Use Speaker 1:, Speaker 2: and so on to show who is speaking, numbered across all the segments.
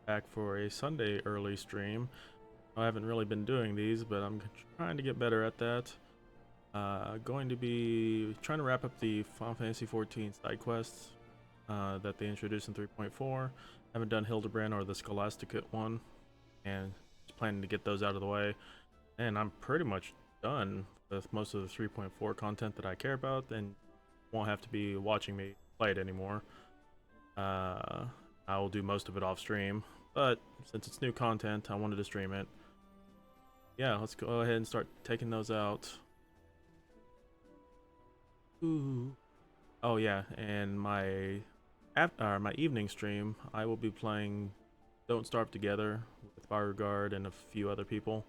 Speaker 1: back for a Sunday early stream. I haven't really been doing these, but I'm trying to get better at that. Going to be trying to wrap up the Final Fantasy 14 side quests that they introduced in 3.4. Haven't done Hildebrand or the Scholasticate one, and just planning to get those out of the way. And I'm pretty much done with most of the 3.4 content that I care about, and won't have to be watching me play it anymore. I will do most of it off stream, but since it's new content, I wanted to stream it. Yeah, let's go ahead and start taking those out. Ooh. Oh yeah, and my evening stream, I will be playing Don't Starve Together with Beauregard and a few other people.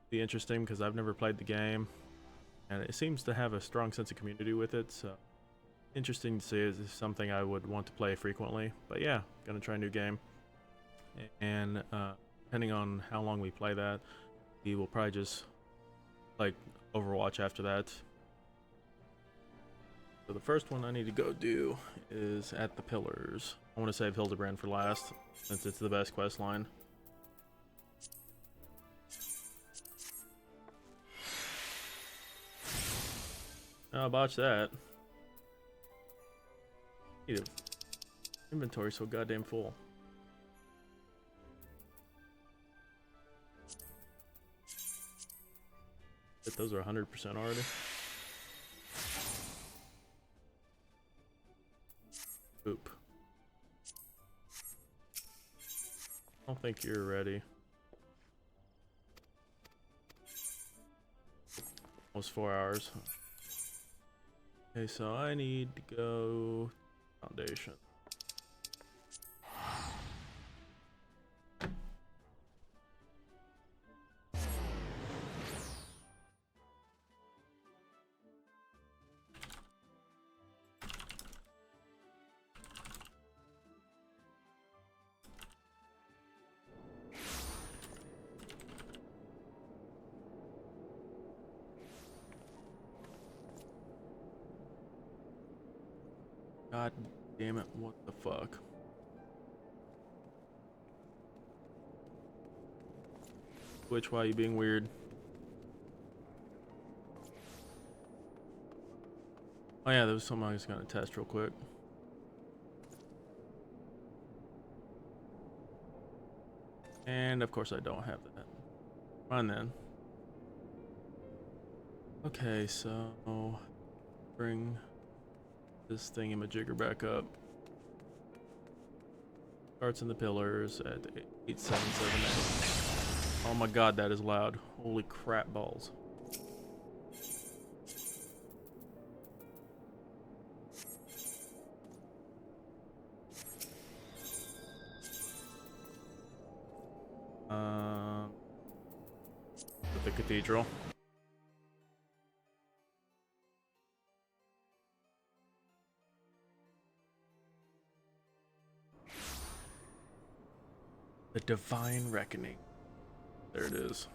Speaker 1: Be interesting because I've never played the game, and it seems to have a strong sense of community with it. So interesting to see. Is something I would want to play frequently. But yeah, gonna try a new game, and depending on how long we play that, we will probably just like Overwatch after that. So the first one I need to go do is at the Pillars. I want to save Hildebrand for last, since it's the best quest line. Oh, botch that. Inventory so goddamn full. But those are 100% already. Oop. I don't think you're ready. Almost 4 hours. Okay, so I need to go Foundation. God damn it, what the fuck? Which, why are you being weird? Oh yeah, there was something I was gonna test real quick. And of course I don't have that. Fine then. Okay, so bring this thingamajigger back up. Starts in the Pillars at 8778. Oh my god, that is loud. Holy crap balls. With the cathedral. The Divine Reckoning. There it is.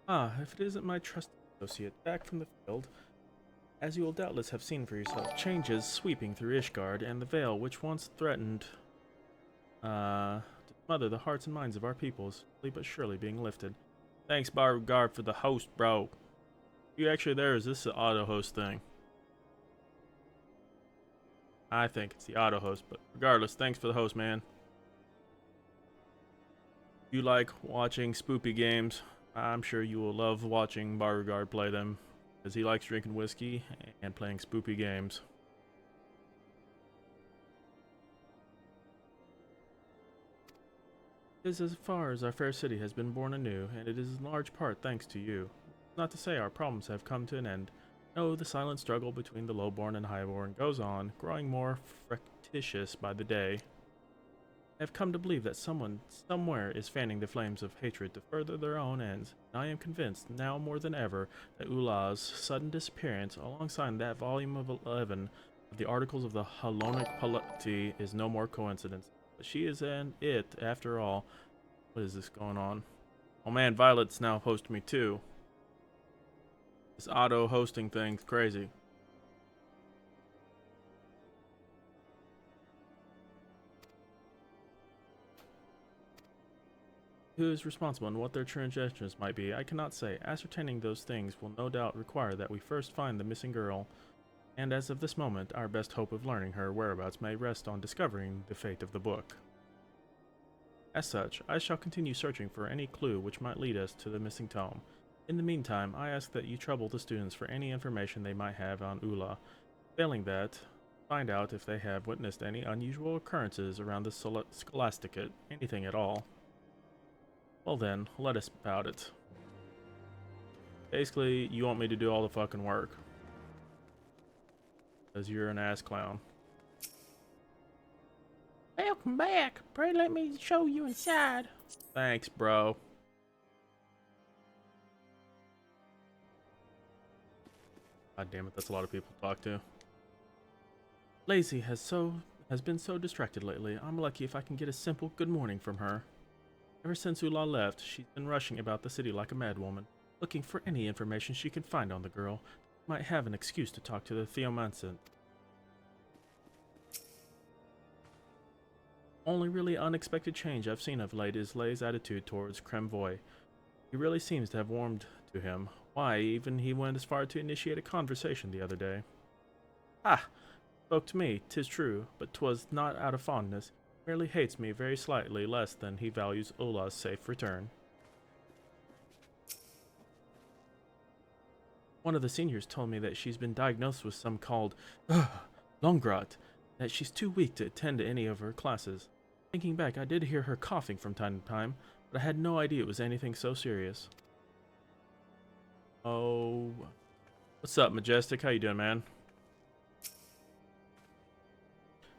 Speaker 1: Ah, if it isn't my trusted associate back from the field, as you will doubtless have seen for yourself, changes sweeping through Ishgard and the Vale which once threatened to smother the hearts and minds of our peoples, slowly but surely being lifted. Thanks, Beauregard, for the host, bro. You actually there? Is this the auto host thing? I think it's the auto host, but regardless, thanks for the host, man. If you like watching spoopy games, I'm sure you will love watching Beauregard play them, because he likes drinking whiskey and playing spoopy games. It is as far as our fair city has been born anew, and it is in large part thanks to you. Not to say our problems have come to an end. No, the silent struggle between the lowborn and highborn goes on, growing more fractious by the day. I have come to believe that someone, somewhere, is fanning the flames of hatred to further their own ends, and I am convinced, now more than ever, that Ulah's sudden disappearance, alongside that volume of 11 of the Articles of the Hellenic Polity, is no more coincidence. But she is it, after all. What is this going on? Oh man, Violet's now hosting me too. This auto hosting thing's crazy. Who is responsible and what their true intentions might be, I cannot say. Ascertaining those things will no doubt require that we first find the missing girl, and as of this moment, our best hope of learning her whereabouts may rest on discovering the fate of the book. As such, I shall continue searching for any clue which might lead us to the missing tome. In the meantime, I ask that you trouble the students for any information they might have on Ula. Failing that, find out if they have witnessed any unusual occurrences around the Scholasticate, anything at all. Well then, let us about it. Basically, you want me to do all the fucking work. Because you're an ass clown. Welcome back. Pray let me show you inside. Thanks, bro. God damn it, that's a lot of people to talk to. Lazy has been so distracted lately. I'm lucky if I can get a simple good morning from her. Ever since Ula left, she's been rushing about the city like a madwoman, looking for any information she can find on the girl. Might have an excuse to talk to the Theomancer. Only really unexpected change I've seen of late is Lay's attitude towards Kremvoy. He really seems to have warmed to him. Why, even he went as far to initiate a conversation the other day. Ah! Spoke to me, 'tis true, but 'twas not out of fondness. He merely hates me very slightly less than he values Ula's safe return. One of the seniors told me that she's been diagnosed with some called Longrot, that she's too weak to attend to any of her classes. Thinking back, I did hear her coughing from time to time, but I had no idea it was anything so serious. Oh, what's up, Majestic? How you doing, man?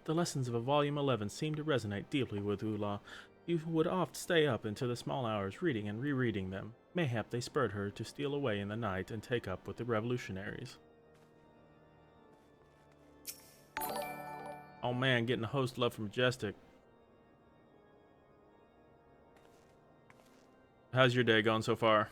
Speaker 1: The lessons of a volume 11 seemed to resonate deeply with Ula. She would oft stay up into the small hours reading and rereading them. Mayhap they spurred her to steal away in the night and take up with the revolutionaries. Oh man, getting a host love from Majestic. How's your day going so far?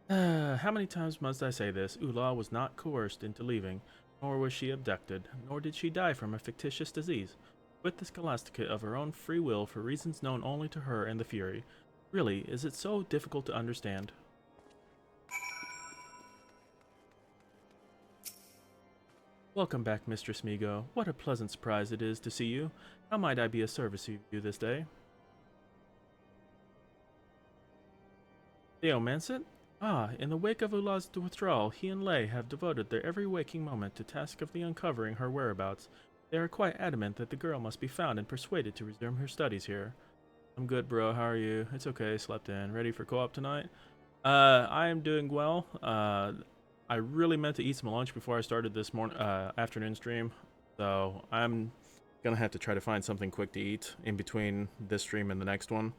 Speaker 1: How many times must I say this? Ula was not coerced into leaving, nor was she abducted, nor did she die from a fictitious disease. Quit the Scholastica of her own free will for reasons known only to her and the Fury. Really, is it so difficult to understand? Welcome back, Mistress Migo. What a pleasant surprise it is to see you. How might I be of service to you this day? Theomancer? Ah, in the wake of Ula's withdrawal, he and Lay have devoted their every waking moment to task of the uncovering her whereabouts. They are quite adamant that the girl must be found and persuaded to resume her studies here. I'm good, bro. How are you? It's okay. Slept in. Ready for co-op tonight? I am doing well. I really meant to eat some lunch before I started this afternoon stream, so I'm gonna have to try to find something quick to eat in between this stream and the next one.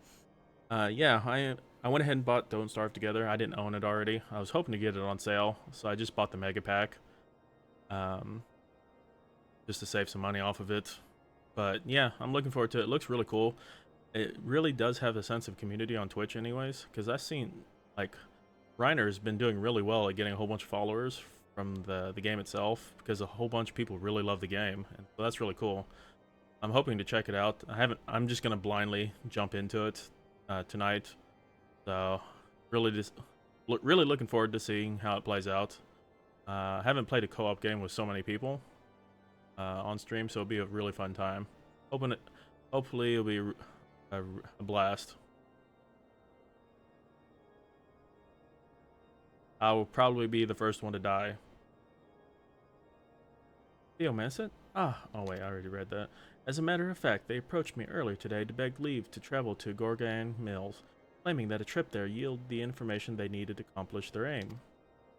Speaker 1: Yeah, I went ahead and bought Don't Starve Together. I didn't own it already. I was hoping to get it on sale, so I just bought the mega pack, just to save some money off of it. But yeah, I'm looking forward to it. It looks really cool. It really does have a sense of community on Twitch anyways, because I've seen, like, Reiner's been doing really well at getting a whole bunch of followers from the game itself, because a whole bunch of people really love the game, and so that's really cool. I'm hoping to check it out. I'm just gonna blindly jump into it tonight. So really really looking forward to seeing how it plays out. I haven't played a co-op game with so many people on stream, so it'll be a really fun time. Hopefully it'll be a blast. I will probably be the first one to die. Theomancer? Ah, oh wait, I already read that. As a matter of fact, they approached me earlier today to beg leave to travel to Gorgan Mills, claiming that a trip there yielded the information they needed to accomplish their aim.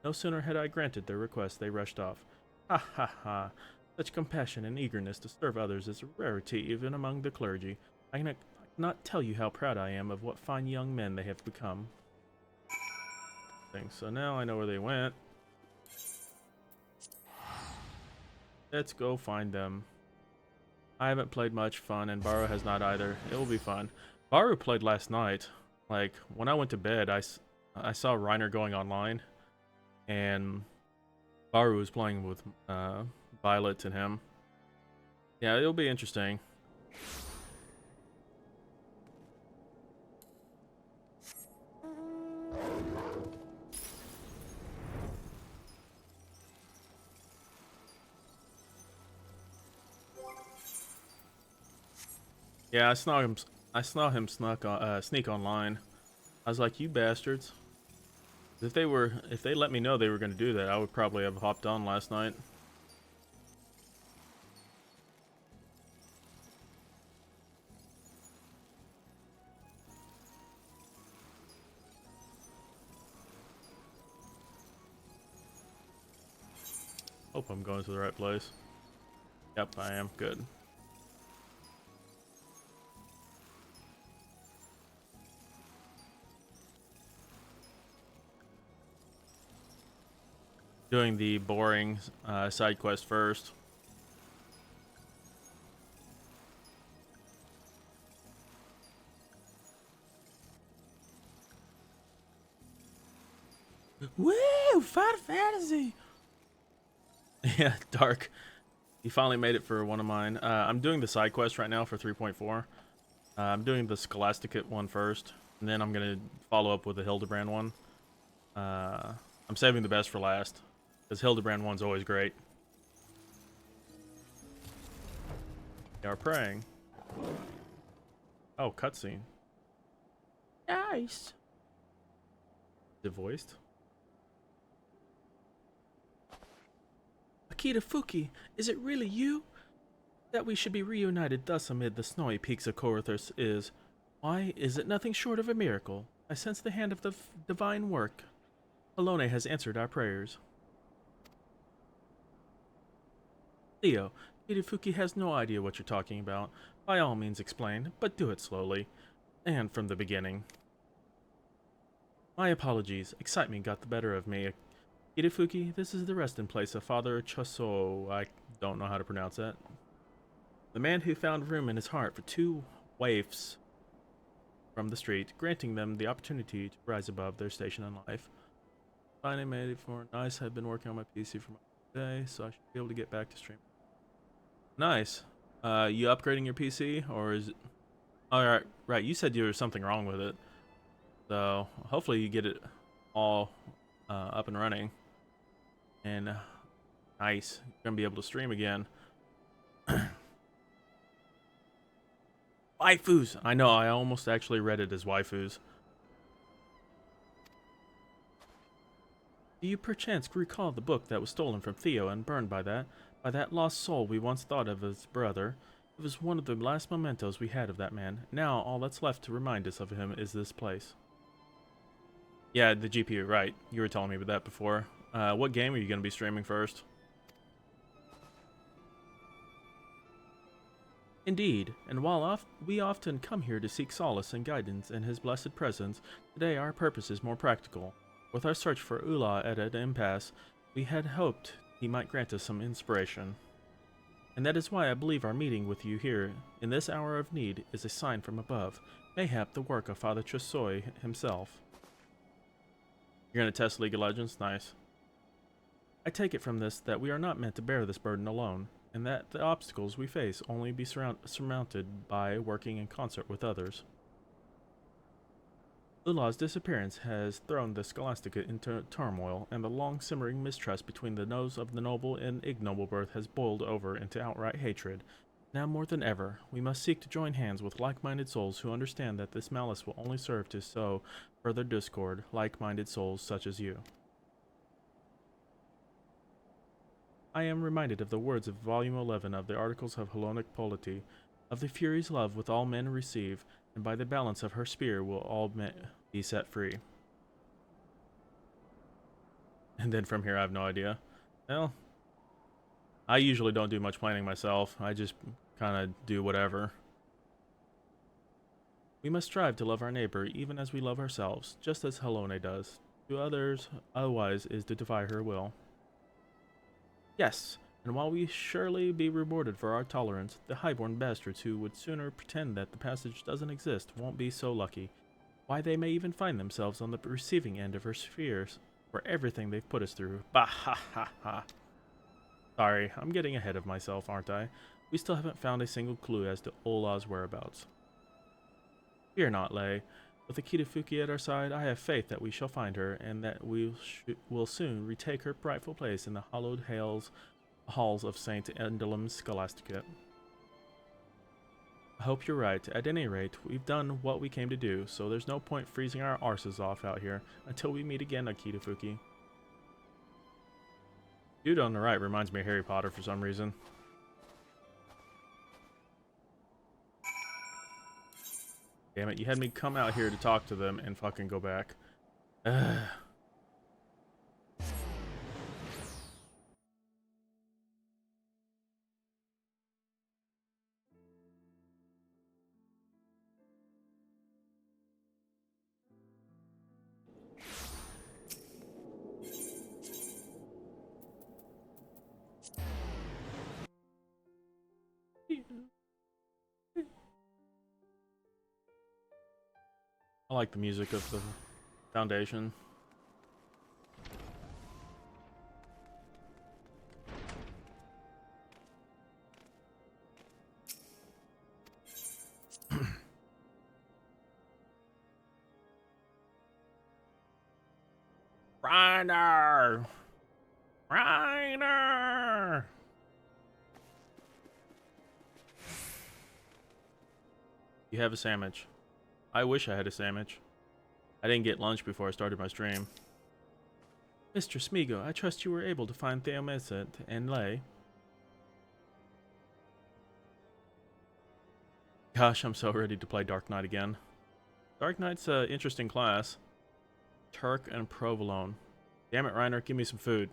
Speaker 1: No sooner had I granted their request, they rushed off. Ha ha ha! Such compassion and eagerness to serve others is a rarity even among the clergy. I cannot tell you how proud I am of what fine young men they have become. So now I know where they went. Let's go find them. I haven't played much fun, and Baru has not either. It will be fun. Baru played last night. Like, when I went to bed, I saw Reiner going online, and Baru was playing with Violet and him. Yeah, it'll be interesting. Yeah, I saw him sneak online. I was like, you bastards. If they let me know they were going to do that, I would probably have hopped on last night. Hope I'm going to the right place. Yep, I am. Good. Doing the boring side quest first. Woo! Final Fantasy! Yeah, Dark. You finally made it for one of mine. I'm doing the side quest right now for 3.4. I'm doing the Scholasticate one first, and then I'm going to follow up with the Hildebrand one. I'm saving the best for last, because Hildebrand one's always great. They are praying. Oh, cutscene. Nice. Is it voiced? Akita Fuki, is it really you? That we should be reunited thus amid the snowy peaks of Coeurl is, why, is it nothing short of a miracle? I sense the hand of the divine work. Alone has answered our prayers. Theo, Fuki has no idea what you're talking about. By all means explain, but do it slowly. And from the beginning. My apologies. Excitement got the better of me. Fuki, this is the resting place of Father Choso. I don't know how to pronounce that. The man who found room in his heart for two waifs from the street, granting them the opportunity to rise above their station in life. Finally made it for nice. I've been working on my PC for my day, so I should be able to get back to stream. Nice. You upgrading your PC, or is it... Alright, right, you said there was something wrong with it. So, hopefully you get it all up and running. And, nice. You're gonna be able to stream again. Waifus! I know, I almost actually read it as waifus. Do you perchance recall the book that was stolen from Theo and burned by that lost soul we once thought of as brother? It was one of the last mementos we had of that man. Now all that's left to remind us of him is this place. Yeah, the GPU, right. You were telling me about that before. What game are you going to be streaming first? Indeed, and while we often come here to seek solace and guidance in his blessed presence, today our purpose is more practical. With our search for Ula at an impasse, we had hoped he might grant us some inspiration. And that is why I believe our meeting with you here, in this hour of need, is a sign from above, mayhap the work of Father Chosoy himself. You're going to test League of Legends? Nice. I take it from this that we are not meant to bear this burden alone, and that the obstacles we face only be surmounted by working in concert with others. Ula's disappearance has thrown the Scholastica into turmoil, and the long-simmering mistrust between the nose of the noble and ignoble birth has boiled over into outright hatred. Now more than ever, we must seek to join hands with like-minded souls who understand that this malice will only serve to sow further discord, like-minded souls such as you. I am reminded of the words of Volume 11 of the Articles of Hellenic Polity, of the Fury's love with all men receive, and by the balance of her spear will all men be set free. And then from here I have no idea. Well, I usually don't do much planning myself. I just kind of do whatever. We must strive to love our neighbor even as we love ourselves, just as Helone does. To others, otherwise is to defy her will. Yes, And while we surely be rewarded for our tolerance, the highborn bastards who would sooner pretend that the passage doesn't exist won't be so lucky. Why, they may even find themselves on the receiving end of her spheres for everything they've put us through. Bah ha ha ha. Sorry, I'm getting ahead of myself, aren't I? We still haven't found a single clue as to Ola's whereabouts. Fear not, Lei. With the Kitafuki at our side, I have faith that we shall find her, and that we will soon retake her rightful place in the hallowed halls of Saint Endelim's Scholasticate. I hope you're right. At any rate, we've done what we came to do, so there's no point freezing our arses off out here until we meet again, Akitafuki. Dude on the right reminds me of Harry Potter for some reason. Damn it, you had me come out here to talk to them and fucking go back. Ugh. I like the music of the Foundation. Reiner! Reiner! You have a sandwich. I wish I had a sandwich. I didn't get lunch before I started my stream. Mr. Smigo, I trust you were able to find Theomesset and Lei. Gosh, I'm so ready to play Dark Knight again. Dark Knight's an interesting class. Turk and Provolone. Damn it, Reiner, give me some food.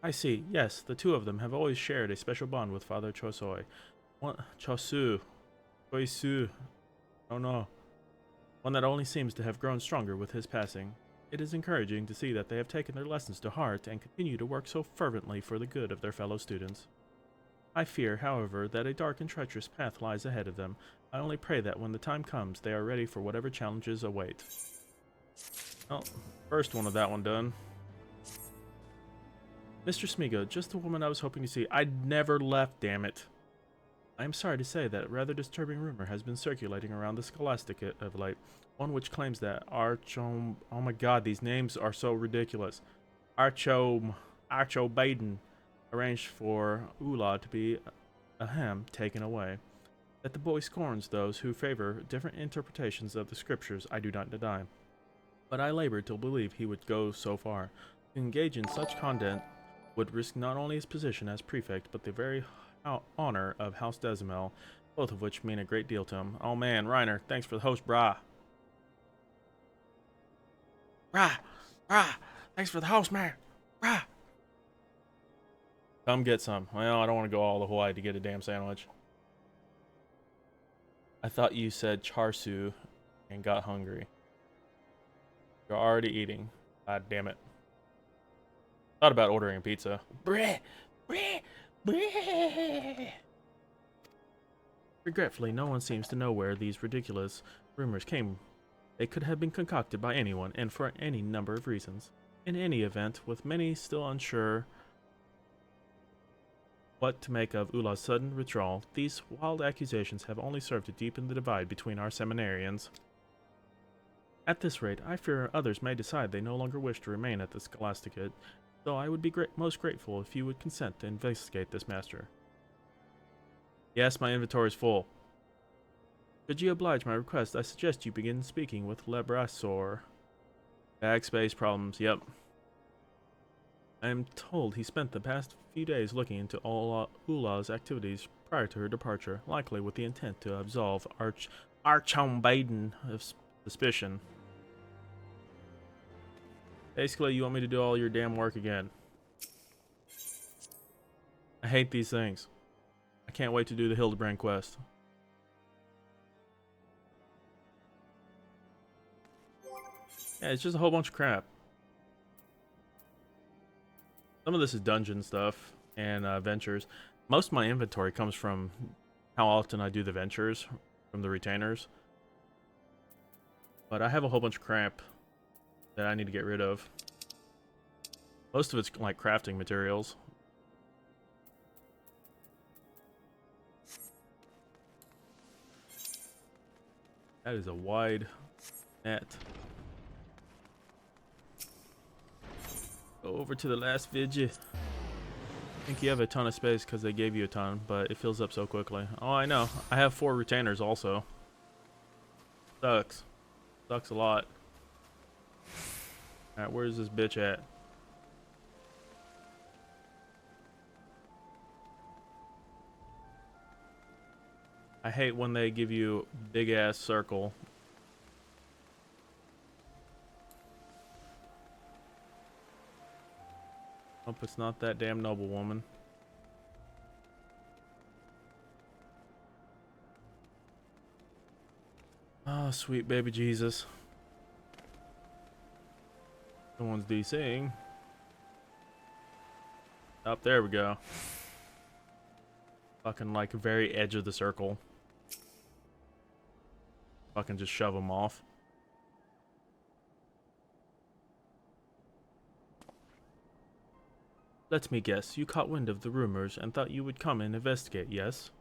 Speaker 1: I see. Yes, the two of them have always shared a special bond with Father Chosui. Chosu. Choisu. Oh no. One that only seems to have grown stronger with his passing. It is encouraging to see that they have taken their lessons to heart and continue to work so fervently for the good of their fellow students. I fear, however, that a dark and treacherous path lies ahead of them. I only pray that when the time comes, they are ready for whatever challenges await. Well, first one of that one done. Mr. Smigo, just the woman I was hoping to see. I'd never left, damn it. I am sorry to say that a rather disturbing rumor has been circulating around the Scholasticate of late. One which claims that oh my god, these names are so ridiculous. Archo Baden arranged for Ula to be taken away. That the boy scorns those who favor different interpretations of the scriptures, I do not deny. But I labor to believe he would go so far. To engage in such conduct would risk not only his position as prefect, but the very honor of House Desimel, both of which mean a great deal to him. Oh man, Reiner, thanks for the host, brah. Brah, thanks for the host, man. Brah. Come get some. Well, I don't want to go all the Hawaii to get a damn sandwich. I thought you said charsu and got hungry. You're already eating. God damn it. Thought about ordering a pizza. Breh, breh, breh. Regretfully, no one seems to know where these ridiculous rumors came. They could have been concocted by anyone, and for any number of reasons. In any event, with many still unsure what to make of Ula's sudden withdrawal, these wild accusations have only served to deepen the divide between our seminarians. At this rate, I fear others may decide they no longer wish to remain at the Scholasticate, so I would be most grateful if you would consent to investigate this master. Yes, my inventory is full. Should you oblige my request, I suggest you begin speaking with Lebrasseur. Bag space problems, yep. I am told he spent the past few days looking into all Ula's activities prior to her departure, likely with the intent to absolve Archon Baden of suspicion. Basically, you want me to do all your damn work again. I hate these things. I can't wait to do the Hildebrand quest. Yeah, it's just a whole bunch of crap. Some of this is dungeon stuff and ventures. Most of my inventory comes from how often I do the ventures from the retainers. But I have a whole bunch of crap that I need to get rid of. Most of it's like crafting materials. That is a wide net. Go over to the last vidget. I think you have a ton of space because they gave you a ton, but it fills up so quickly. Oh, I know. I have 4 retainers also. Sucks. Sucks a lot. Alright, where's this bitch at? I hate when they give you big ass circle. Hope it's not that damn noble woman. Oh, sweet baby Jesus. Someone's DCing. Up there we go. Fucking like very edge of the circle. Fucking just shove them off. Let me guess, you caught wind of the rumors and thought you would come and investigate, yes?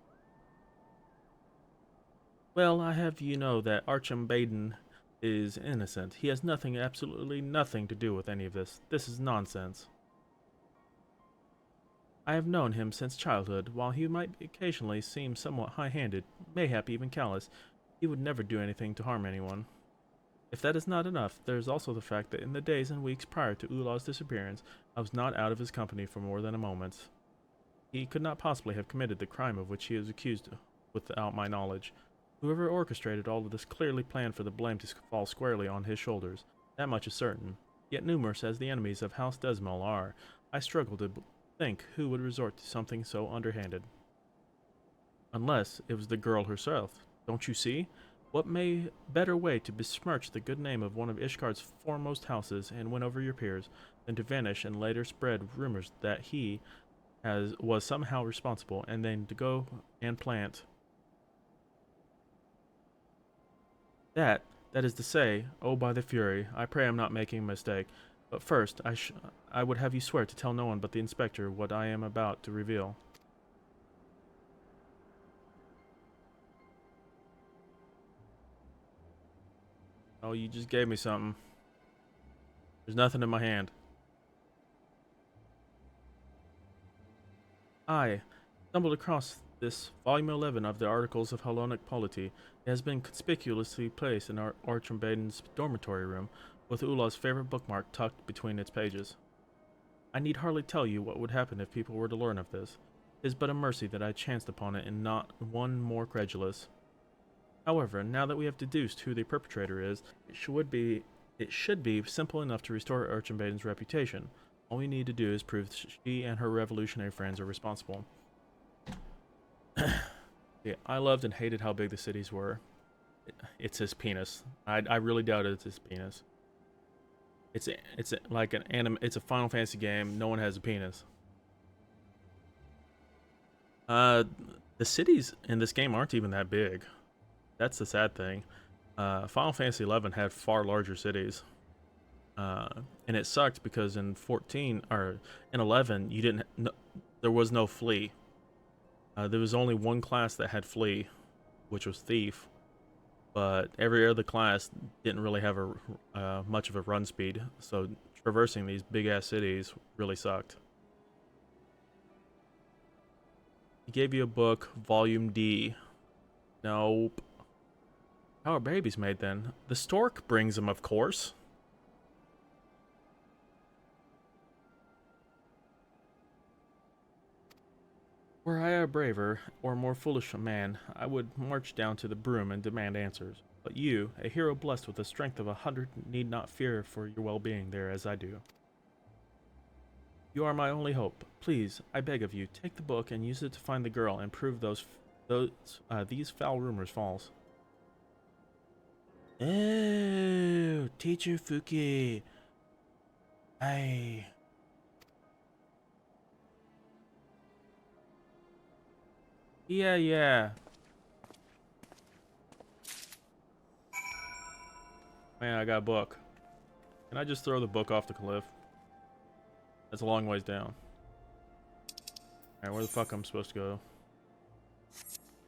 Speaker 1: Well, I have you know that Archim Baden is innocent. He has nothing, absolutely nothing to do with any of this. This is nonsense. I have known him since childhood. While he might occasionally seem somewhat high-handed, mayhap even callous, he would never do anything to harm anyone. If that is not enough, there is also the fact that in the days and weeks prior to Ulaw's disappearance, I was not out of his company for more than a moment. He could not possibly have committed the crime of which he is accused without my knowledge. Whoever orchestrated all of this clearly planned for the blame to fall squarely on his shoulders. That much is certain. Yet numerous as the enemies of House Desmond are, I struggle to think who would resort to something so underhanded. Unless it was the girl herself. Don't you see? What better way to besmirch the good name of one of Ishgard's foremost houses and win over your peers than to vanish and later spread rumors that he was somehow responsible, and then to go and plant that is to say, oh by the Fury, I pray I'm not making a mistake. But first, I would have you swear to tell no one but the inspector what I am about to reveal. Oh, you just gave me something. There's nothing in my hand. I stumbled across this volume 11 of the Articles of Hellenic Polity. It has been conspicuously placed in our Archimbaden's dormitory room, with Ulaw's favorite bookmark tucked between its pages. I need hardly tell you what would happen if people were to learn of this. It is but a mercy that I chanced upon it and not one more credulous. However, now that we have deduced who the perpetrator is, it should be simple enough to restore Archimbaden's reputation. All we need to do is prove she and her revolutionary friends are responsible. Yeah, I loved and hated how big the cities were. It's his penis. I really doubt it's his penis. It's like an anime. It's a Final Fantasy game. No one has a penis. The cities in this game aren't even that big. That's the sad thing. Final Fantasy 11 had far larger cities. And it sucked because in 14 or in 11 you didn't there was no flea. There was only one class that had flea, which was thief, but every other class didn't really have a much of a run speed, so traversing these big ass cities really sucked. He gave you a book, Volume D. Nope. How are babies made then? The stork brings them, of course. Were I a braver or more foolish man, I would march down to the broom and demand answers. But you, a hero blessed with the strength of 100, need not fear for your well-being there as I do. You are my only hope. Please, I beg of you, take the book and use it to find the girl and prove these foul rumors false. Oh, Teacher Fuki. Aye. Yeah, yeah. Man, I got a book. Can I just throw the book off the cliff? That's a long ways down. Alright, where the fuck I'm supposed to go?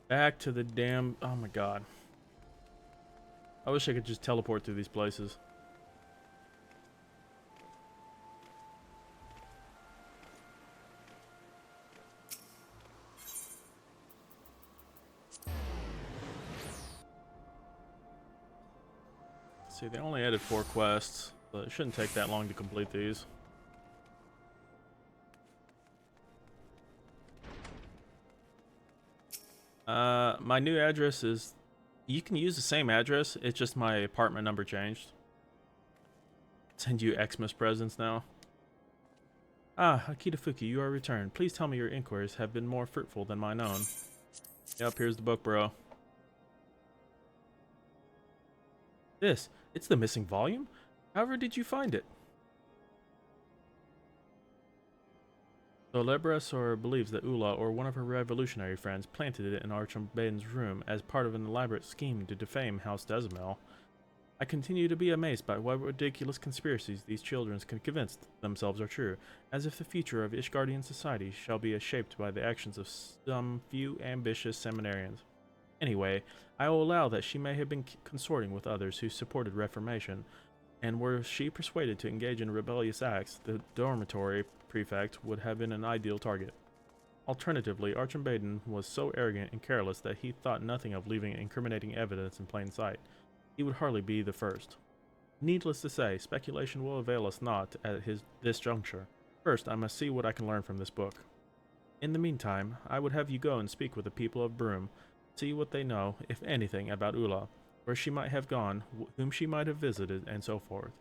Speaker 1: Back to the damn... Oh my god. I wish I could just teleport through these places. See, they only added 4 quests, so it shouldn't take that long to complete these. My new address is... You can use the same address, it's just my apartment number changed. Send you Xmas presents now. Ah, Akita Fuki, you are returned. Please tell me your inquiries have been more fruitful than mine own. Yep, here's the book, bro. It's the missing volume? However did you find it? So Lebrasor believes that Ula or one of her revolutionary friends planted it in Archambane's room as part of an elaborate scheme to defame House Desimel. I continue to be amazed by what ridiculous conspiracies these children can convince themselves are true, as if the future of Ishgardian society shall be shaped by the actions of some few ambitious seminarians. Anyway, I will allow that she may have been consorting with others who supported Reformation, and were she persuaded to engage in rebellious acts, the dormitory prefect would have been an ideal target. Alternatively, Archambaden was so arrogant and careless that he thought nothing of leaving incriminating evidence in plain sight. He would hardly be the first. Needless to say, speculation will avail us not at this juncture. First, I must see what I can learn from this book. In the meantime, I would have you go and speak with the people of Broom, see what they know, if anything, about Ula, where she might have gone, whom she might have visited, and so forth.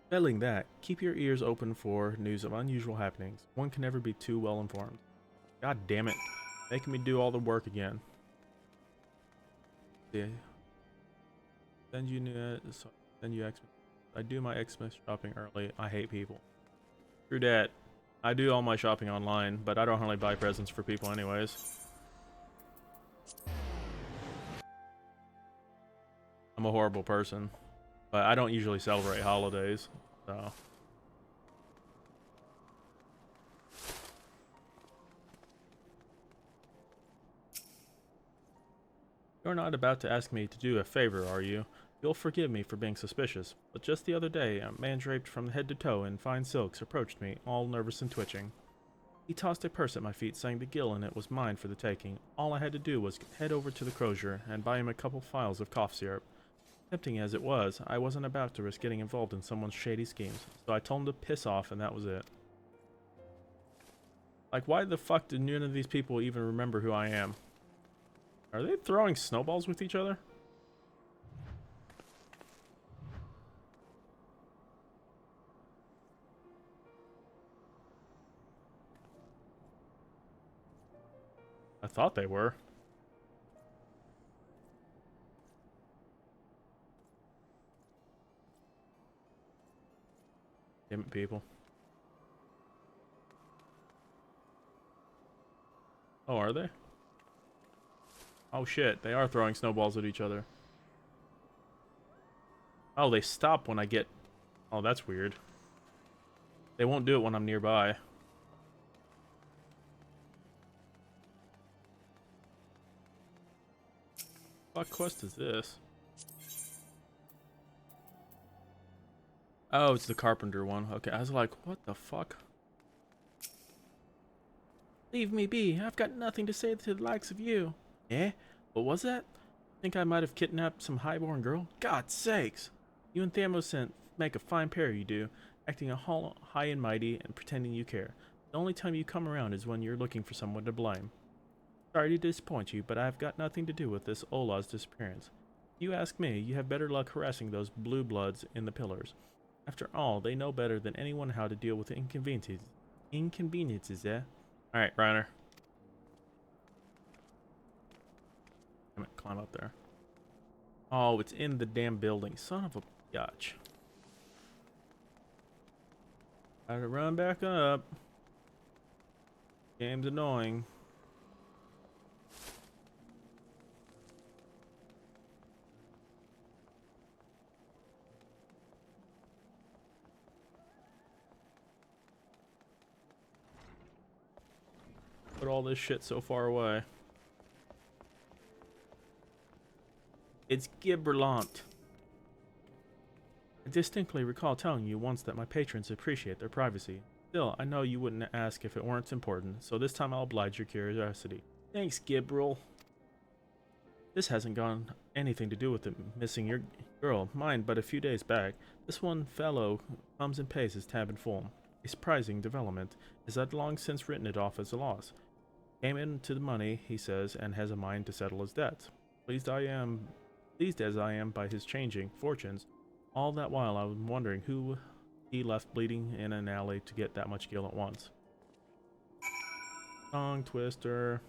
Speaker 1: Failing that, keep your ears open for news of unusual happenings. One can never be too well informed. God damn it. Making me do all the work again. Yeah. Send you Xmas. I do my Xmas shopping early. I hate people. True that. I do all my shopping online, but I don't really buy presents for people anyways. I'm a horrible person, but I don't usually celebrate holidays, so... You're not about to ask me to do a favor, are you? You'll forgive me for being suspicious, but just the other day, a man draped from head to toe in fine silks approached me, all nervous and twitching. He tossed a purse at my feet, saying the gill in it was mine for the taking. All I had to do was head over to the crozier and buy him a couple phials of cough syrup. Tempting as it was, I wasn't about to risk getting involved in someone's shady schemes, so I told him to piss off and that was it. Like, why the fuck did none of these people even remember who I am? Are they throwing snowballs with each other? I thought they were. Damn it, people. Oh, are they? Oh shit, they are throwing snowballs at each other. Oh, they stop when I get... Oh, that's weird. They won't do it when I'm nearby. What quest is this? Oh, it's the carpenter one. Okay, I was like, what the fuck? Leave me be. I've got nothing to say to the likes of you. Eh? What was that? Think I might have kidnapped some highborn girl? God's sakes! You and Thamosent make a fine pair, you do, acting all high and mighty and pretending you care. The only time you come around is when you're looking for someone to blame. Sorry to disappoint you, but I've got nothing to do with this Ola's disappearance. If you ask me, you have better luck harassing those blue bloods in the pillars. After all, they know better than anyone how to deal with inconveniences. Inconveniences, eh? Alright, Reiner. Damn it, climb up there. Oh, it's in the damn building. Son of a bitch. Gotta run back up. Game's annoying. Put all this shit so far away. It's Giberlant. I distinctly recall telling you once that my patrons appreciate their privacy. Still, I know you wouldn't ask if it weren't important, so this time I'll oblige your curiosity. Thanks, Gibril. This hasn't got anything to do with the missing your girl. Mine but a few days back. This one fellow comes and pays his tab in full. A surprising development is I'd long since written it off as a loss. Came into the money, he says, and has a mind to settle his debts. Pleased as I am by his changing fortunes. All that while I was wondering who he left bleeding in an alley to get that much gil at once. Tongue twister.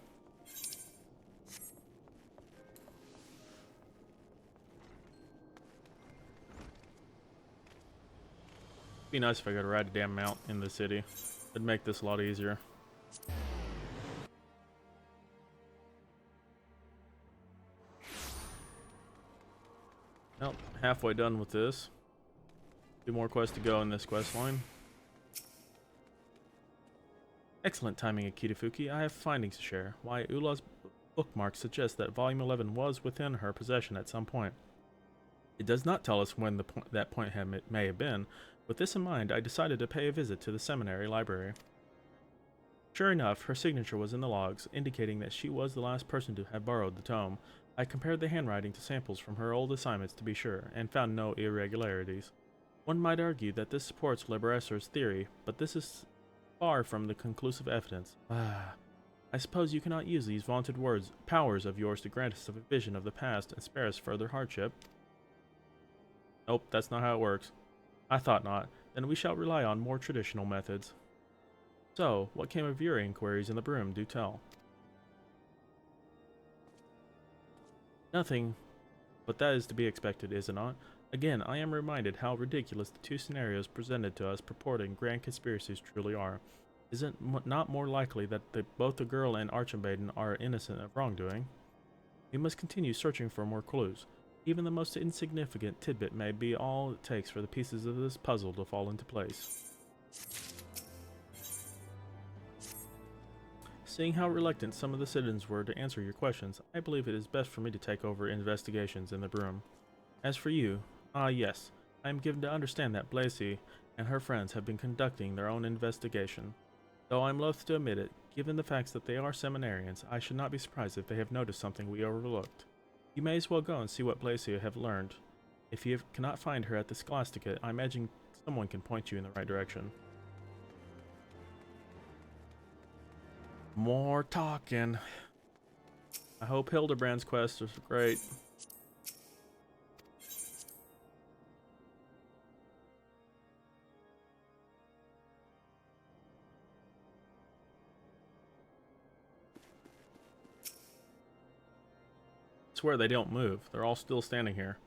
Speaker 1: Be nice if I could ride a damn mount in the city. It'd make this a lot easier. Well, halfway done with this. Two more quests to go in this quest line. Excellent timing, Akitafuki. I have findings to share. Why, Ula's bookmark suggests that Volume 11 was within her possession at some point. It does not tell us when that point may have been. With this in mind, I decided to pay a visit to the seminary library. Sure enough, her signature was in the logs, indicating that she was the last person to have borrowed the tome. I compared the handwriting to samples from her old assignments to be sure, and found no irregularities. One might argue that this supports Liberasor's theory, but this is far from the conclusive evidence. I suppose you cannot use these vaunted powers of yours to grant us a vision of the past and spare us further hardship. Nope, that's not how it works. I thought not. Then we shall rely on more traditional methods. So, what came of your inquiries in the broom? Do tell. Nothing, but that is to be expected, is it not? Again, I am reminded how ridiculous the two scenarios presented to us purporting grand conspiracies truly are. Is it not more likely that both the girl and Archmaiden are innocent of wrongdoing? We must continue searching for more clues. Even the most insignificant tidbit may be all it takes for the pieces of this puzzle to fall into place. Seeing how reluctant some of the citizens were to answer your questions, I believe it is best for me to take over investigations in the broom. As for you, yes, I am given to understand that Blasey and her friends have been conducting their own investigation. Though I am loath to admit it, given the facts that they are seminarians, I should not be surprised if they have noticed something we overlooked. You may as well go and see what Blasey have learned. If you cannot find her at the Scholastica, I imagine someone can point you in the right direction. More talking. I hope Hildebrand's quest is great. I swear they don't move. They're all still standing here.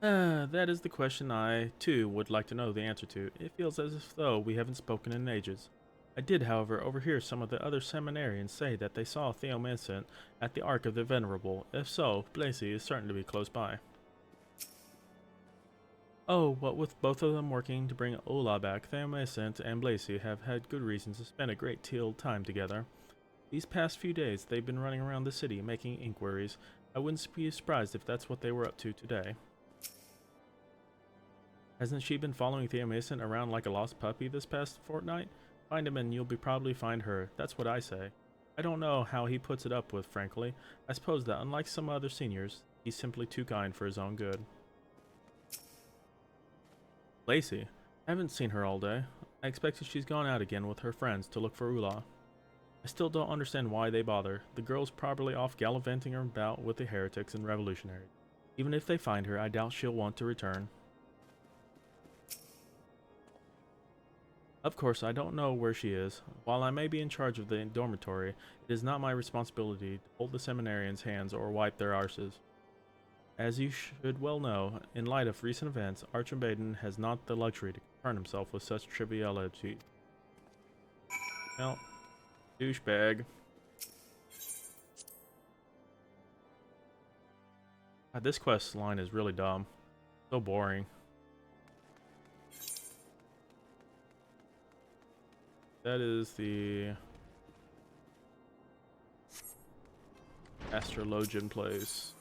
Speaker 1: That is the question I, too, would like to know the answer to. It feels as though we haven't spoken in ages. I did, however, overhear some of the other seminarians say that they saw Theomescent at the Ark of the Venerable. If so, Blasey is certain to be close by. Oh, what with both of them working to bring Ola back, Theomescent and Blasey have had good reasons to spend a great deal of time together. These past few days, they've been running around the city making inquiries. I wouldn't be surprised if that's what they were up to today. Hasn't she been following Theomescent around like a lost puppy this past fortnight? Find him and you'll probably find her. That's what I say. I don't know how he puts it up with, frankly. I suppose that unlike some other seniors, he's simply too kind for his own good. Lacey. I haven't seen her all day. I expected she's gone out again with her friends to look for Ula. I still don't understand why they bother. The girl's probably off gallivanting about with the heretics and revolutionaries. Even if they find her, I doubt she'll want to return. Of course, I don't know where she is. While I may be in charge of the dormitory, it is not my responsibility to hold the seminarians' hands or wipe their arses. As you should well know, in light of recent events, Archmaiden has not the luxury to concern himself with such triviality. Well, douchebag. God, this quest line is really dumb. So boring. That is the Astrologian place.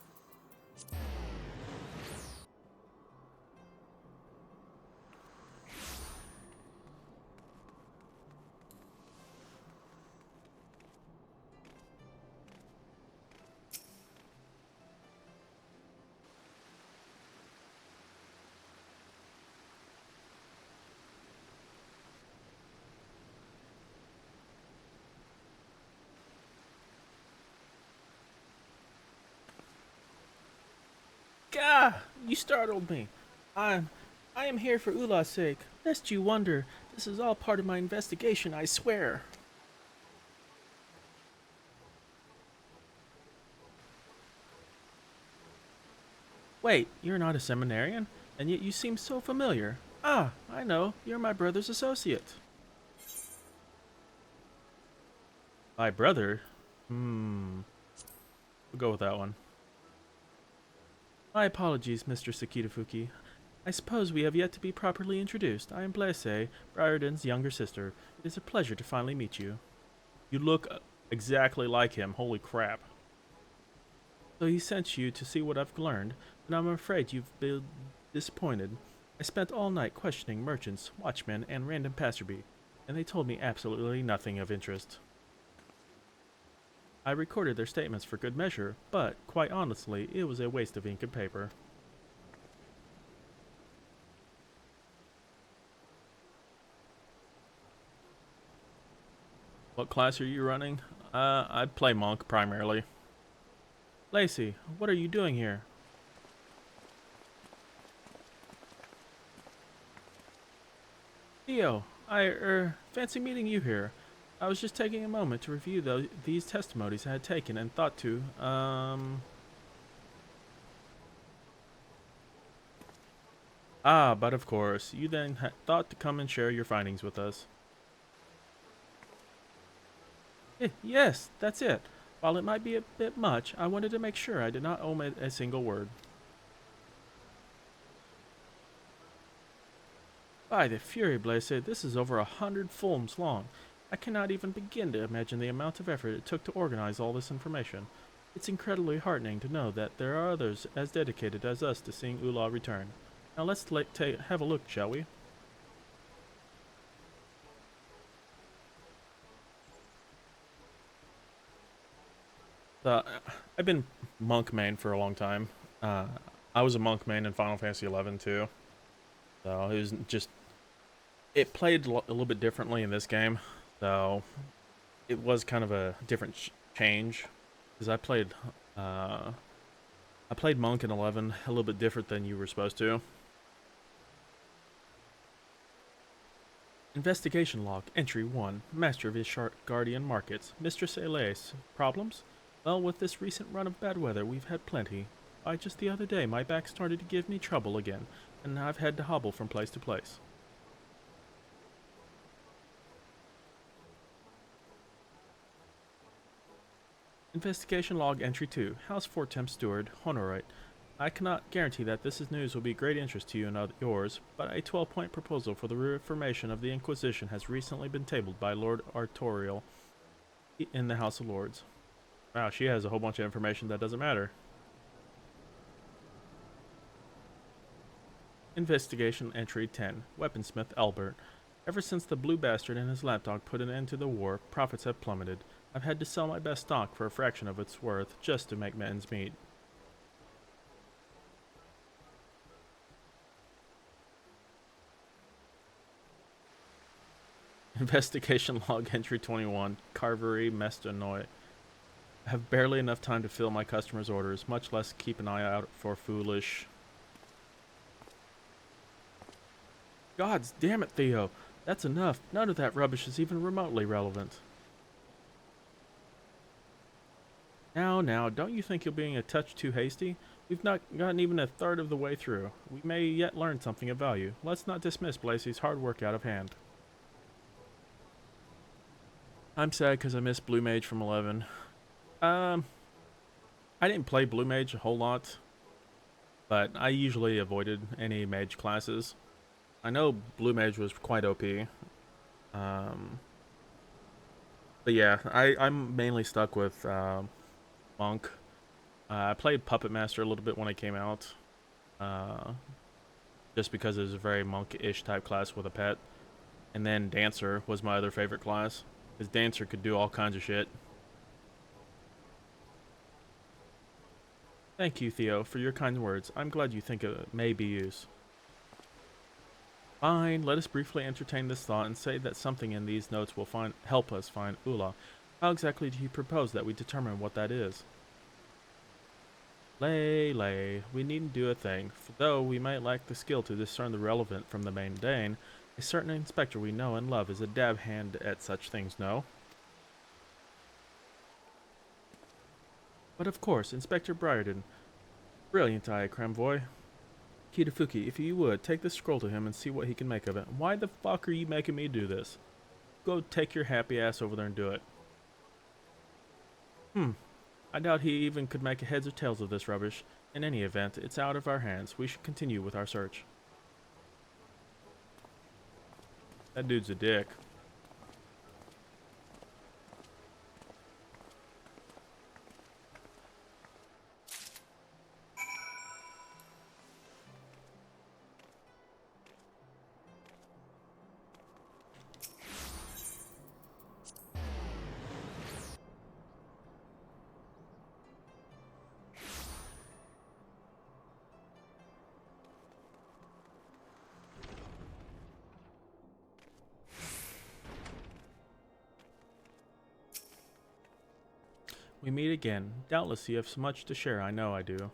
Speaker 1: Gah! You startled me. I'm I am here for Ula's sake. Lest you wonder, this is all part of my investigation, I swear. Wait, you're not a seminarian? And yet you seem so familiar. Ah, I know. You're my brother's associate. My brother? Hmm. We'll go with that one. My apologies, Mr. Sakitafuki. I suppose we have yet to be properly introduced. I am Blaise, Briarden's younger sister. It is a pleasure to finally meet you. You look exactly like him. Holy crap. So he sent you to see what I've learned, but I'm afraid you've been disappointed. I spent all night questioning merchants, watchmen, and random passerby, and they told me absolutely nothing of interest. I recorded their statements for good measure, but, quite honestly, it was a waste of ink and paper. What class are you running? I play monk primarily. Lacey, what are you doing here? Theo, fancy meeting you here. I was just taking a moment to review these testimonies I had taken and thought to, Ah, but of course, you then thought to come and share your findings with us. Yes, that's it. While it might be a bit much, I wanted to make sure I did not omit a single word. By the Fury Blaze, this is over 100 films long. I cannot even begin to imagine the amount of effort it took to organize all this information. It's incredibly heartening to know that there are others as dedicated as us to seeing Ula return. Now let's have a look, shall we? I've been monk main for a long time. Uh, I was a monk main in Final Fantasy XI too. So it was just it played a little bit differently in this game. So it was kind of a different change because I played monk in 11 a little bit different than you were supposed to. Investigation log, entry 1, Master of Ishart Guardian Markets, Mistress Elais. Problems? Well, with this recent run of bad weather, we've had plenty. Just the other day, my back started to give me trouble again, and I've had to hobble from place to place. Investigation log, entry 2, House Fortemps Steward, Honorite. I cannot guarantee that this news will be of great interest to you and yours, but a 12-point proposal for the reformation of the Inquisition has recently been tabled by Lord Artorial in the House of Lords. Wow, she has a whole bunch of information that doesn't matter. Investigation entry 10, Weaponsmith Albert. Ever since the Blue Bastard and his lapdog put an end to the war, profits have plummeted. I've had to sell my best stock for a fraction of its worth just to make ends meet. Investigation log entry 21, Carvery Mestanoi. I have barely enough time to fill my customers' orders, much less keep an eye out for foolish... Gods damn it, Theo! That's enough. None of that rubbish is even remotely relevant. Now, don't you think you're being a touch too hasty? We've not gotten even a third of the way through. We may yet learn something of value. Let's not dismiss Blacey's hard work out of hand. I'm sad because I missed Blue Mage from 11. I didn't play Blue Mage a whole lot, but I usually avoided any mage classes. I know Blue Mage was quite OP. But yeah, I'm mainly stuck with Monk I played Puppet Master a little bit when I came out, uh, just because it was a very monk-ish type class with a pet. And then Dancer was my other favorite class, because Dancer could do all kinds of shit. Thank you, Theo, for your kind words. I'm glad you think it may be used. Fine, let us briefly entertain this thought and say that something in these notes will help us find Ula. How exactly do you propose that we determine what that is? Lay. We needn't do a thing, for though we might lack the skill to discern the relevant from the mundane, a certain inspector we know and love is a dab hand at such things, no? But of course, Inspector Briarden. Brilliant eye, Cramvoy. Kitafuki, if you would, take this scroll to him and see what he can make of it. Why the fuck are you making me do this? Go take your happy ass over there and do it. I doubt he even could make heads or tails of this rubbish. In any event, it's out of our hands. We should continue with our search. That dude's a dick. We meet again. Doubtless you have so much to share, I know I do. Do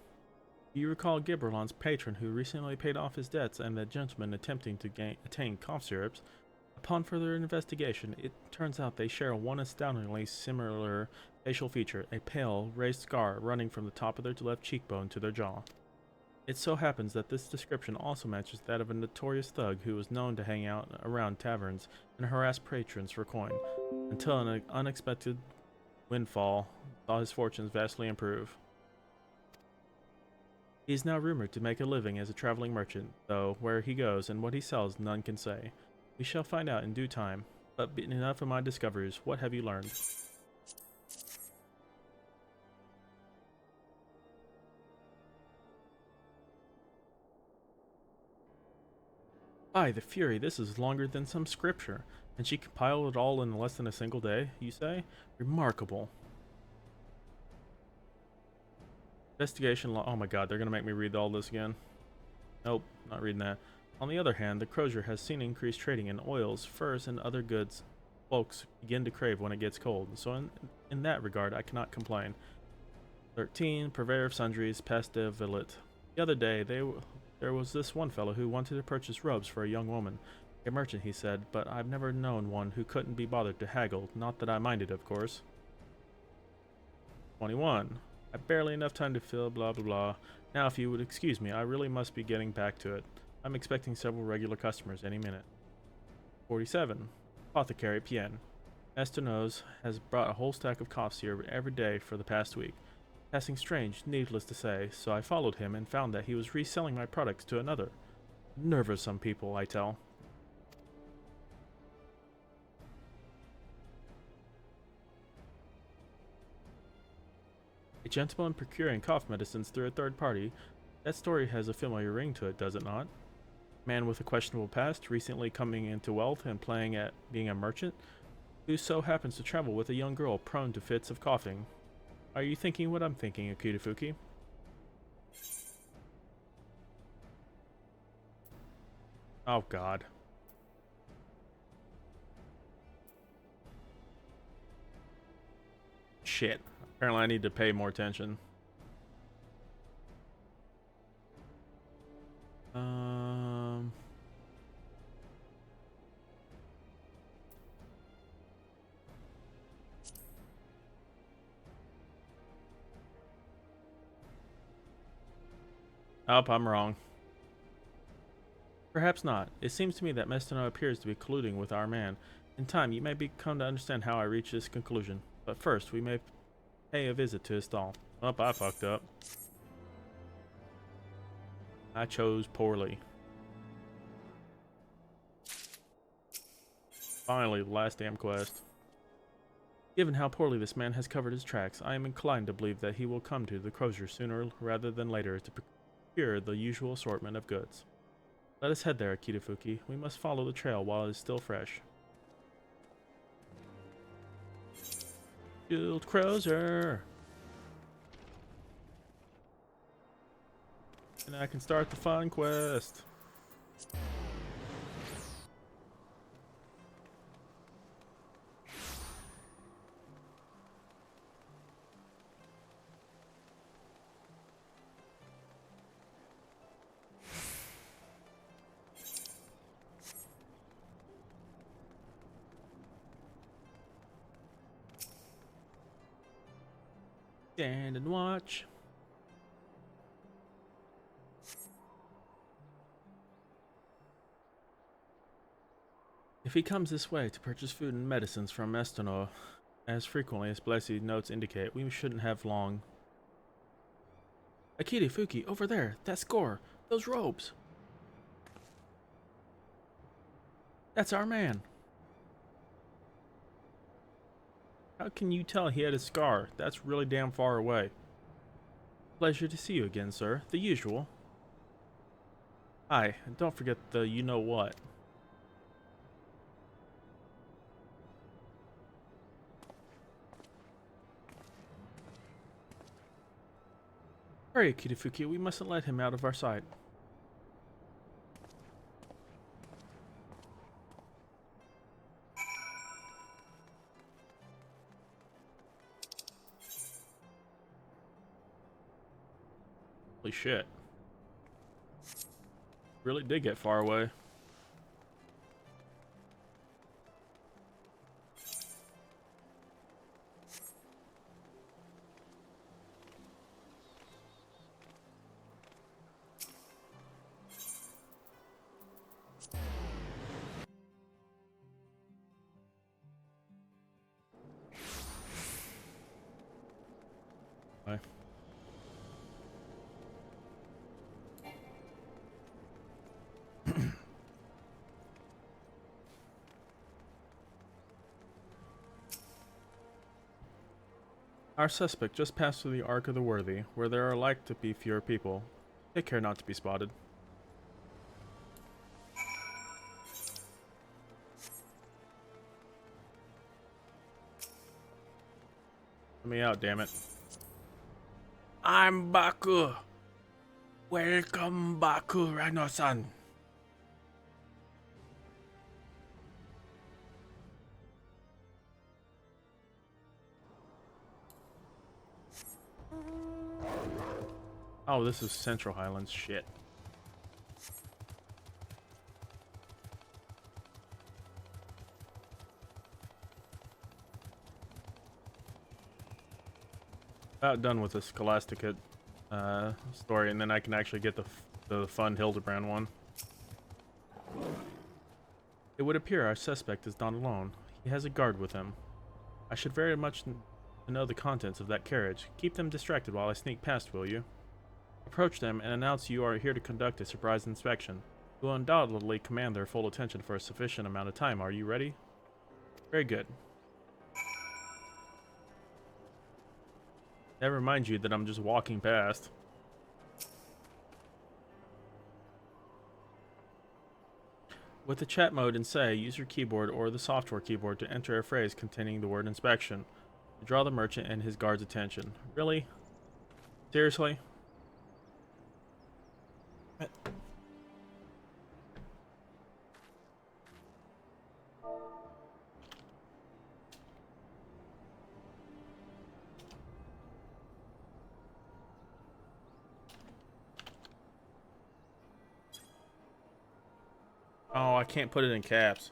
Speaker 1: you recall Gibberlon's patron who recently paid off his debts and the gentleman attempting to attain cough syrups? Upon further investigation, it turns out they share one astoundingly similar facial feature, a pale, raised scar running from the top of their left cheekbone to their jaw. It so happens that this description also matches that of a notorious thug who was known to hang out around taverns and harass patrons for coin, until an unexpected windfall saw his fortunes vastly improve. He is now rumored to make a living as a traveling merchant, though where he goes and what he sells none can say. We shall find out in due time, but enough of my discoveries. What have you learned? By the Fury, this is longer than some scripture. And she compiled it all in less than a single day, you say? Remarkable. Investigation law. Oh my god, they're gonna make me read all this again. Nope, not reading that. On the other hand, the Crozier has seen increased trading in oils, furs, and other goods folks begin to crave when it gets cold. So in that regard, I cannot complain. 13. Purveyor of sundries, passe de villet. The other day, there was this one fellow who wanted to purchase robes for a young woman. A merchant, he said, but I've never known one who couldn't be bothered to haggle. Not that I minded, of course. 21. I barely enough time to fill, blah blah blah. Now, if you would excuse me, I really must be getting back to it. I'm expecting several regular customers any minute. 47. Apothecary Pien. Estenos has brought a whole stack of coughs here every day for the past week. Passing strange, needless to say, so I followed him and found that he was reselling my products to another. Nerve of some people, I tell. A gentleman procuring cough medicines through a third party. That story has a familiar ring to it, does it not? Man with a questionable past, recently coming into wealth and playing at being a merchant, who so happens to travel with a young girl prone to fits of coughing. Are you thinking what I'm thinking, Akitafuki? Oh god. Shit. Apparently I need to pay more attention. Oh, I'm wrong. Perhaps not. It seems to me that Mestino appears to be colluding with our man. In time, you may come to understand how I reached this conclusion. But first, we may pay a visit to his stall. Oh, I fucked up. I chose poorly. Finally, the last damn quest. Given how poorly this man has covered his tracks, I am inclined to believe that he will come to the Coeurl sooner rather than later to procure the usual assortment of goods. Let us head there, Kitafuki. We must follow the trail while it is still fresh. Guild Cruiser! And I can start the fun quest. Stand and watch. If he comes this way to purchase food and medicines from Estono, as frequently as Blessed notes indicate, we shouldn't have long. Akira Fuki, over there, that score, those robes. That's our man. How can you tell he had a scar? That's really damn far away. Pleasure to see you again, sir. The usual. Hi, and don't forget the you-know-what. Hurry, Kitafuki, we mustn't let him out of our sight. Holy shit. Really did get far away. Bye. Our suspect just passed through the Ark of the Worthy, where there are like to be fewer people. Take care not to be spotted. Let me out, damn it. I'm Baku. Welcome, Baku Rhino-san. Oh, this is Central Highlands shit. About done with the Scholastica story, and then I can actually get the fun Hildebrand one. It would appear our suspect is not alone. He has a guard with him. I should very much know the contents of that carriage. Keep them distracted while I sneak past, will you? Approach them and announce you are here to conduct a surprise inspection. You will undoubtedly command their full attention for a sufficient amount of time. Are you ready? Very good. Never mind you that I'm just walking past. With the chat mode in say, use your keyboard or the software keyboard to enter a phrase containing the word inspection. To draw the merchant and his guard's attention. Really? Seriously? Oh, I can't put it in caps.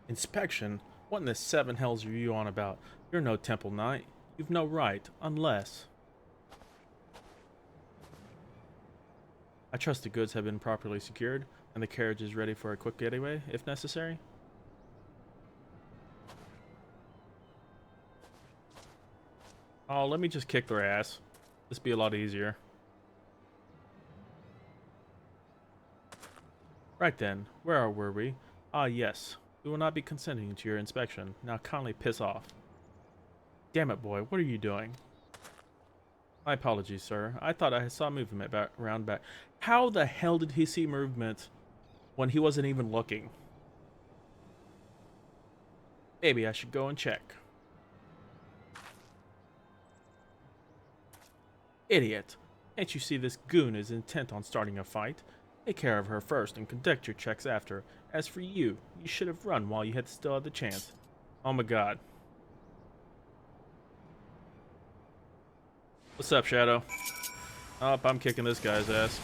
Speaker 1: Inspection? What in the seven hells are you on about? You're no temple knight. You've no right, unless... I trust the goods have been properly secured, and the carriage is ready for a quick getaway, if necessary. Oh, let me just kick their ass. This be a lot easier. Right then, where were we? Ah, yes. We will not be consenting to your inspection. Now kindly piss off. Damn it, boy. What are you doing? My apologies, sir. I thought I saw movement around back. How the hell did he see movement when he wasn't even looking? Maybe I should go and check. Idiot. Can't you see this goon is intent on starting a fight? Take care of her first and conduct your checks after. As for you, you should have run while you still had the chance. Oh my god. What's up, Shadow? Oh, I'm kicking this guy's ass.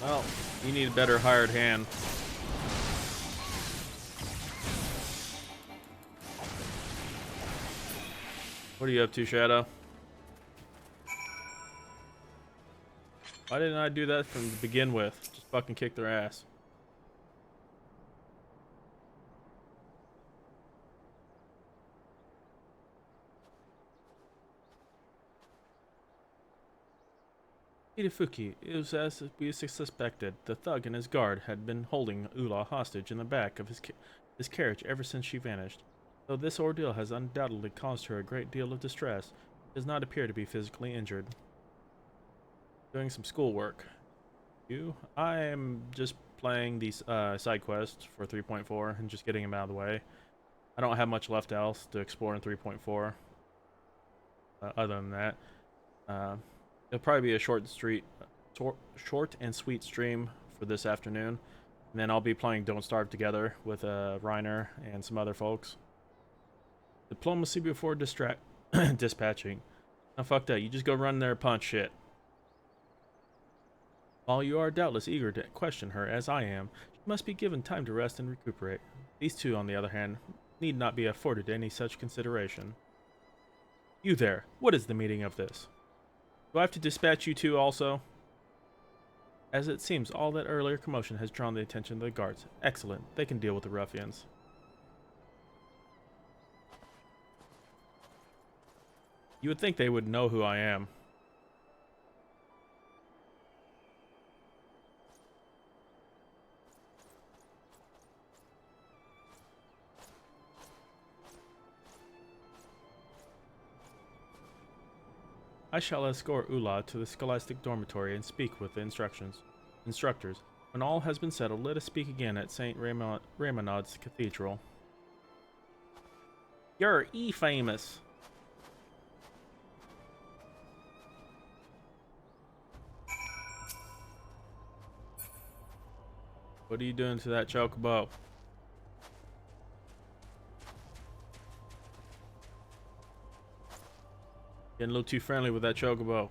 Speaker 1: Well, you need a better hired hand. What are you up to, Shadow? Why didn't I do that from the begin with? Just fucking kick their ass. Hirafuki, it was as we suspected. The thug and his guard had been holding Ula hostage in the back of his carriage ever since she vanished. Though this ordeal has undoubtedly caused her a great deal of distress, she does not appear to be physically injured. Doing some schoolwork. I am just playing these side quests for 3.4 and just getting them out of the way. I don't have much left else to explore in 3.4. Other than that, it'll probably be a short and sweet stream for this afternoon, and then I'll be playing Don't Starve Together with Reiner and some other folks. Diplomacy before dispatching. Now fuck that. You just go run there and punch shit. While you are doubtless eager to question her, as I am, she must be given time to rest and recuperate. These two, on the other hand, need not be afforded any such consideration. You there, what is the meaning of this? Do I have to dispatch you two also? As it seems, all that earlier commotion has drawn the attention of the guards. Excellent, they can deal with the ruffians. You would think they would know who I am. I shall escort Ula to the scholastic dormitory and speak with the instructors. When all has been settled, let us speak again at St. Raymonad's Cathedral. You're famous. What are you doing to that chocobo? Getting a little too friendly with that chocobo.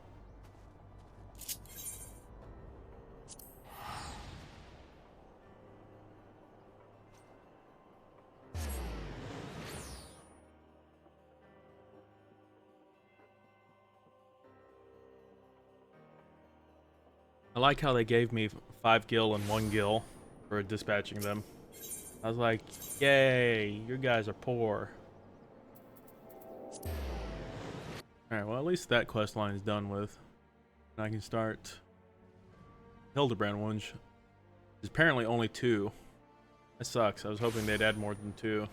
Speaker 1: I like how they gave me 5 gil and 1 gil for dispatching them. I was like, yay, you guys are poor. Alright, well at least that quest line is done with. And I can start Hildebrand ones. There's apparently only 2. That sucks. I was hoping they'd add more than 2.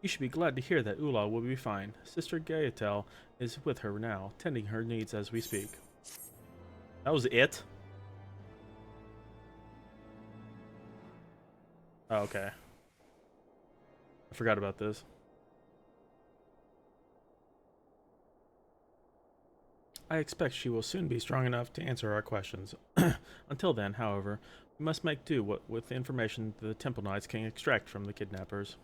Speaker 1: You should be glad to hear that Ula will be fine. Sister Gaetel is with her now, tending her needs as we speak. That was it? Oh, okay. I forgot about this. I expect she will soon be strong enough to answer our questions. Until then, however, we must make do with the information the Temple Knights can extract from the kidnappers.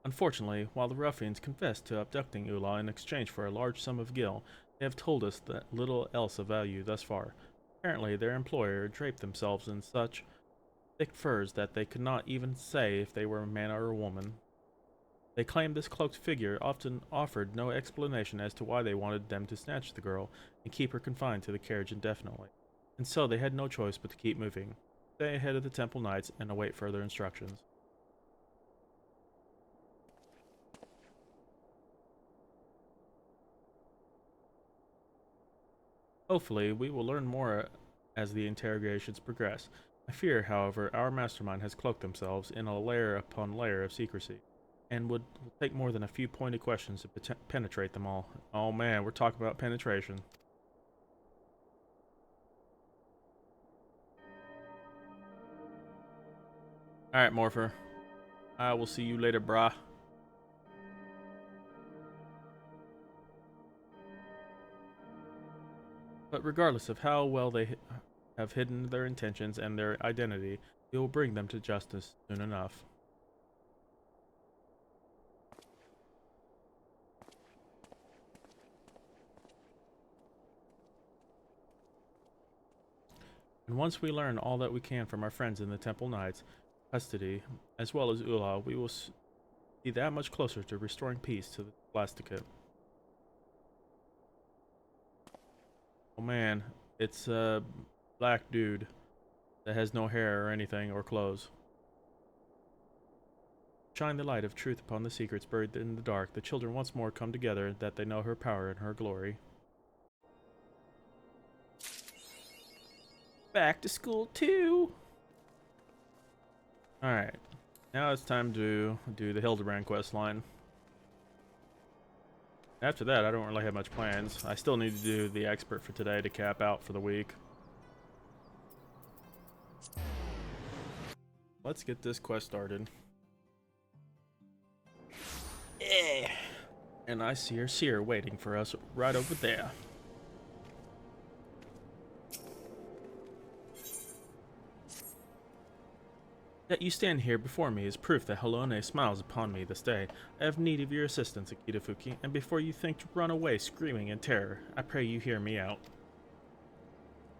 Speaker 1: Unfortunately, while the ruffians confessed to abducting Ula in exchange for a large sum of gil, they have told us that little else of value thus far. Apparently, their employer draped themselves in such thick furs that they could not even say if they were a man or a woman. They claimed this cloaked figure often offered no explanation as to why they wanted them to snatch the girl and keep her confined to the carriage indefinitely, and so they had no choice but to keep moving, stay ahead of the Temple Knights, and await further instructions. Hopefully, we will learn more as the interrogations progress. I fear, however, our mastermind has cloaked themselves in a layer upon layer of secrecy, and would take more than a few pointed questions to penetrate them all. Oh man, we're talking about penetration. Alright, Morpher. I will see you later, brah. But regardless of how well they have hidden their intentions and their identity, we will bring them to justice soon enough. And once we learn all that we can from our friends in the Temple Knights' custody, as well as Ula, we will be that much closer to restoring peace to the Plasticate. Oh man, it's a black dude that has no hair or anything or clothes. Shine the light of truth upon the secrets buried in the dark. The children once more come together that they know her power and her glory. Back to school too! Alright, now it's time to do the Hildebrand quest line. After that, I don't really have much plans. I still need to do the expert for today to cap out for the week. Let's get this quest started. Yeah. And I see her seer waiting for us right over there. That you stand here before me is proof that Halone smiles upon me this day. I have need of your assistance, Akitafuki, and before you think to run away screaming in terror, I pray you hear me out.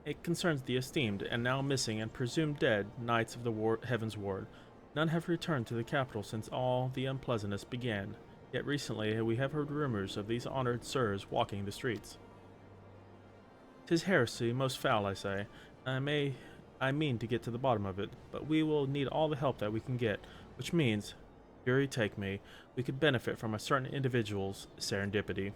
Speaker 1: It concerns the esteemed, and now missing and presumed dead, Knights of the Heaven's Ward. None have returned to the capital since all the unpleasantness began, yet recently we have heard rumors of these honored sirs walking the streets. 'Tis heresy, most foul, I say. I mean to get to the bottom of it, but we will need all the help that we can get, which means, fury take me, we could benefit from a certain individual's serendipity.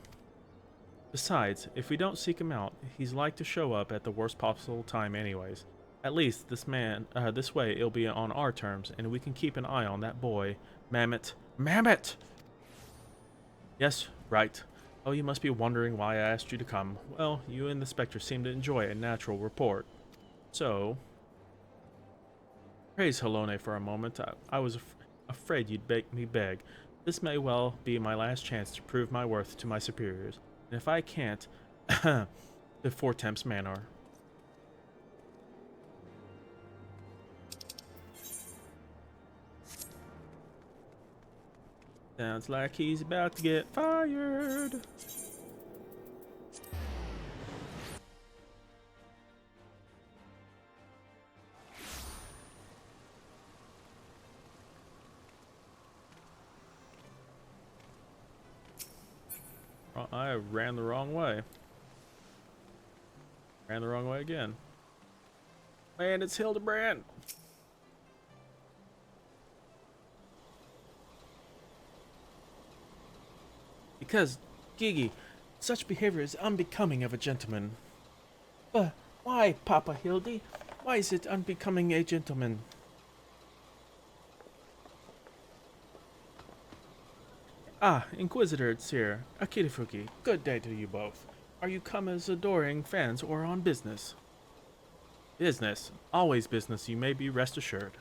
Speaker 1: Besides, if we don't seek him out, he's like to show up at the worst possible time anyways. At least this way it'll be on our terms, and we can keep an eye on that boy. Mammoth. Mammoth! Yes, right. Oh, you must be wondering why I asked you to come. Well, you and the Spectre seem to enjoy a natural rapport. So, praise Halone for a moment. I was afraid you'd make me beg. This may well be my last chance to prove my worth to my superiors. And if I can't, to Four Temps Manor. Sounds like he's about to get fired. I ran the wrong way. Ran the wrong way again. Man, it's Hildebrand. Because, Gigi, such behavior is unbecoming of a gentleman. But why, Papa Hildy? Why is it unbecoming a gentleman? Ah, Inquisitor Seer, Akitafuki, good day to you both. Are you come as adoring fans or on business? Business. Always business, you may be rest assured.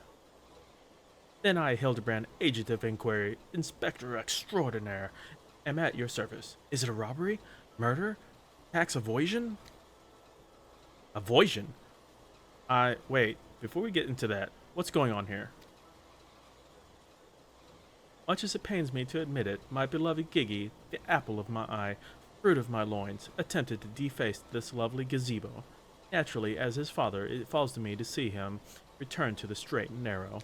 Speaker 1: Then I, Hildebrand, agent of inquiry, inspector extraordinaire, am at your service. Is it a robbery? Murder? Tax evasion? Avoision? Wait, before we get into that, what's going on here? Much as it pains me to admit it, my beloved Gigi, the apple of my eye, fruit of my loins, attempted to deface this lovely gazebo. Naturally, as his father, it falls to me to see him Return to the straight and narrow.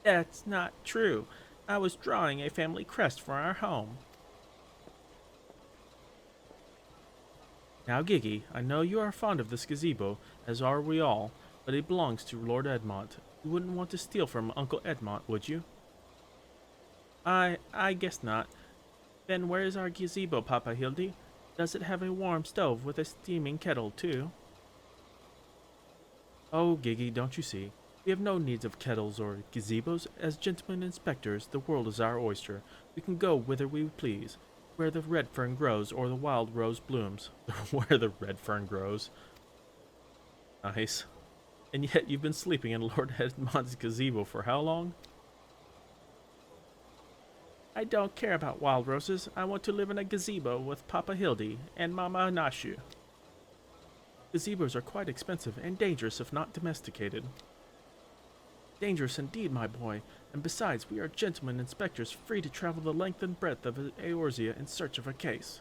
Speaker 1: That's not true. I was drawing a family crest for our home. Now, Giggy, I know you are fond of this gazebo, as are we all, but it belongs to Lord Edmont. You wouldn't want to steal from Uncle Edmont, would you? I guess not. Then where is our gazebo, Papa Hildy? Does it have a warm stove with a steaming kettle, too? Oh, Giggy, don't you see? We have no needs of kettles or gazebos. As gentlemen inspectors, the world is our oyster. We can go whither we please, where the red fern grows or the wild rose blooms. Where the red fern grows. Nice. And yet you've been sleeping in Lord Edmont's gazebo for how long? I don't care about wild roses. I want to live in a gazebo with Papa Hildy and Mama Nashu. Gazebos are quite expensive and dangerous if not domesticated. Dangerous indeed, my boy, and besides, we are gentlemen inspectors free to travel the length and breadth of Eorzea in search of a case.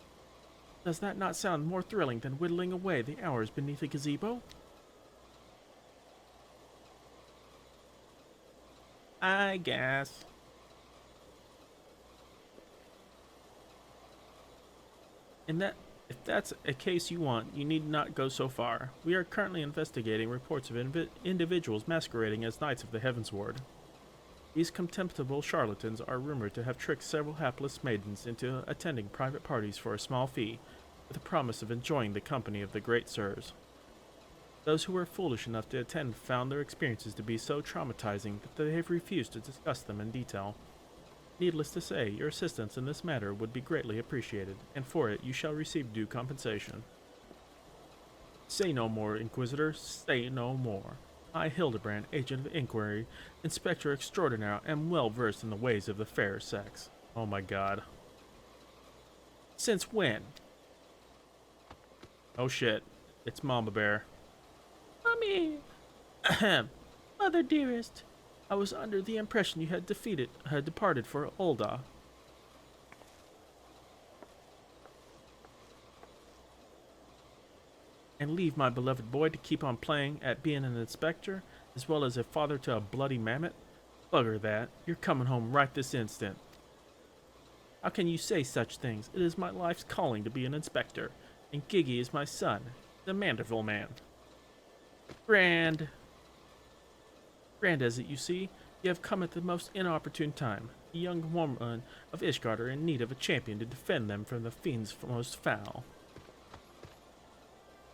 Speaker 1: Does that not sound more thrilling than whittling away the hours beneath a gazebo? I guess. If that's a case you want, you need not go so far. We are currently investigating reports of individuals masquerading as Knights of the Heavensward. These contemptible charlatans are rumored to have tricked several hapless maidens into attending private parties for a small fee, with the promise of enjoying the company of the great sirs. Those who were foolish enough to attend found their experiences to be so traumatizing that they have refused to discuss them in detail. Needless to say, your assistance in this matter would be greatly appreciated, and for it you shall receive due compensation. Say no more, Inquisitor, say no more. I, Hildebrand, Agent of Inquiry, Inspector Extraordinaire, am well versed in the ways of the fair sex. Oh my god. Since when? Oh shit. It's Mama Bear. Mommy! Ahem. Mother dearest. I was under the impression you had departed for Ul'dah. And leave my beloved boy to keep on playing at being an inspector, as well as a father to a bloody mammoth? Bugger that. You're coming home right this instant. How can you say such things? It is my life's calling to be an inspector, and Giggy is my son, the Manderville man. Grand as it you see, you have come at the most inopportune time. The young woman of Ishgard are in need of a champion to defend them from the fiend's most foul.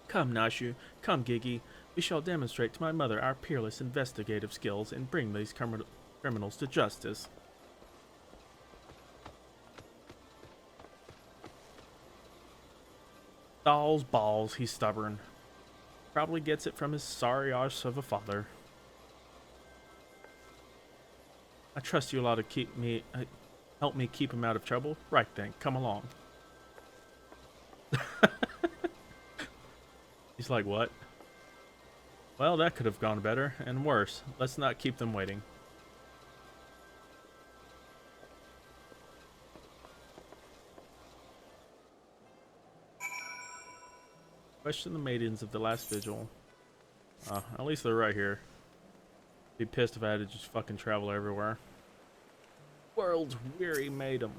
Speaker 1: Come, Nashu, come, Giggy. We shall demonstrate to my mother our peerless investigative skills and bring these criminals to justice. Doll's balls, he's stubborn. Probably gets it from his sorry arse of a father. I trust you allowed to help me keep him out of trouble. Right then, come along. He's like, what? Well, that could have gone better, and worse. Let's not keep them waiting. Question the maidens of the last vigil. At least they're right here. Be pissed if I had to just fucking travel everywhere. World's weary maiden.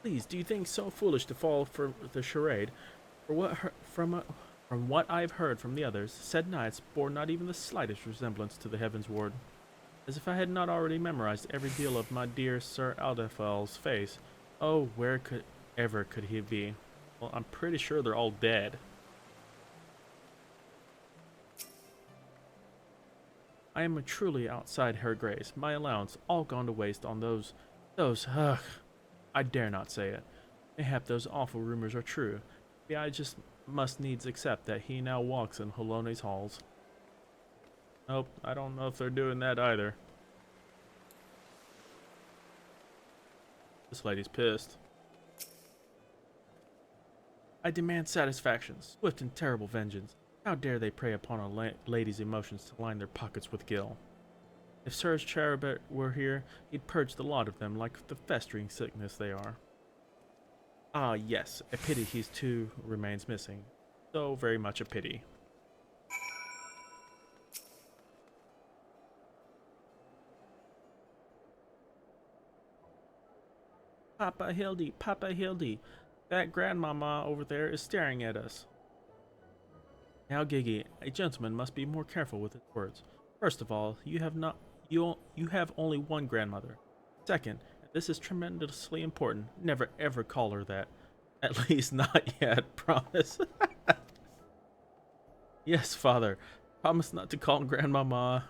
Speaker 1: Please, do you think so foolish to fall for the charade? From what I've heard from the others, said knights bore not even the slightest resemblance to the Heavensward. As if I had not already memorized every deal of my dear Sir Aldafel's face. Oh, where could he be? Well, I'm pretty sure they're all dead. I am truly outside her grace. My allowance all gone to waste on those, I dare not say it. Mayhap those awful rumors are true. Maybe I just must needs accept that he now walks in Holone's halls. Nope, I don't know if they're doing that either. This lady's pissed. I demand satisfaction, swift and terrible vengeance. How dare they prey upon a lady's emotions to line their pockets with gall? If Sir Charibert were here, he'd purge the lot of them like the festering sickness they are. Ah, yes, a pity he too remains missing. So very much a pity. Papa Hildy, that grandmama over there is staring at us. Now, Giggy, a gentleman must be more careful with his words. First of all, you have only one grandmother. Second, and this is tremendously important, never ever call her that. At least not yet, promise. Yes, father. Promise not to call Grandmama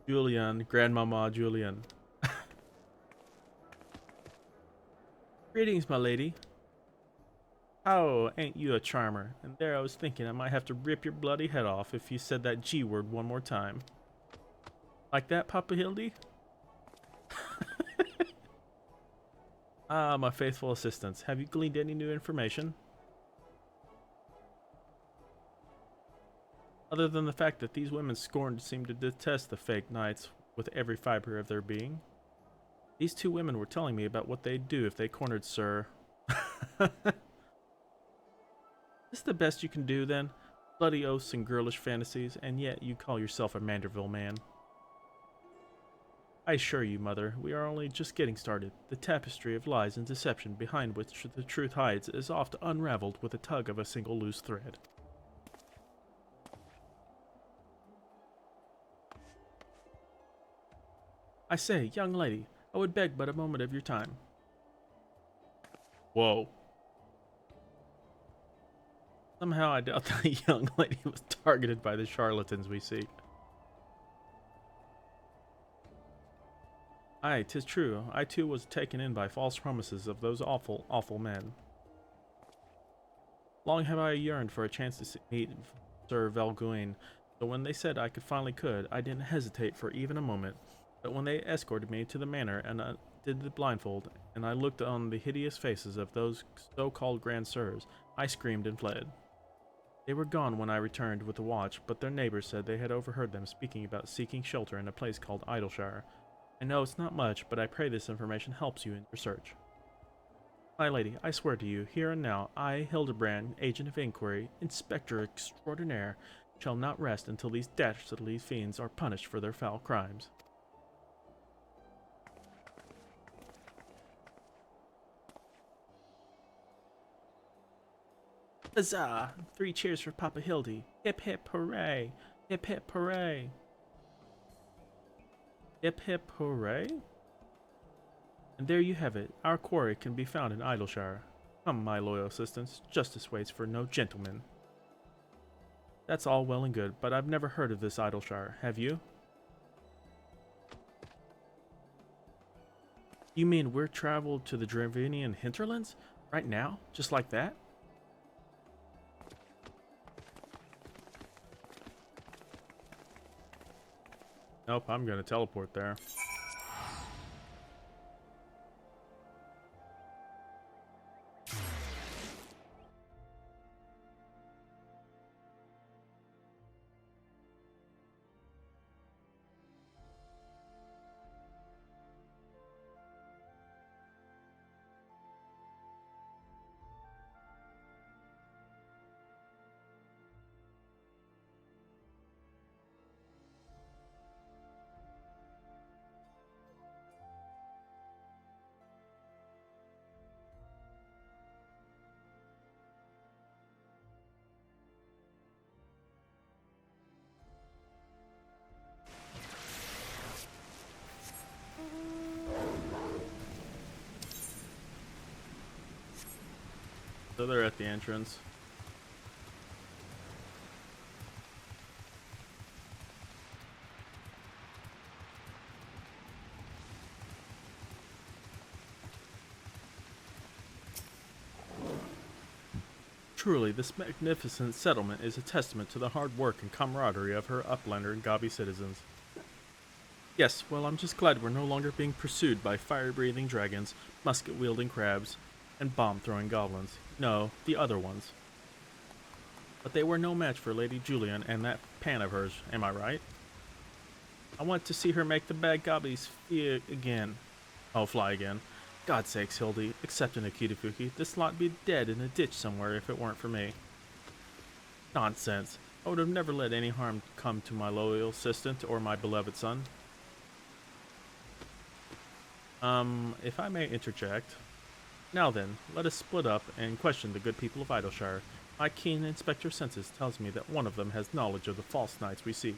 Speaker 1: Julian Grandmama Julian. Greetings, my lady. Oh, ain't you a charmer? And there I was thinking I might have to rip your bloody head off if you said that G word one more time. Like that, Papa Hildy? Ah, my faithful assistants. Have you gleaned any new information? Other than the fact that these women scorned seem to detest the fake knights with every fiber of their being. These two women were telling me about what they'd do if they cornered Sir. Is this the best you can do, then? Bloody oaths and girlish fantasies, and yet you call yourself a Manderville man. I assure you, Mother, we are only just getting started. The tapestry of lies and deception behind which the truth hides is oft unraveled with a tug of a single loose thread. I say, young lady, I would beg but a moment of your time. Whoa. Somehow I doubt that young lady was targeted by the charlatans we seek. Aye, 'tis true. I too was taken in by false promises of those awful, awful men. Long have I yearned for a chance to meet Sir Valguin, so when they said I finally could, I didn't hesitate for even a moment. But when they escorted me to the manor and did the blindfold, and I looked on the hideous faces of those so-called Grand Sirs, I screamed and fled. They were gone when I returned with the watch, but their neighbors said they had overheard them speaking about seeking shelter in a place called Idleshire. I know it's not much, but I pray this information helps you in your search. My lady, I swear to you, here and now, I, Hildebrand, agent of inquiry, inspector extraordinaire, shall not rest until these dastardly fiends are punished for their foul crimes. Huzzah! 3 cheers for Papa Hildy. Hip hip hooray! Hip hip hooray! Hip hip hooray? And there you have it. Our quarry can be found in Idleshire. Come, my loyal assistants, justice waits for no gentleman. That's all well and good, but I've never heard of this Idleshire. Have you? You mean we're traveled to the Dravinian hinterlands? Right now? Just like that? Nope, I'm gonna teleport there. So they're at the entrance. Truly, this magnificent settlement is a testament to the hard work and camaraderie of her Uplander and Gobby citizens. Yes, well, I'm just glad we're no longer being pursued by fire-breathing dragons, musket-wielding crabs, and bomb-throwing goblins. No, the other ones. But they were no match for Lady Julian and that pan of hers, am I right? I want to see her make the bad gobbies fly again. God's sakes, Hildy, except in a Kitafuki, this lot be dead in a ditch somewhere if it weren't for me. Nonsense. I would have never let any harm come to my loyal assistant or my beloved son. If I may interject, Now then, let us split up and question the good people of Idleshire. My keen inspector senses tells me that one of them has knowledge of the false knights we seek.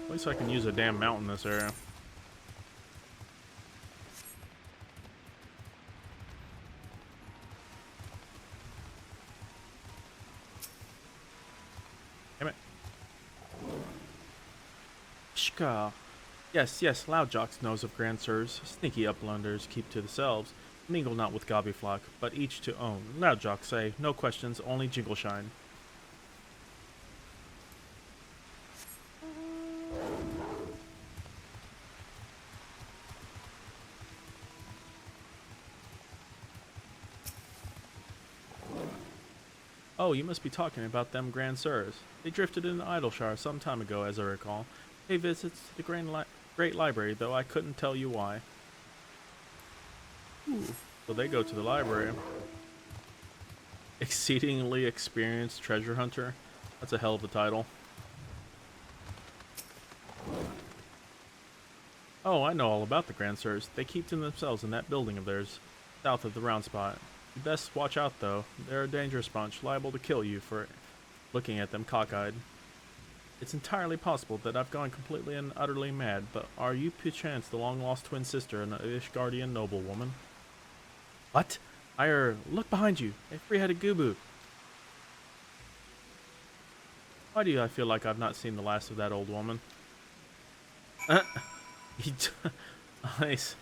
Speaker 1: At least I can use a damn mount in this area. Damn it. Shka. Yes, yes, Loudjocks knows of Grand Sirs. Sneaky uplanders keep to themselves. Mingle not with Gobbyflock, but each to own. Loudjocks say, no questions, only Jingleshine. Oh, you must be talking about them Grand Sirs. They drifted into Idleshire some time ago, as I recall. Pay visits to the Great Library, though I couldn't tell you why. Ooh, so they go to the library. Exceedingly experienced treasure hunter. That's a hell of a title. Oh, I know all about the Grand Sirs. They keep to themselves in that building of theirs, south of the round spot. You best watch out, though. They're a dangerous bunch, liable to kill you for looking at them cockeyed. It's entirely possible that I've gone completely and utterly mad, but are you perchance the long-lost twin sister and the Ishgardian noblewoman? What? Look behind you, a three-headed Goobu. Why do I feel like I've not seen the last of that old woman? Nice.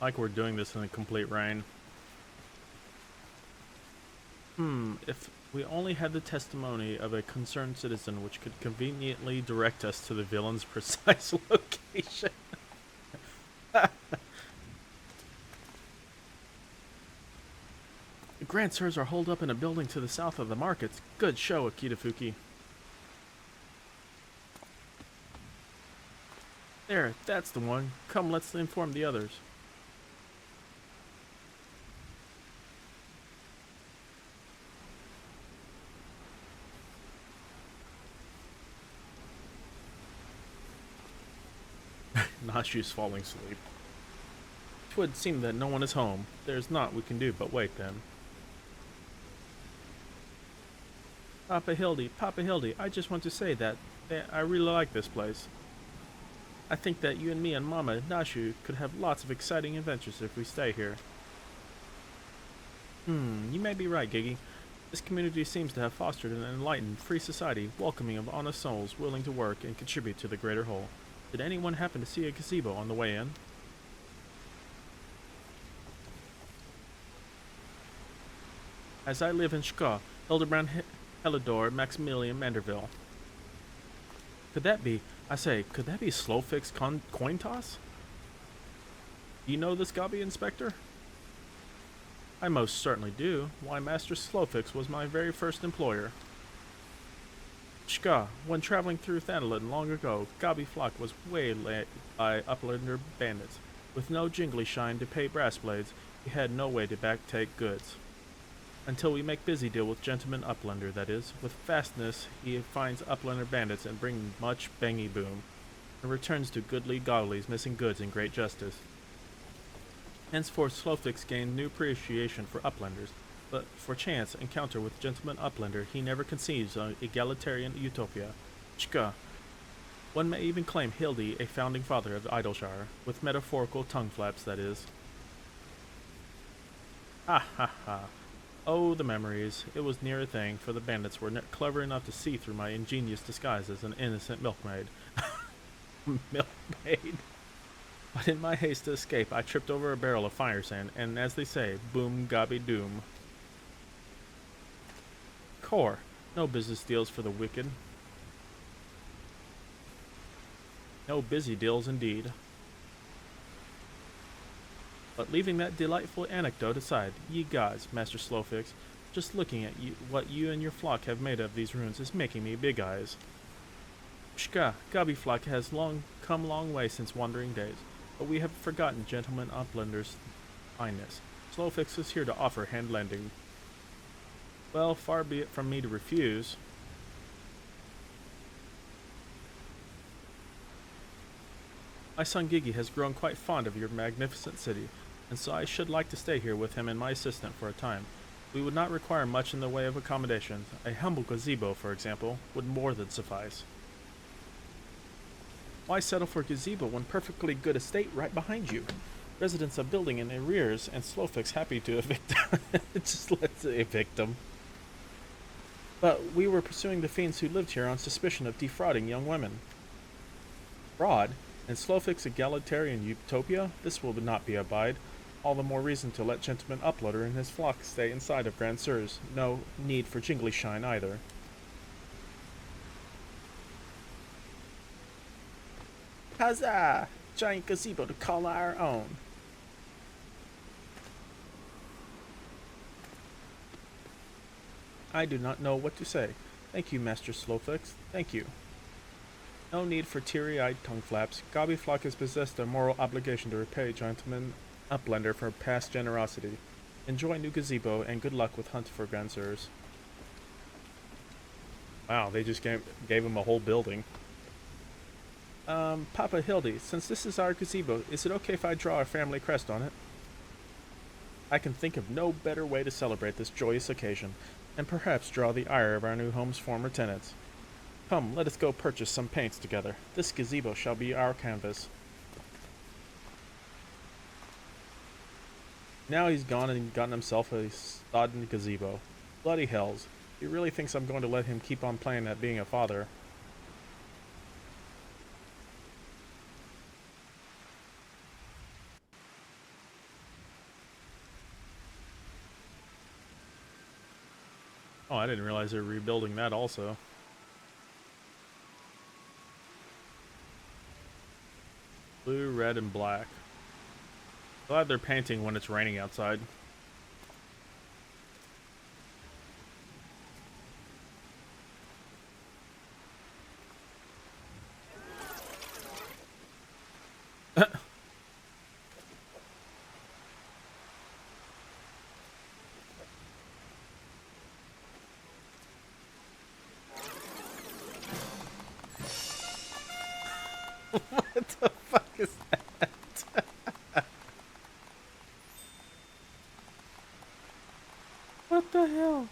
Speaker 1: Like we're doing this in a complete rain. If we only had the testimony of a concerned citizen which could conveniently direct us to the villain's precise location. The Grand Sirs are holed up in a building to the south of the markets. Good show, Akitafuki. There, that's the one. Come, let's inform the others. Nashu's falling asleep. 'Twould seem that no one is home. There's naught we can do but wait, then. Papa Hildy, I just want to say that I really like this place. I think that you and me and Mama Nashu could have lots of exciting adventures if we stay here. You may be right, Giggy. This community seems to have fostered an enlightened, free society, welcoming of honest souls willing to work and contribute to the greater whole. Did anyone happen to see a gazebo on the way in? As I live in Shka, Hildebrand Helidor Maximilian Manderville. Could that be Slowfix coin toss? Do you know this Gobby Inspector? I most certainly do. Why, Master Slowfix was my very first employer. Shka, when traveling through Thanalin long ago, Gobbyflock was waylaid by uplander bandits. With no jingly shine to pay brass blades, he had no way to backtake goods. Until we make busy deal with gentleman uplander, that is. With fastness, he finds uplander bandits and bring much bangy boom, and returns to goodly Goggly's missing goods in great justice. Henceforth, Slowfix gained new appreciation for uplanders, but for chance encounter with gentleman uplander, he never conceives an egalitarian utopia. Chka. One may even claim Hildy a founding father of Idleshire, with metaphorical tongue flaps, that is. Ha ha ha. Oh, the memories. It was near a thing, for the bandits were clever enough to see through my ingenious disguise as an innocent milkmaid. Milkmaid? But in my haste to escape, I tripped over a barrel of fire sand, and as they say, boom gobby doom. Core. No business deals for the wicked. No busy deals indeed. But leaving that delightful anecdote aside, ye gods, Master Slowfix, just looking at you, what you and your flock have made of these ruins is making me big eyes. Shka, Gobby flock has come long way since wandering days, but we have forgotten gentleman Uplander's kindness. Slowfix is here to offer hand lending. Well, far be it from me to refuse. My son Gigi has grown quite fond of your magnificent city, and so I should like to stay here with him and my assistant for a time. We would not require much in the way of accommodations. A humble gazebo, for example, would more than suffice. Why settle for gazebo when perfectly good estate right behind you? Residents are building in arrears, and Slowfix happy to evict them. Just let's evict them. But we were pursuing the fiends who lived here on suspicion of defrauding young women. Fraud? And Slowfix egalitarian utopia? This will not be abide. All the more reason to let Gentleman Uploader and his flock stay inside of Grand Sirs. No need for jingly shine either. Huzzah! Giant gazebo to call our own. I do not know what to say. Thank you, Master Slowfix. Thank you. No need for teary-eyed tongue flaps. Gobby flock has possessed a moral obligation to repay Gentleman Uplander for past generosity. Enjoy new gazebo and good luck with hunt for Grand Sirs. Wow, they just gave him a whole building. Papa Hildy, since this is our gazebo, is it okay if I draw our family crest on it? I can think of no better way to celebrate this joyous occasion, and perhaps draw the ire of our new home's former tenants. Come, let us go purchase some paints together. This gazebo shall be our canvas. Now he's gone and gotten himself a sodden gazebo. Bloody hells. He really thinks I'm going to let him keep on playing at being a father. Oh, I didn't realize they were rebuilding that also. Blue, red, and black. Glad they're painting when it's raining outside. What the fuck is that? What the hell?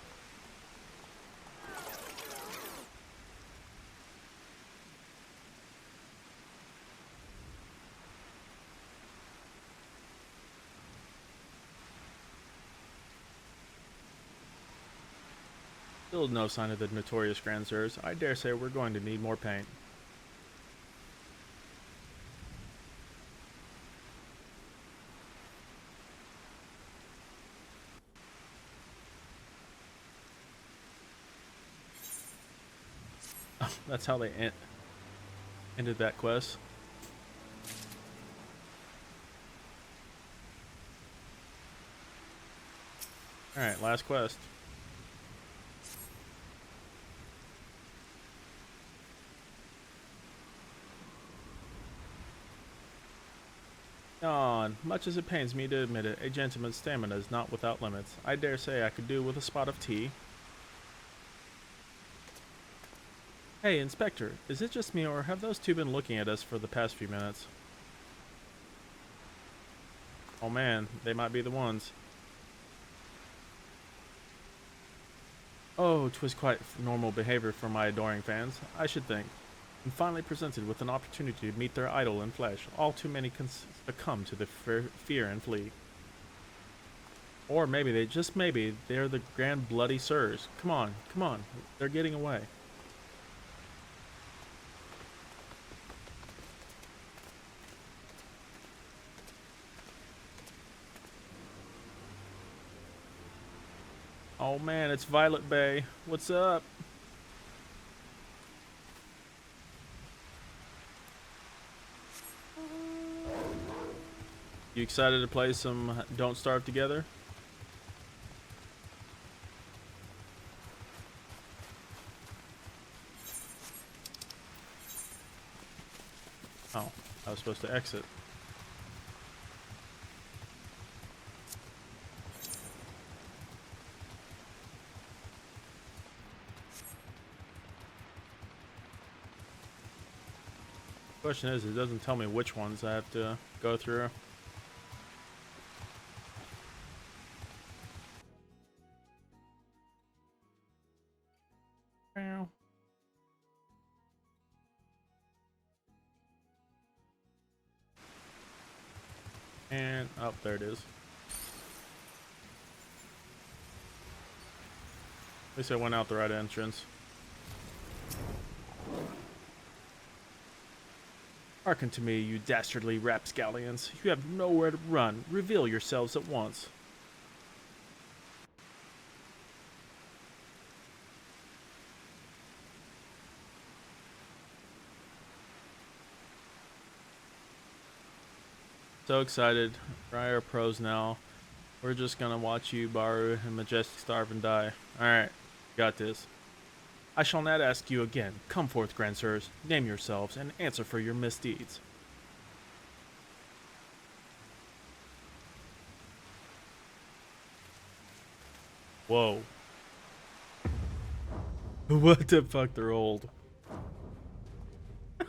Speaker 1: Still no sign of the notorious Grand Sirs. I dare say we're going to need more paint. That's how they ended that quest. Alright, last quest. On, much as it pains me to admit it, a gentleman's stamina is not without limits. I dare say I could do with a spot of tea. Hey, Inspector, is it just me or have those two been looking at us for the past few minutes? Oh man, they might be the ones. Oh, 'twas quite normal behavior for my adoring fans, I should think. And finally presented with an opportunity to meet their idol in flesh, all too many succumb to the fear and flee. Or maybe they're the grand bloody sirs. Come on, they're getting away. Oh man, it's Violet Bay. What's up? You excited to play some Don't Starve Together? Oh, I was supposed to exit. Question is, it doesn't tell me which ones I have to go through. And, oh, there it is. At least I went out the right entrance. Hearken to me, you dastardly rapscallions. You have nowhere to run. Reveal yourselves at once. So excited. Fry our pros now. We're just gonna watch you, Baru, and Majestic starve and die. Alright, got this. I shall not ask you again. Come forth, grandsires, name yourselves, and answer for your misdeeds. Whoa. What the fuck, they're old. What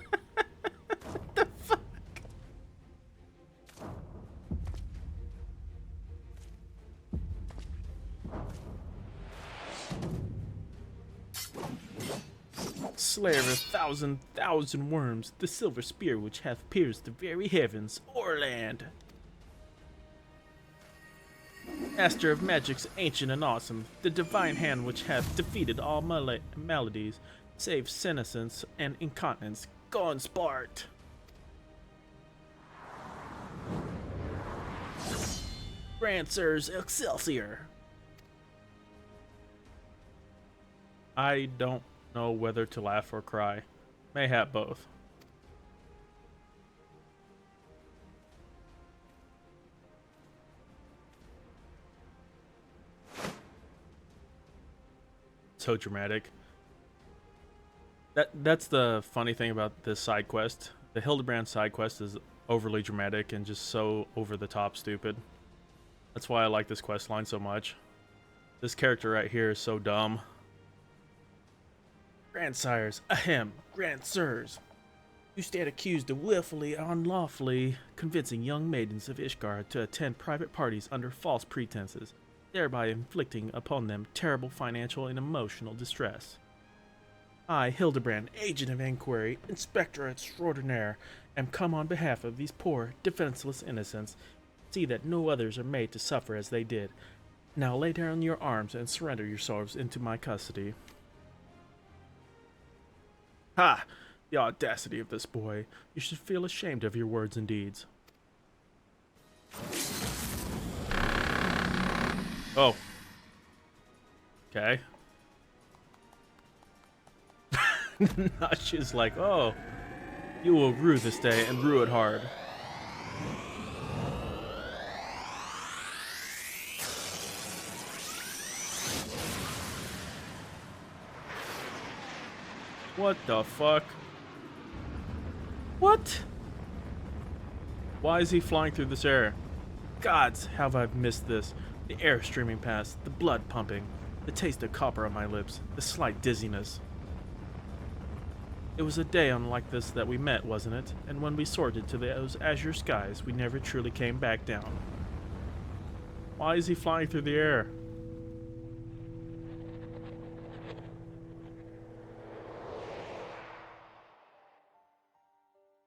Speaker 1: the fuck? Slayer of 1,000 worms, the silver spear which hath pierced the very heavens, Orland. Master of magics ancient and awesome, the divine hand which hath defeated all maladies, save senescence and incontinence, gone Spart. Grandsires Excelsior. I don't know whether to laugh or cry. Mayhap both. So dramatic. That's the funny thing about this side quest. The Hildebrand side quest is overly dramatic and just so over the top stupid. That's why I like this quest line so much. This character right here is so dumb. Grandsires, ahem, grandsires. You stand accused of willfully and unlawfully convincing young maidens of Ishgard to attend private parties under false pretenses, thereby inflicting upon them terrible financial and emotional distress. I, Hildebrand, agent of inquiry, inspector extraordinaire, am come on behalf of these poor, defenseless innocents. See that no others are made to suffer as they did. Now lay down your arms and surrender yourselves into my custody. Ha! The audacity of this boy. You should feel ashamed of your words and deeds. Oh. Okay. Now she's like, oh, you will rue this day and rue it hard. What the fuck? What? Why is he flying through this air? Gods, how have I missed this? The air streaming past, the blood pumping, the taste of copper on my lips, the slight dizziness. It was a day unlike this that we met, wasn't it? And when we soared to those azure skies, we never truly came back down. Why is he flying through the air?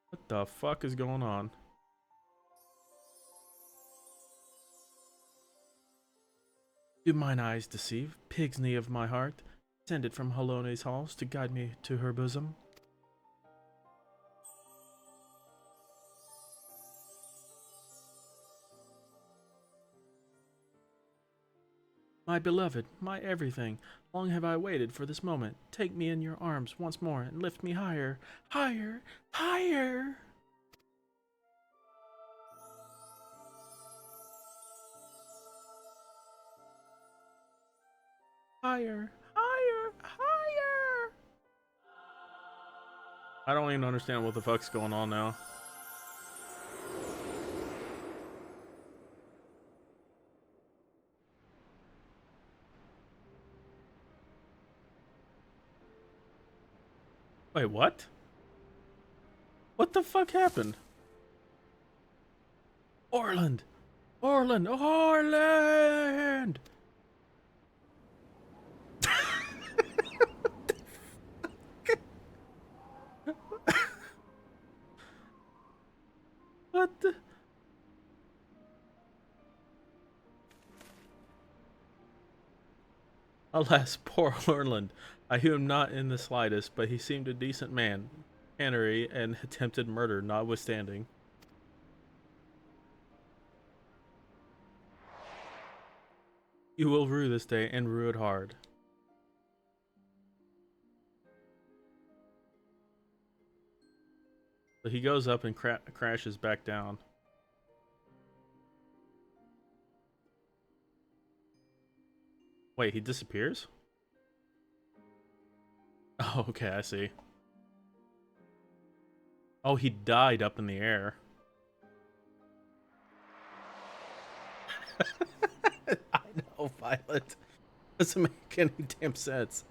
Speaker 1: What the fuck is going on? Do mine eyes deceive, pig's knee of my heart, descended from Halone's halls to guide me to her bosom? My beloved, my everything, long have I waited for this moment. Take me in your arms once more and lift me higher, higher, higher! Higher, higher, higher. I don't even understand what the fuck's going on now. Wait, what? What the fuck happened? Orland! Orland! Orland! What the? Alas, poor Orland. I knew him not in the slightest, but he seemed a decent man, cannery and attempted murder notwithstanding. You will rue this day, and rue it hard. So he goes up and crashes back down. Wait, he disappears? Oh, okay, I see. Oh, he died up in the air. I know, Violet. Doesn't make any damn sense.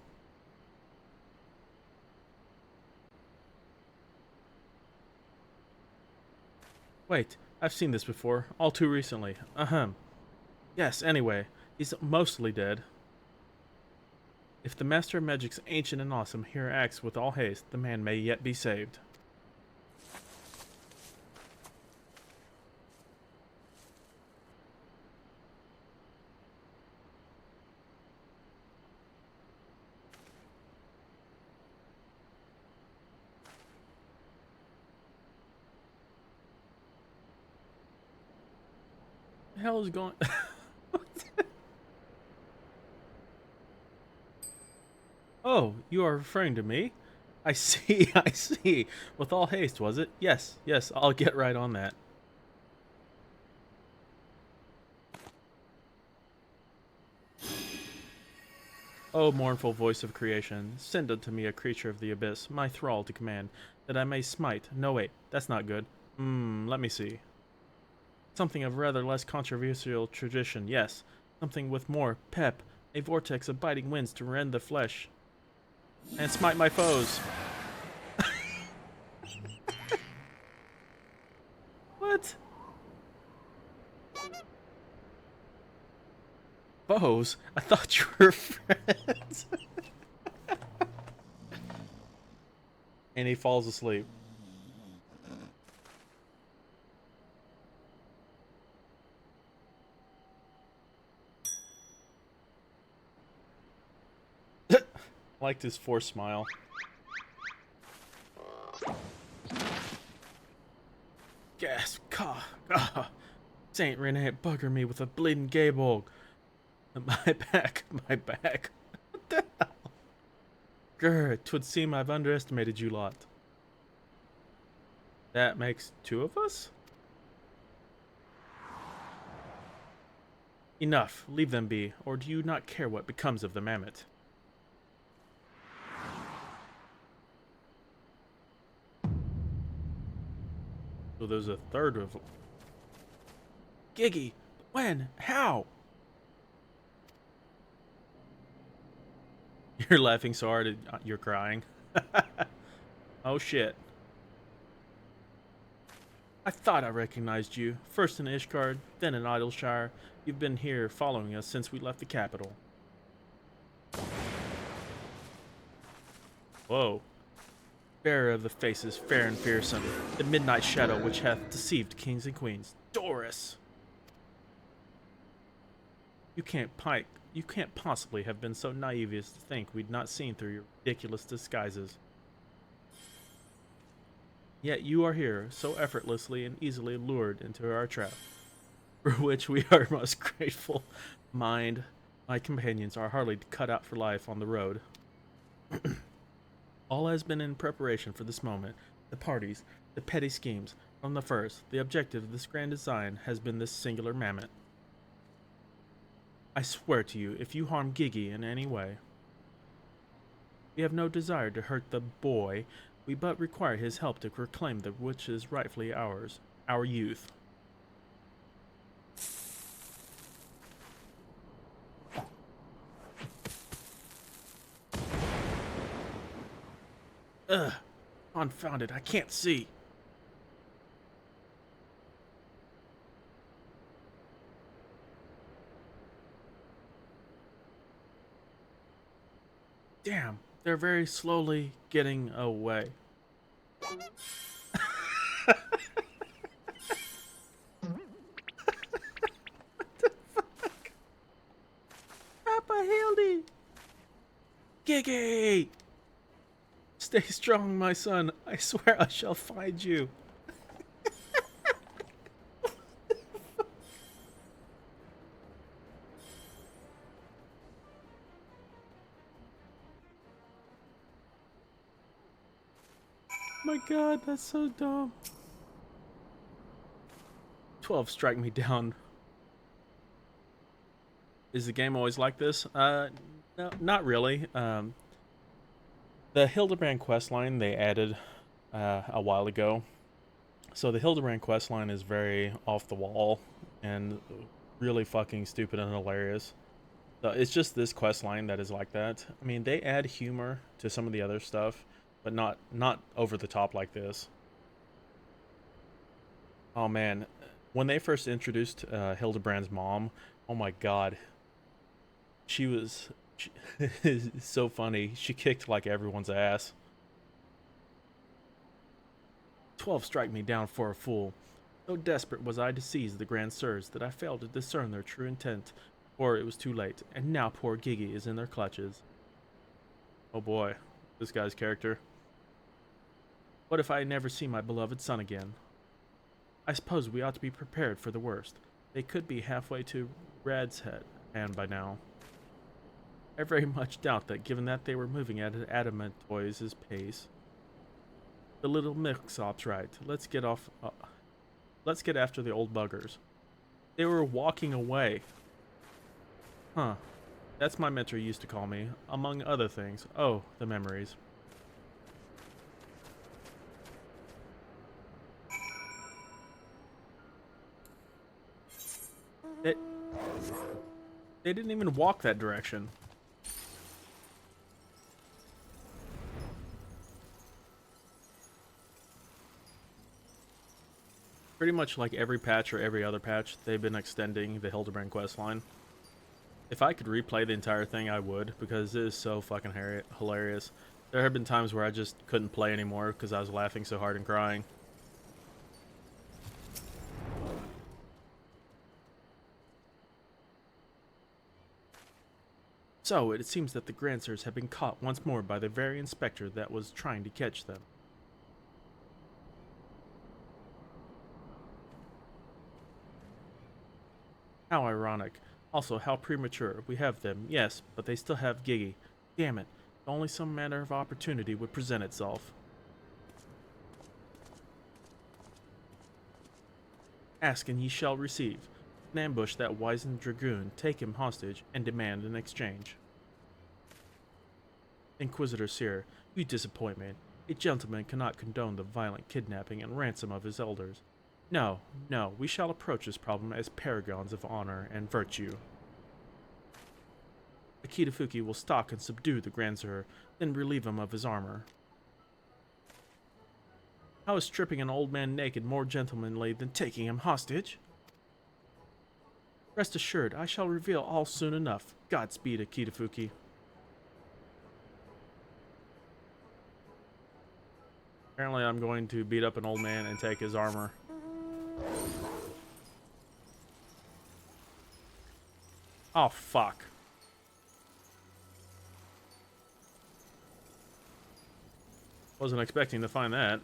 Speaker 1: Wait, I've seen this before, all too recently. Ahem. Yes, anyway, he's mostly dead. If the Master of Magic's ancient and awesome here acts with all haste, the man may yet be saved. What the hell is going? Oh, you are referring to me? I see, I see. With all haste, was it? Yes, yes, I'll get right on that. O mournful voice of creation, send unto me a creature of the abyss, my thrall to command, that I may smite. No, wait, that's not good. Let me see. Something of rather less controversial tradition, yes. Something with more pep, a vortex of biting winds to rend the flesh, and smite my foes. What? Foes? I thought you were friends. And he falls asleep. Liked his forced smile. Gasp, caw, Saint Renee bugger me with a bleeding gaybog. My back, my back. What the hell? Grr, 'twould seem I've underestimated you lot. That makes two of us? Enough, leave them be, or do you not care what becomes of the mammoth? So there's a third of... Giggy! When? How? You're laughing so hard you're crying. Oh shit. I thought I recognized you. First in Ishgard, then in Idleshire. You've been here following us since we left the capital. Whoa. Bearer of the faces fair and fearsome, the midnight shadow which hath deceived kings and queens. Doris! You can't possibly have been so naive as to think we'd not seen through your ridiculous disguises. Yet you are here, so effortlessly and easily lured into our trap, for which we are most grateful. Mind, my companions are hardly cut out for life on the road. All has been in preparation for this moment. The parties, the petty schemes, from the first, the objective of this grand design has been this singular mammoth. I swear to you, if you harm Gigi in any way, we have no desire to hurt the boy. We but require his help to reclaim that which is rightfully ours, our youth. Ugh, confound it, I can't see. Damn, they're very slowly getting away. Papa Hildy! Gigi! Stay strong, my son. I swear I shall find you. My god, that's so dumb. 12 strike me down. Is the game always like this? No, not really. The Hildebrand questline they added a while ago. So the Hildebrand questline is very off the wall and really fucking stupid and hilarious. So it's just this questline that is like that. I mean, they add humor to some of the other stuff, but not over the top like this. Oh man, when they first introduced Hildebrand's mom, oh my god, she so funny. She kicked like everyone's ass. 12 strike me down for a fool. So desperate was I to seize the Grand Sirs that I failed to discern their true intent, or it was too late, and now poor Gigi is in their clutches. Oh boy, this guy's character. What if I never see my beloved son again? I suppose we ought to be prepared for the worst. They could be halfway to Rad's hand by now. I very much doubt that, given that they were moving at an Adamantoise's pace. The little milksop's right. Let's get after the old buggers. They were walking away. Huh. That's my mentor used to call me, among other things. Oh, the memories. They didn't even walk that direction. Pretty much like every patch or every other patch, they've been extending the Hildebrand questline. If I could replay the entire thing, I would, because it is so fucking hilarious. There have been times where I just couldn't play anymore because I was laughing so hard and crying. So, it seems that the Grandsers have been caught once more by the very inspector that was trying to catch them. How ironic. Also, how premature. We have them, yes, but they still have Gigi. Damn it. Only some manner of opportunity would present itself. Ask and ye shall receive. Ambush that wizened dragoon, take him hostage, and demand an exchange. Inquisitor Seer, you disappoint me. A gentleman cannot condone the violent kidnapping and ransom of his elders. No, no, we shall approach this problem as paragons of honor and virtue. Akitafuki will stalk and subdue the Grandsir, then relieve him of his armor. How is stripping an old man naked more gentlemanly than taking him hostage? Rest assured, I shall reveal all soon enough. Godspeed, Akitafuki. Apparently I'm going to beat up an old man and take his armor. Oh, fuck. Wasn't expecting to find that.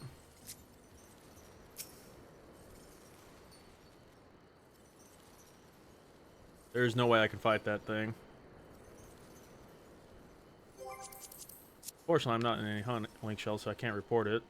Speaker 1: There's no way I can fight that thing. Fortunately, I'm not in any link shell, so I can't report it.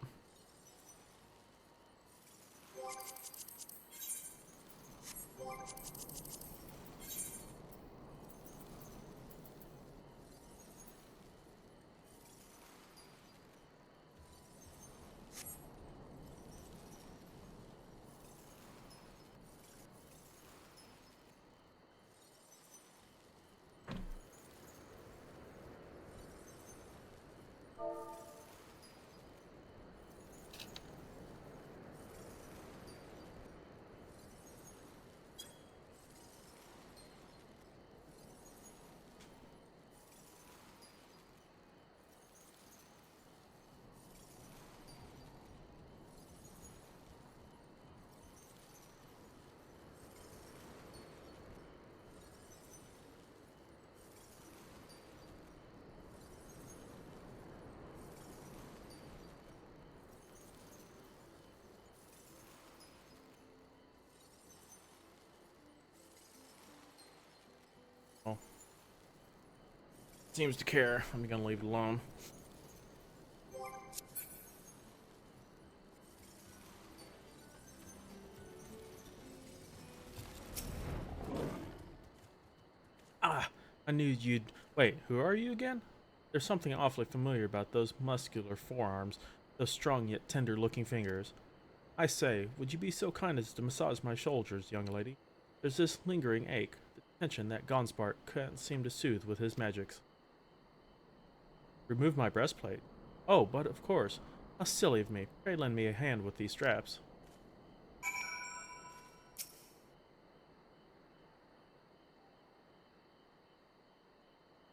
Speaker 1: seems to care. I'm gonna leave it alone. Ah, I knew you'd... Wait, who are you again? There's something awfully familiar about those muscular forearms, those strong yet tender-looking fingers. I say, would you be so kind as to massage my shoulders, young lady? There's this lingering ache, the tension that Gonspart can't seem to soothe with his magics. Remove my breastplate? Oh, but of course. How silly of me. Pray lend me a hand with these straps.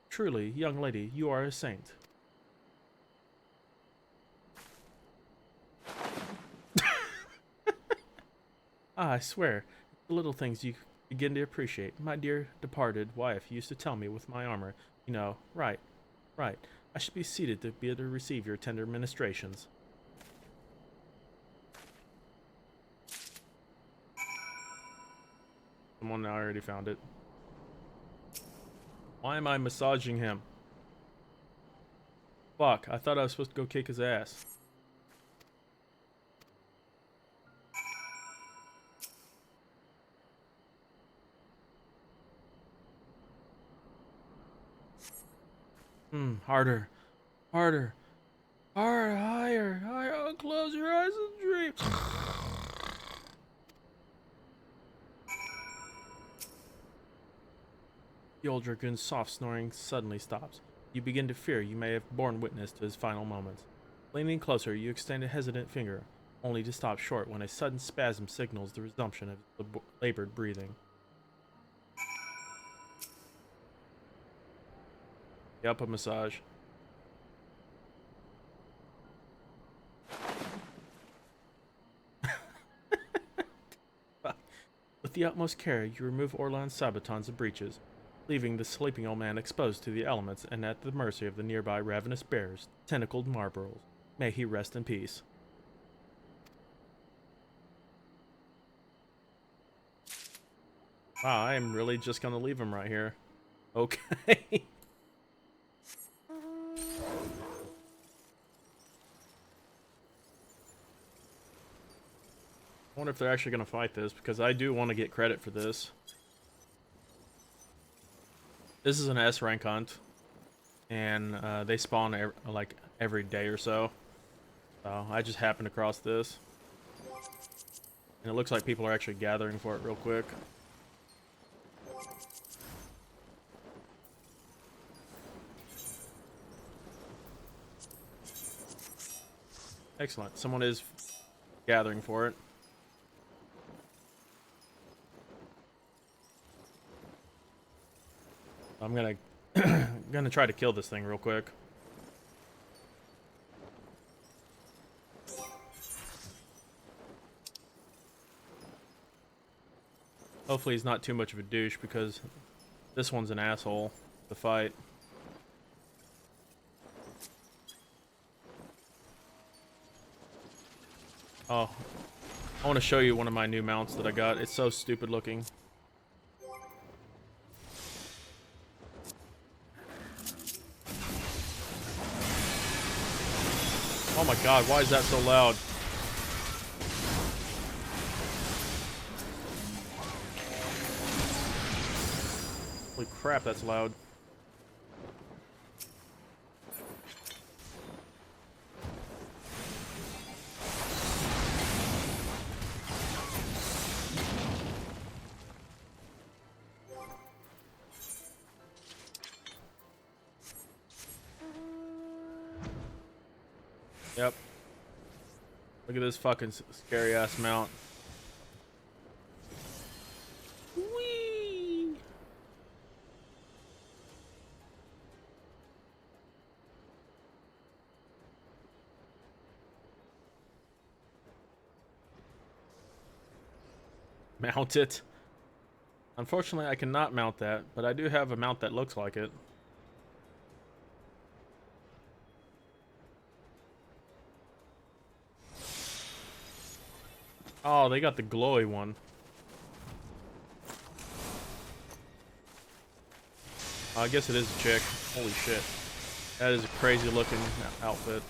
Speaker 1: Truly, young lady, you are a saint. I swear, the little things you begin to appreciate. My dear departed wife used to tell me with my armor, you know, right, right. I should be seated to be able to receive your tender ministrations. Someone already found it. Why am I massaging him? Fuck, I thought I was supposed to go kick his ass. Harder. Harder. Harder, higher, higher. Oh, close your eyes and dream. The old dragoon's soft snoring suddenly stops. You begin to fear you may have borne witness to his final moments. Leaning closer, you extend a hesitant finger, only to stop short when a sudden spasm signals the resumption of labored breathing. Yep, a massage. With the utmost care, you remove Orlan's sabatons and breeches, leaving the sleeping old man exposed to the elements and at the mercy of the nearby ravenous bears, tentacled Marlboros. May he rest in peace. Wow, I am really just gonna leave him right here. Okay. I wonder if they're actually going to fight this, because I do want to get credit for this. This is an S rank hunt, and they spawn like every day or so. So I just happened across this. And it looks like people are actually gathering for it real quick. Excellent. Someone is gathering for it. I'm gonna try to kill this thing real quick. Hopefully he's not too much of a douche, because this one's an asshole to fight. Oh, I want to show you one of my new mounts that I got. It's so stupid looking. Oh my god, why is that so loud? Holy crap, that's loud. Yep. Look at this fucking scary ass mount. Whee! Mount it. Unfortunately, I cannot mount that, but I do have a mount that looks like it. Oh, they got the glowy one. I guess it is a chick. Holy shit. That is a crazy looking outfit.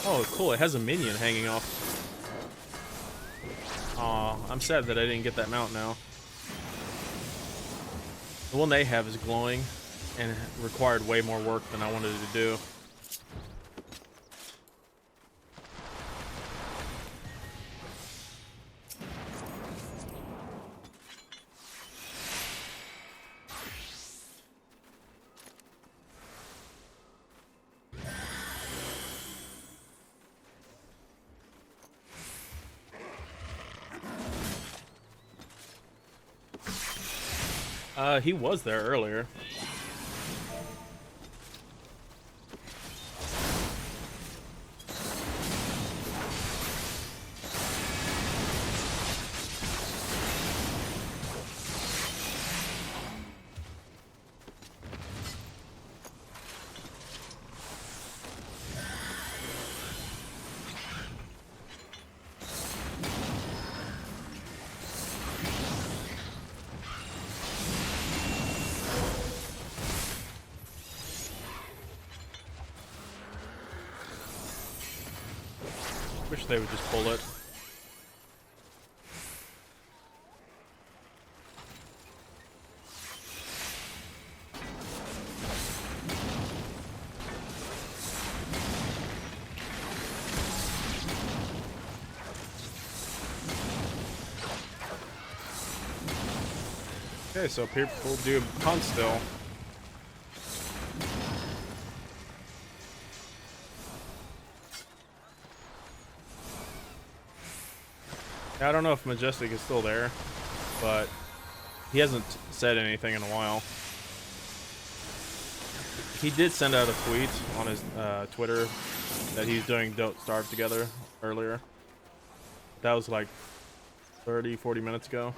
Speaker 1: Oh, cool. It has a minion hanging off. Aw, I'm sad that I didn't get that mount now. The one they have is glowing and required way more work than I wanted it to do. He was there earlier. Wish they would just pull it. Okay, so people do hunt still. I don't know if Majestic is still there, but he hasn't said anything in a while. He did send out a tweet on his Twitter that he's doing Don't Starve Together earlier. That was like 30-40 minutes ago.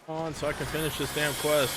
Speaker 1: On so I can finish this damn quest.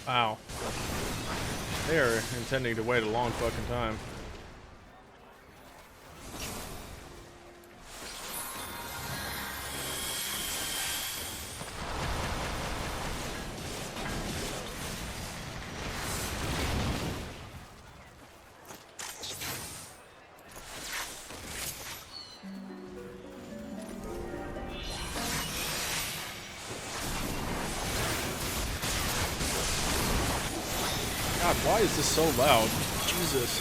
Speaker 1: Wow. They are intending to wait a long fucking time. God, why is this so loud? Jesus.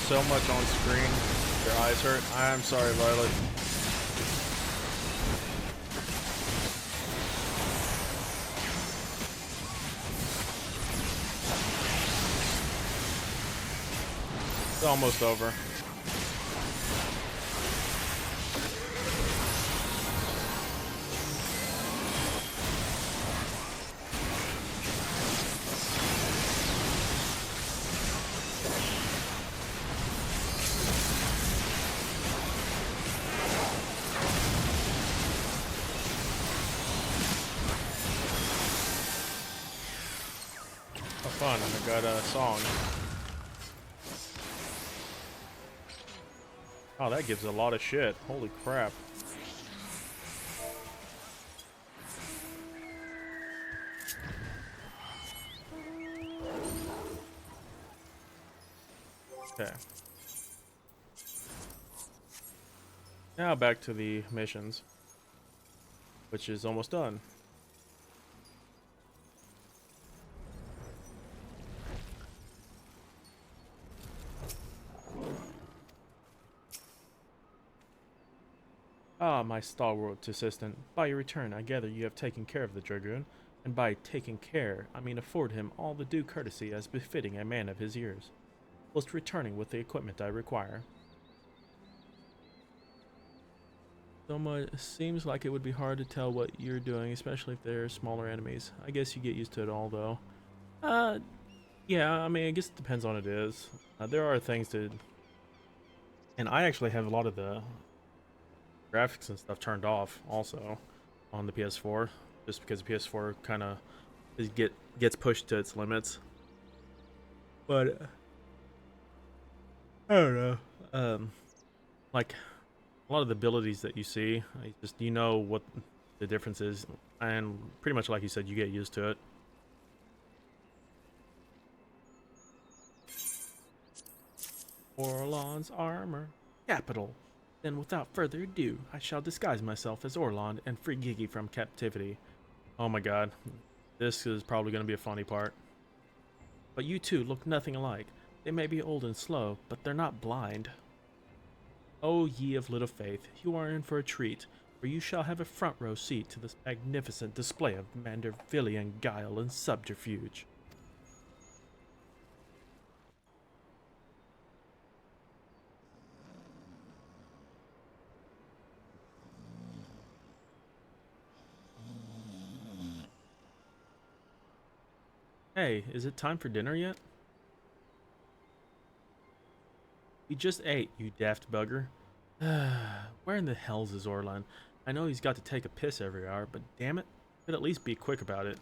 Speaker 1: So much on screen Their eyes hurt. I'm sorry, Violet. It's almost over. Oh, fun. I got a song. Oh, that gives a lot of shit. Holy crap. Okay. Now back to the missions, which is almost done. Ah, my stalwart assistant. By your return, I gather you have taken care of the Dragoon, and by taking care, I mean afford him all the due courtesy as befitting a man of his years, whilst returning with the equipment I require. Soma, it seems like it would be hard to tell what you're doing, especially if they're smaller enemies. I guess you get used to it all, though. Uh, yeah, I mean, I guess it depends on what it is. There are things to... And I actually have a lot of the graphics and stuff turned off also on the PS4, just because the PS4 kind of gets pushed to its limits. But I don't know. Like a lot of the abilities that you see, you know what the difference is, and pretty much like you said, you get used to it. Orlan's armor, capital. Then without further ado, I shall disguise myself as Orland and free Gigi from captivity. Oh my god, this is probably going to be a funny part. But you two look nothing alike. They may be old and slow, but they're not blind. O ye of little faith, you are in for a treat, for you shall have a front row seat to this magnificent display of Mandervillian guile and subterfuge. Hey, is it time for dinner yet? We just ate, you daft bugger. Where in the hell's is Orlan? I know he's got to take a piss every hour, but damn it, could at least be quick about it.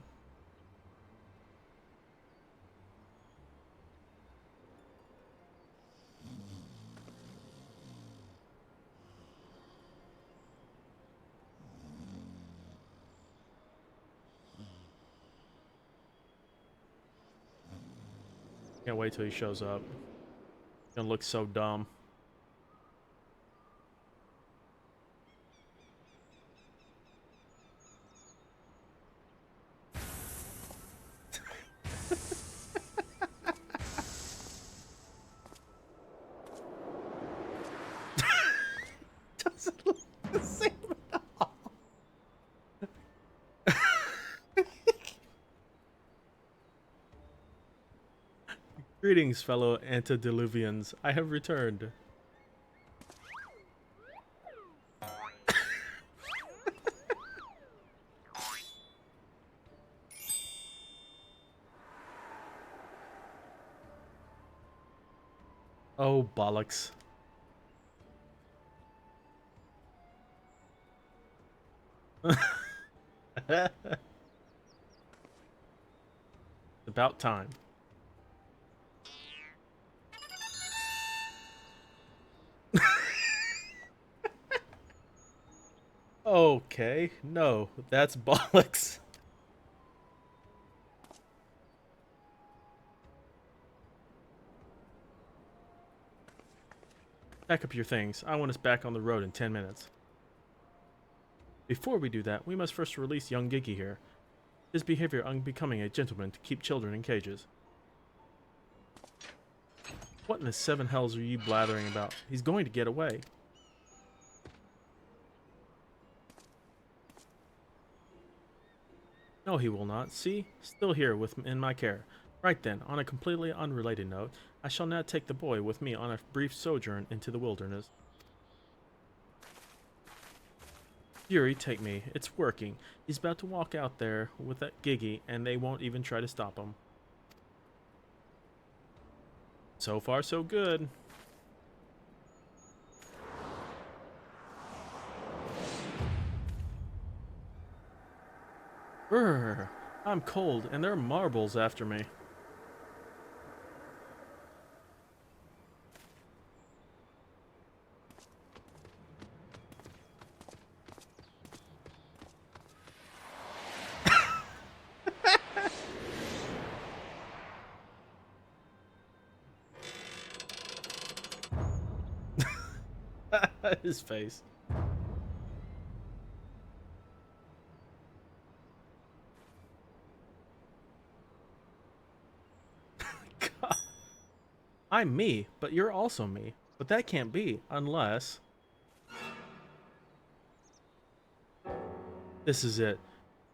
Speaker 1: Can't wait till he shows up. He's gonna look so dumb. Doesn't look the same at all. Greetings, fellow antediluvians. I have returned. Oh, bollocks. About time. Okay, no, that's bollocks. Pack up your things. I want us back on the road in 10 minutes. Before we do that, we must first release young Gigi here. His behavior unbecoming a gentleman to keep children in cages. What in the seven hells are you blathering about? He's going to get away. No, he will not. See? Still here in my care. Right then, on a completely unrelated note, I shall now take the boy with me on a brief sojourn into the wilderness. Yuri, take me. It's working. He's about to walk out there with that Giggy, and they won't even try to stop him. So far, so good. Brr, I'm cold, and there are marbles after me. His face. God. I'm me, but you're also me. But that can't be, unless... This is it.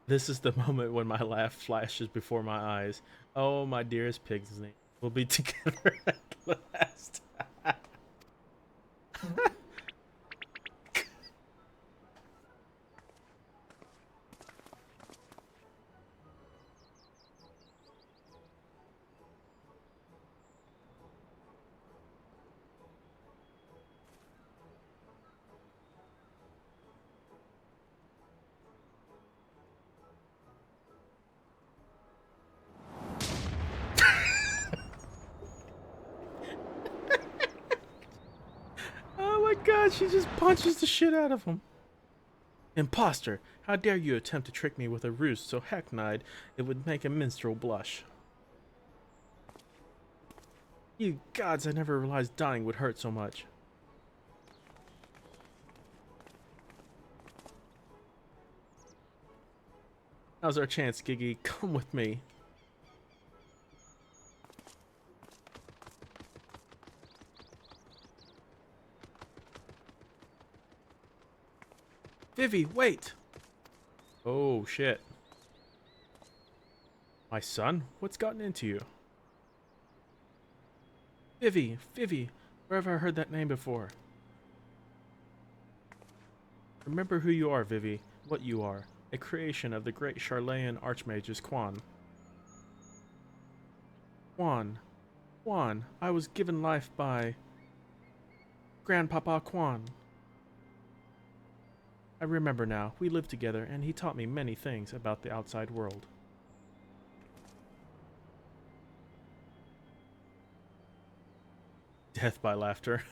Speaker 1: This is the moment when my laugh flashes before my eyes. Oh, my dearest Pigsley. We'll be together at last. Oh my god, she just punches the shit out of him. Imposter! How dare you attempt to trick me with a ruse so hackneyed it would make a minstrel blush. You gods, I never realized dying would hurt so much. Now's our chance, Giggy. Come with me. Vivi, wait! Oh, shit. My son? What's gotten into you? Vivi, Vivi, where have I heard that name before? Remember who you are, Vivi, what you are. A creation of the great Charlayan archmages Quan. Quan, I was given life by... Grandpapa Quan. I remember now, we lived together and he taught me many things about the outside world. Death by laughter.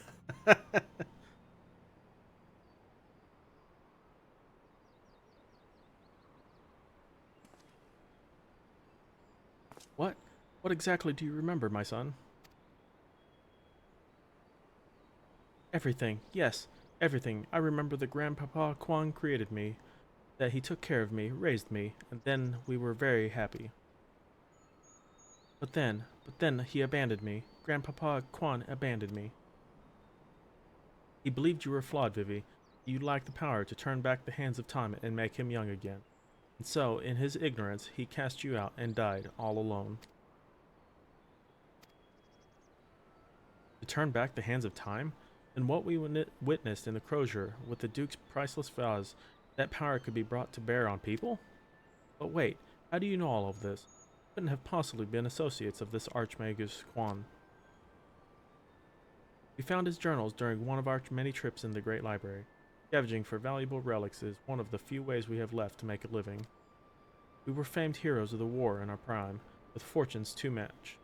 Speaker 1: What? What exactly do you remember, my son? Everything, yes, everything. I remember that Grandpapa Quan created me, that he took care of me, raised me, and then we were very happy. But then he abandoned me. Grandpapa Quan abandoned me. He believed you were flawed, Vivi. You lacked the power to turn back the hands of time and make him young again. And so, in his ignorance, he cast you out and died all alone. To turn back the hands of time? And what we witnessed in the Crozier with the Duke's priceless vase, that power could be brought to bear on people? But wait, how do you know all of this? Couldn't have possibly been associates of this Archmagus Quan. We found his journals during one of our many trips in the Great Library. Scavenging for valuable relics is one of the few ways we have left to make a living. We were famed heroes of the war in our prime, with fortunes to match.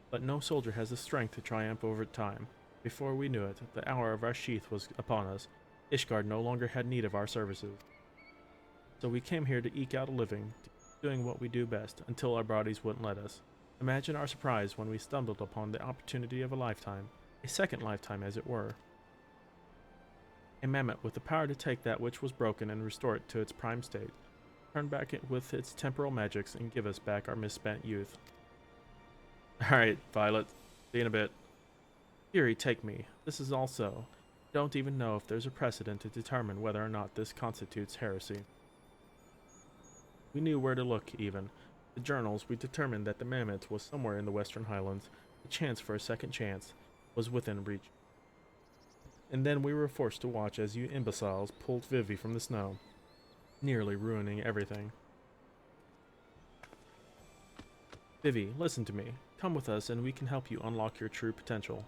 Speaker 1: But no soldier has the strength to triumph over time. Before we knew it, the hour of our sheath was upon us. Ishgard no longer had need of our services. So we came here to eke out a living, doing what we do best, until our bodies wouldn't let us. Imagine our surprise when we stumbled upon the opportunity of a lifetime. A second lifetime, as it were. A mammoth with the power to take that which was broken and restore it to its prime state, turn back it with its temporal magics and give us back our misspent youth. Alright, Violet. See you in a bit. Fury, take me. This is all so. Don't even know if there's a precedent to determine whether or not this constitutes heresy. We knew where to look, even. The journals, we determined that the mammoth was somewhere in the Western Highlands. The chance for a second chance was within reach. And then we were forced to watch as you imbeciles pulled Vivi from the snow, nearly ruining everything. Vivi, listen to me. Come with us and we can help you unlock your true potential.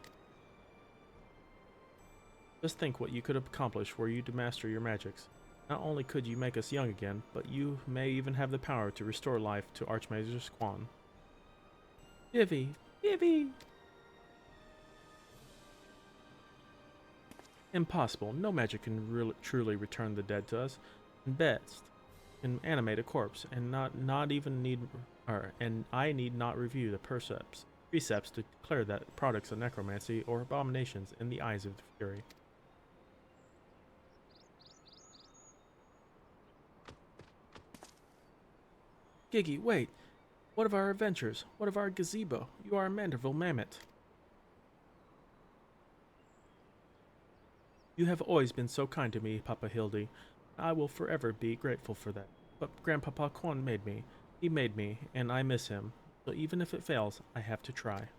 Speaker 1: Just think what you could accomplish were you to master your magics. Not only could you make us young again, but you may even have the power to restore life to Archmage Squan. Vivi! Vivi! Impossible. No magic can truly return the dead to us. And best, can animate a corpse, and not even need, and I need not review the precepts to declare that products of necromancy or abominations in the eyes of the Fury. Giggy, wait! What of our adventures? What of our gazebo? You are a Manderville mammoth. You have always been so kind to me, Papa Hildy. I will forever be grateful for that. But Grandpapa Quan made me. He made me, and I miss him. So even if it fails, I have to try.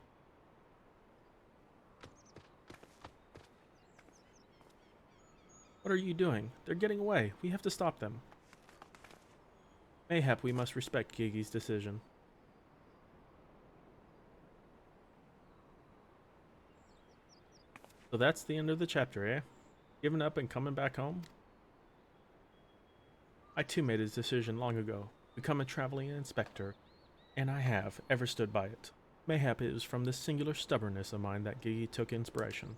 Speaker 1: What are you doing? They're getting away. We have to stop them. Mayhap we must respect Gigi's decision. So that's the end of the chapter, eh? Giving up and coming back home? I too made his decision long ago. Become a traveling inspector. And I have ever stood by it. Mayhap it was from this singular stubbornness of mine that Gigi took inspiration.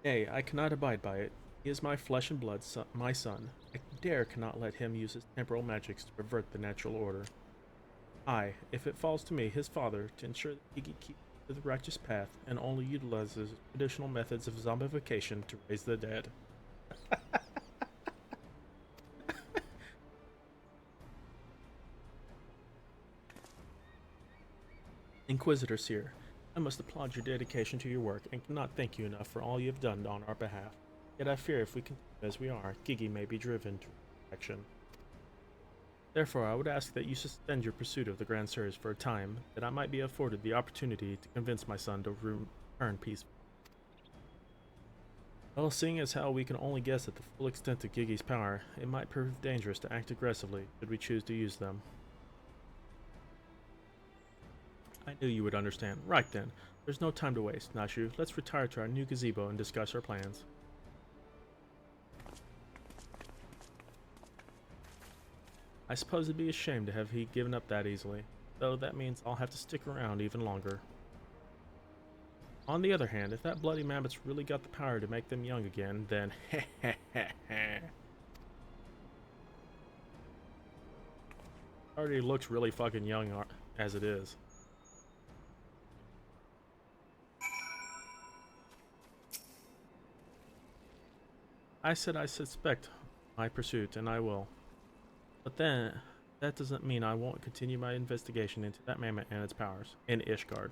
Speaker 1: Nay, I cannot abide by it. He is my flesh and blood, my son. I cannot let him use his temporal magics to pervert the natural order. I, if it falls to me, his father, to ensure that Gigi keeps to the righteous path and only utilizes traditional methods of zombification to raise the dead. Inquisitor Seer, I must applaud your dedication to your work and cannot thank you enough for all you have done on our behalf. Yet I fear if we continue as we are, Gigi may be driven to action. Therefore, I would ask that you suspend your pursuit of the Grand Sirs for a time, that I might be afforded the opportunity to convince my son to return peacefully. Well, seeing as how we can only guess at the full extent of Gigi's power, it might prove dangerous to act aggressively should we choose to use them. I knew you would understand. Right then. There's no time to waste, Nashu. Let's retire to our new gazebo and discuss our plans. I suppose it'd be a shame to have he given up that easily, though that means I'll have to stick around even longer. On the other hand, if that bloody mammoth's really got the power to make them young again, then already looks really fucking young as it is. I said I suspect my pursuit, and I will. But then, that doesn't mean I won't continue my investigation into that mammoth and its powers, in Ishgard.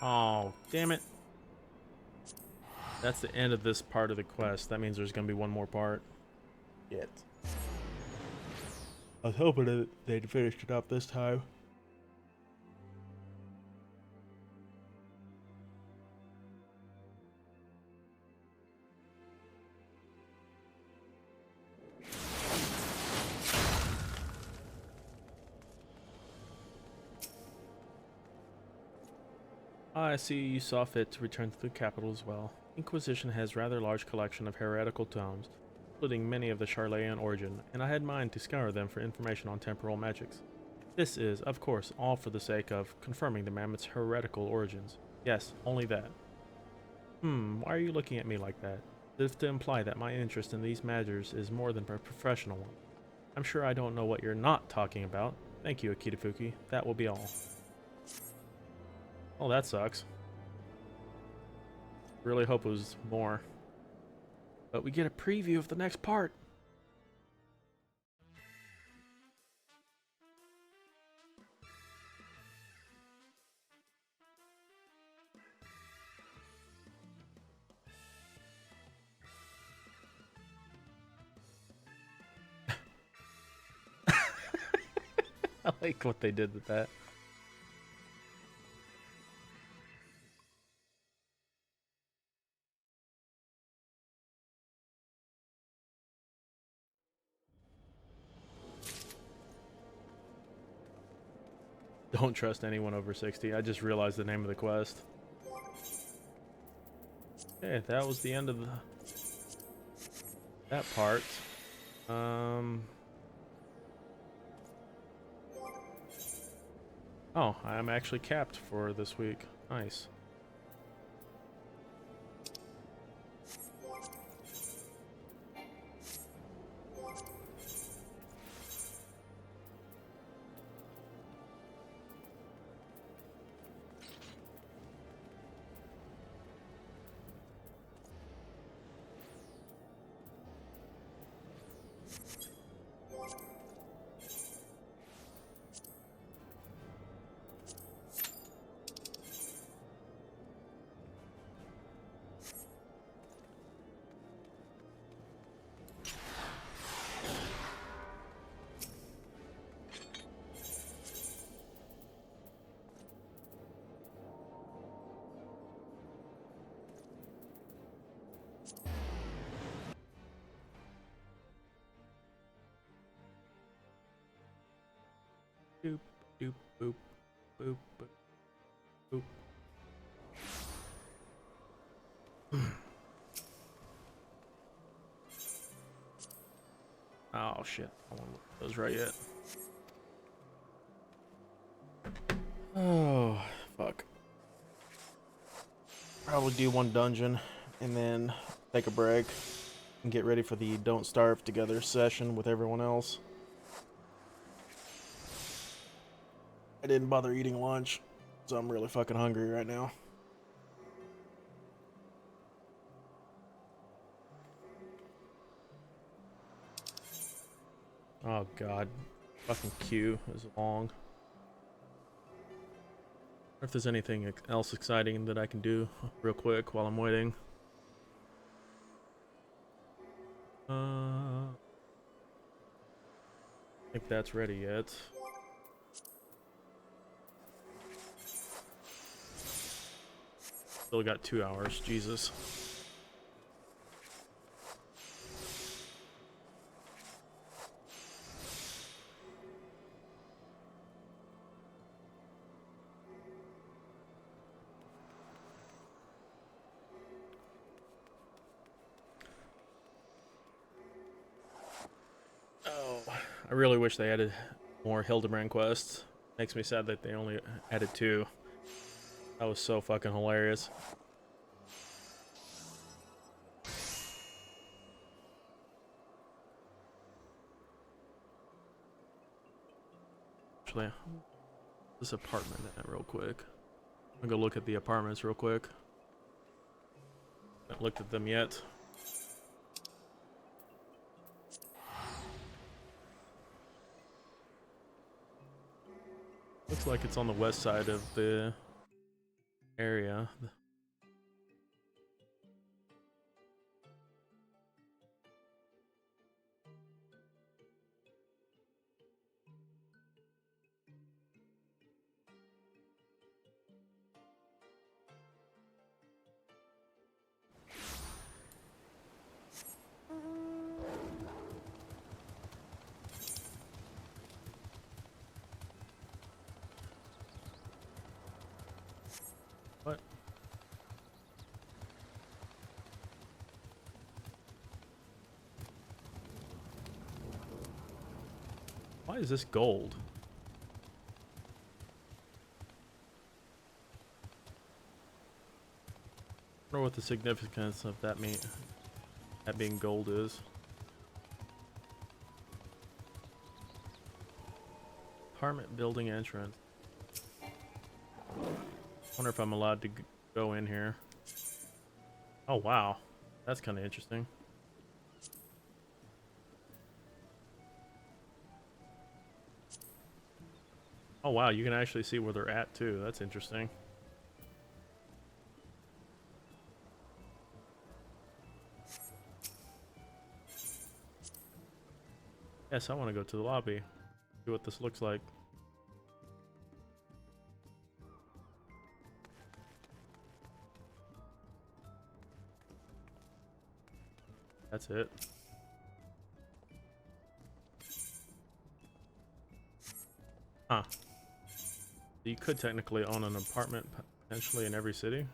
Speaker 1: Oh, damn it. That's the end of this part of the quest. That means there's gonna be one more part. Shit. I was hoping that they'd finished it up this time. I see you saw fit to return to the capital as well. Inquisition has rather large collection of heretical tomes, including many of the Charlayan origin, and I had mind to scour them for information on temporal magics. This is, of course, all for the sake of confirming the mammoth's heretical origins. Yes, only that. Why are you looking at me like that? As if to imply that my interest in these matters is more than a professional one. I'm sure I don't know what you're not talking about. Thank you, Akitafuki. That will be all. Oh, that sucks. Really hope it was more. But we get a preview of the next part. like what they did with that. Don't trust anyone over 60. I just realized the name of the quest. Okay, that was the end of that part. Oh, I'm actually capped for this week. Nice. Doop, doop, boop, boop, boop, boop. Oh shit, I won't look at those right yet. Oh, fuck. Probably do one dungeon and then take a break and get ready for the Don't Starve Together session with everyone else. I didn't bother eating lunch, so I'm really fucking hungry right now. Oh god, fucking queue is long. If there's anything else exciting that I can do real quick while I'm waiting. I think that's ready yet. Still got 2 hours, Jesus. Oh, I really wish they added more Hildebrand quests. Makes me sad that they only added 2. That was so fucking hilarious. Actually, this apartment real quick. I'm gonna go look at the apartments real quick. Haven't looked at them yet. Looks like it's on the west side of the area. What? Why is this gold? I wonder what the significance of that being gold is. Apartment building entrance. Wonder if I'm allowed to go in here. Oh wow, that's kind of interesting. Oh wow, you can actually see where they're at too. That's interesting. Yes, I want to go to the lobby. See what this looks like. That's it. Huh. You could technically own an apartment potentially in every city.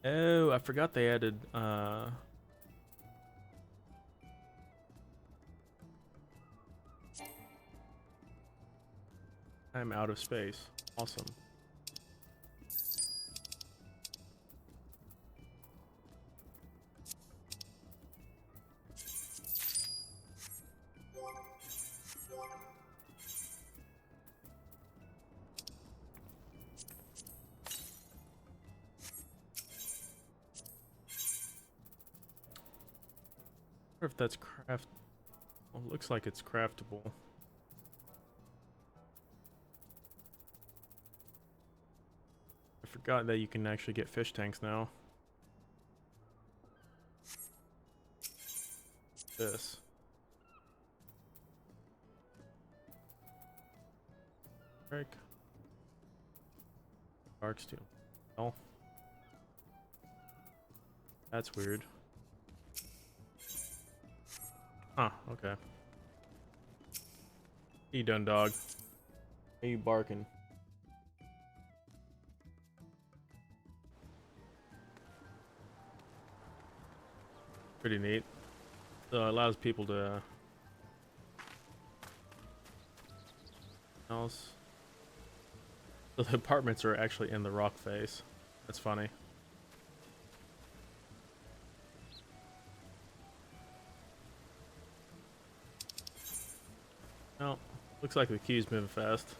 Speaker 1: Oh, I forgot they added I'm out of space. Awesome. I wonder if that's craft. Well, it looks like it's craftable. I forgot that you can actually get fish tanks now. This. Break. Sharks too. Oh. That's weird. Huh, okay. You done, dog? Are you barking? Pretty neat. So it allows people to else. So the apartments are actually in the rock face. That's funny. Oh, looks like the queue's moving fast.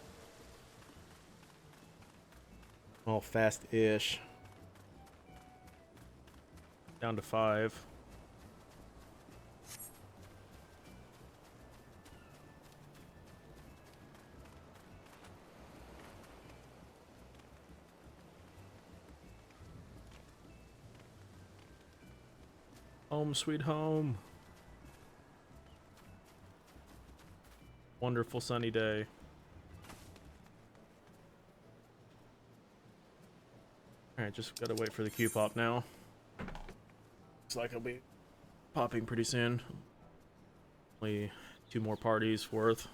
Speaker 1: Well, fast-ish. Down to 5. Home sweet home. Wonderful sunny day. Alright, just gotta wait for the queue pop now. Looks like I'll be popping pretty soon. Only 2 more parties worth.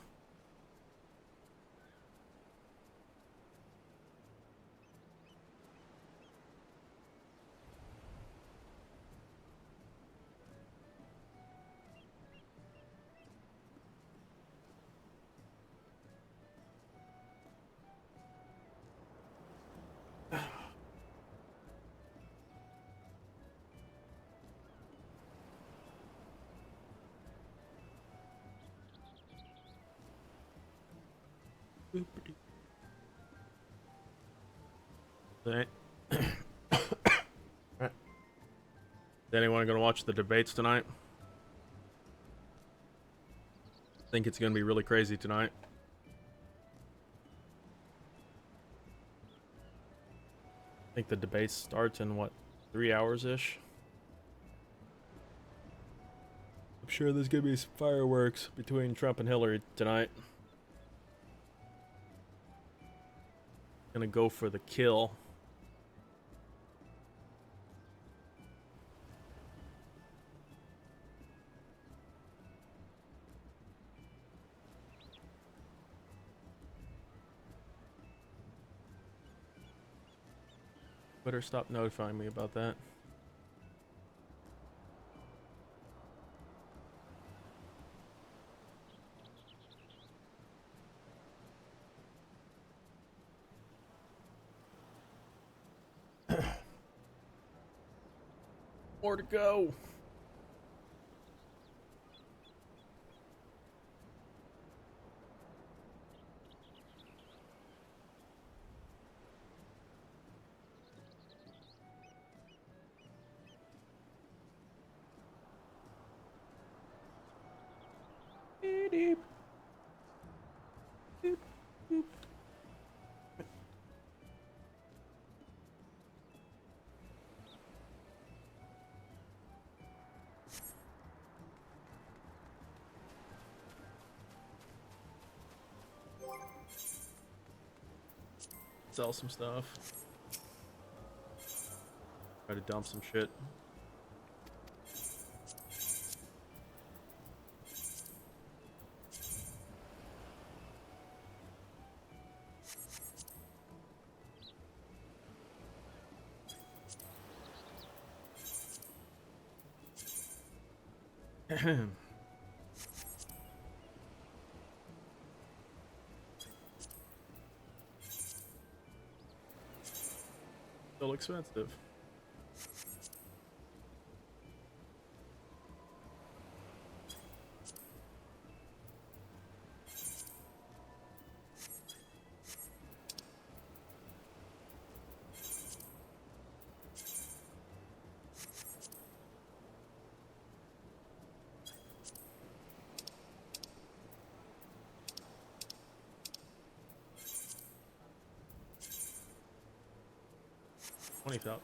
Speaker 1: Is anyone gonna watch the debates tonight? I think it's gonna be really crazy tonight. I think the debate starts in what, 3 hours-ish? I'm sure there's gonna be some fireworks between Trump and Hillary tonight. Gonna go for the kill. Better stop notifying me about that. More to go. Beep, beep, beep. Sell some stuff. Try to dump some shit. Still expensive. $20,000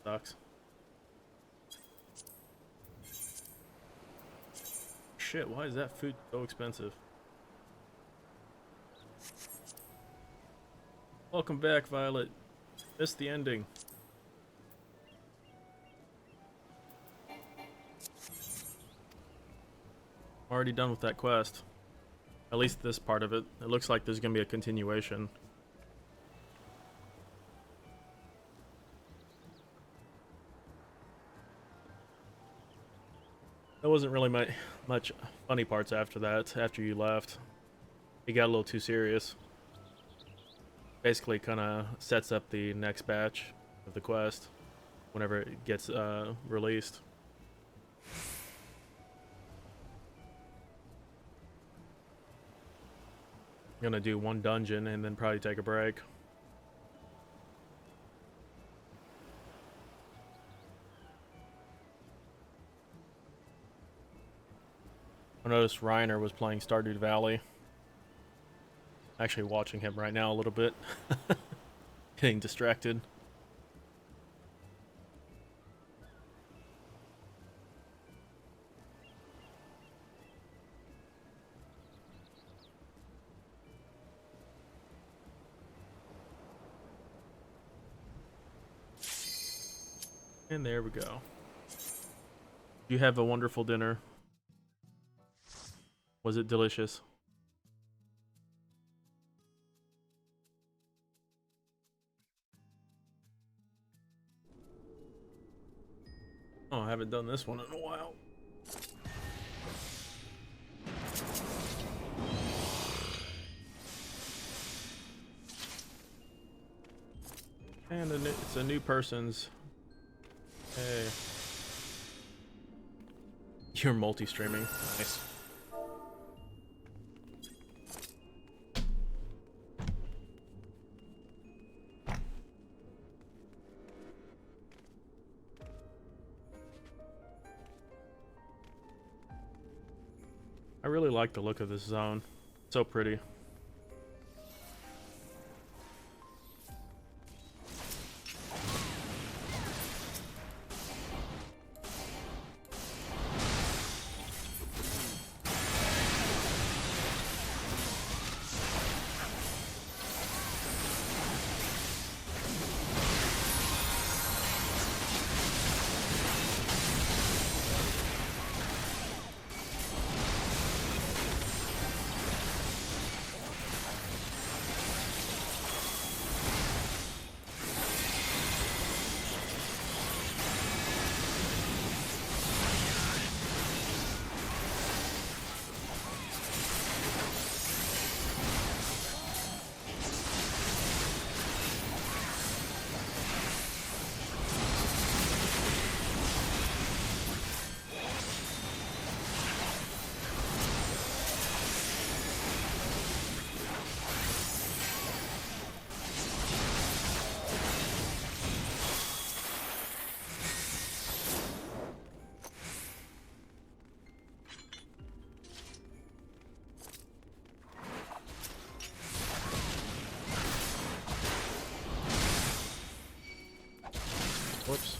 Speaker 1: sucks. Shit, why is that food so expensive? Welcome back, Violet. Missed the ending. Already done with that quest. At least this part of it. It looks like there's gonna be a continuation. There wasn't really much funny parts after that, after you left. It got a little too serious. Basically kind of sets up the next batch of the quest whenever it gets released. I'm gonna do one dungeon and then probably take a break. I noticed Reiner was playing Stardew Valley. Actually watching him right now a little bit. Getting distracted. And there we go. You have a wonderful dinner. Was it delicious? Oh, I haven't done this one in a while. And it's a new person's. Hey. You're multi-streaming. Nice. I really like the look of this zone. So pretty. Whoops.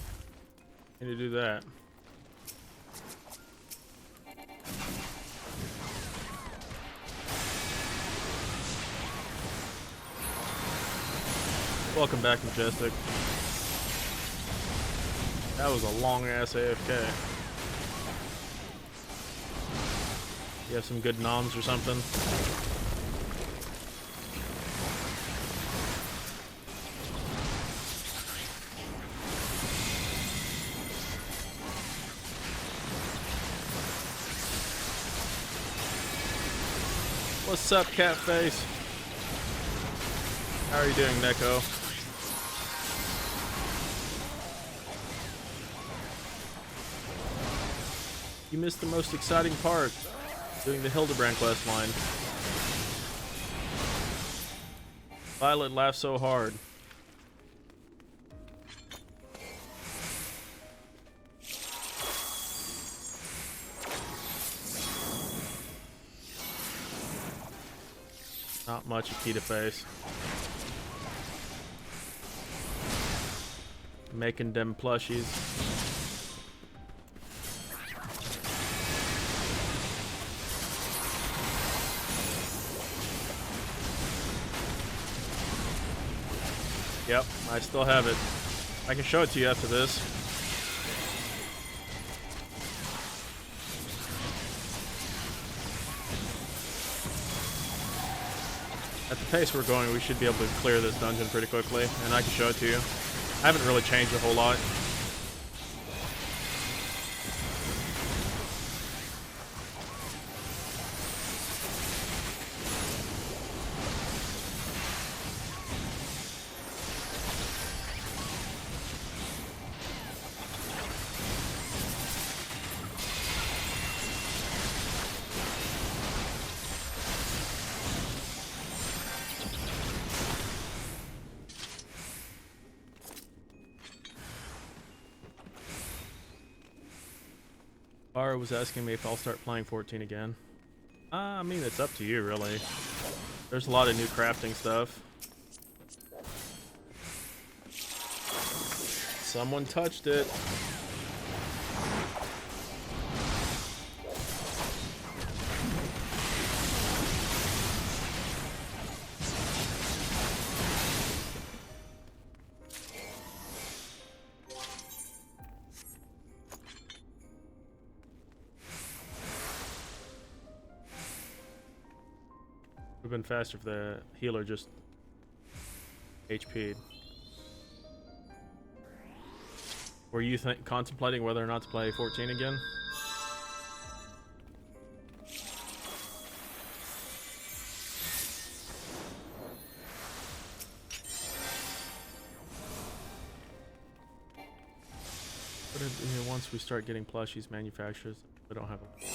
Speaker 1: Need to do that. Welcome back, Majestic. That was a long ass AFK. You have some good noms or something? What's up, Catface? How are you doing, Neko? You missed the most exciting part, doing the Hildebrand quest line. Violet laughed so hard. Not much Akita face. Making them plushies. Yep, I still have it. I can show it to you after this. At the pace we're going, we should be able to clear this dungeon pretty quickly, and I can show it to you. I haven't really changed a whole lot. Bara was asking me if I'll start playing 14 again. I mean, it's up to you, really. There's a lot of new crafting stuff. Someone touched it. Would have been faster if the healer just HP'd. Were you contemplating whether or not to play 14 again? But once we start getting plushies manufacturers, we don't have them.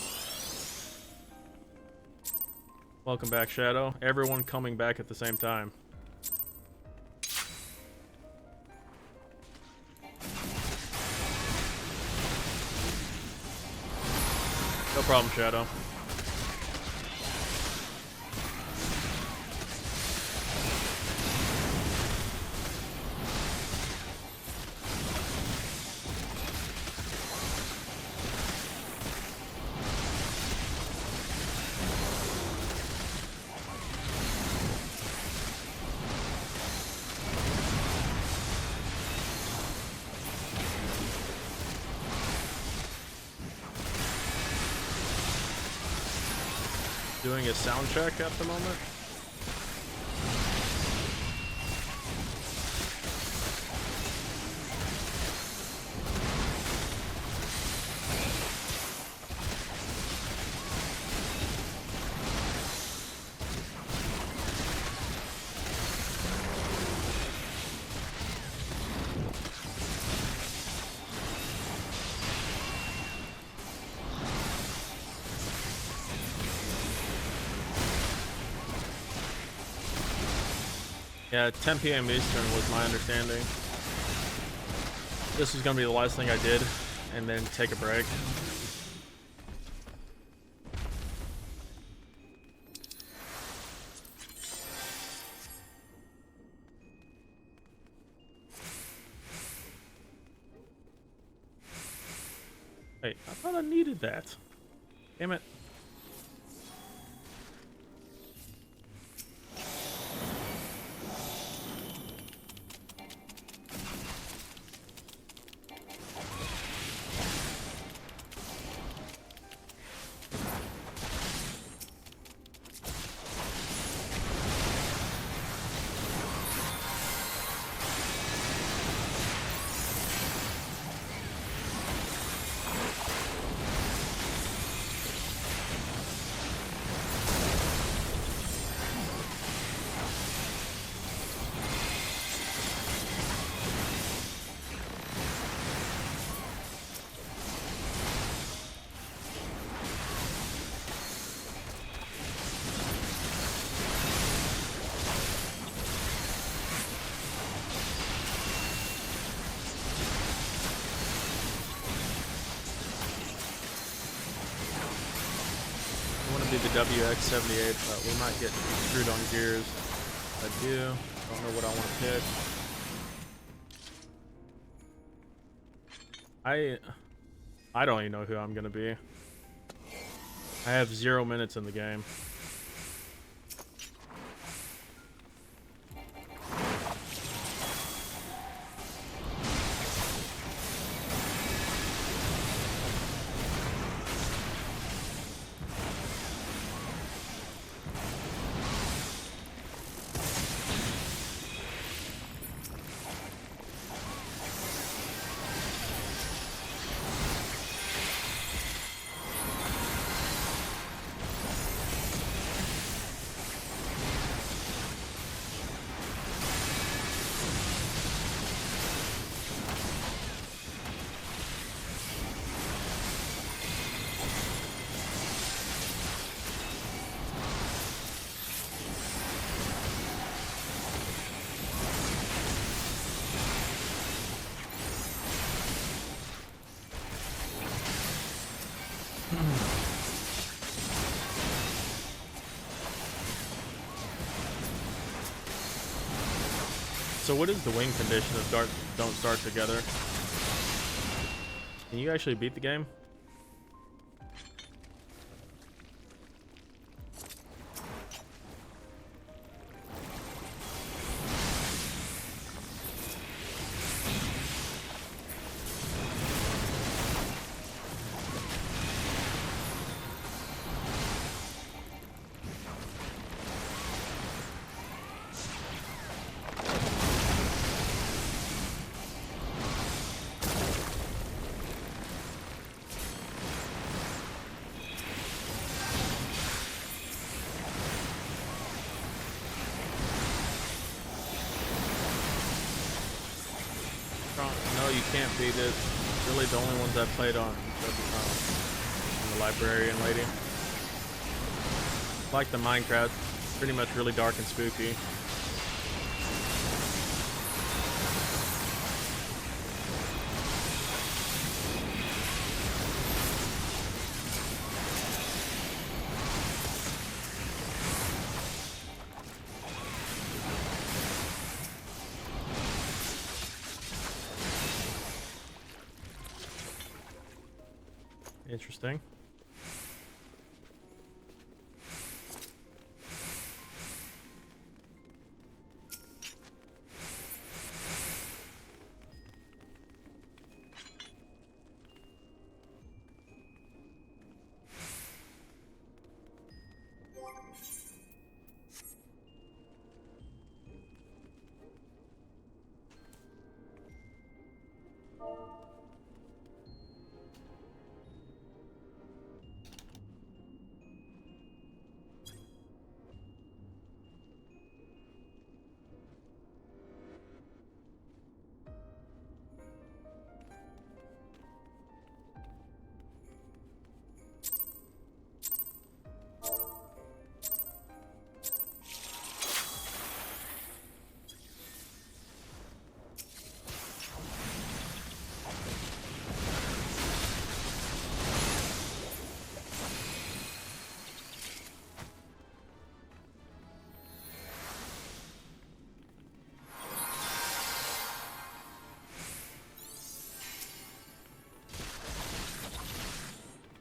Speaker 1: Welcome back, Shadow. Everyone coming back at the same time. No problem, Shadow. Doing a sound check at the moment. Yeah, 10 p.m. Eastern was my understanding. This was gonna be the last thing I did, and then take a break. Wait, I thought I needed that. Damn it. the WX78, but we might get screwed on gears. I don't know what I want to pick. I don't even know who I'm gonna be. I have 0 minutes in the game. So what is the win condition if don't start together? Can you actually beat the game? No, you can't beat it. Really, the only ones I've played on the librarian lady. Like the Minecraft, pretty much really dark and spooky. Interesting.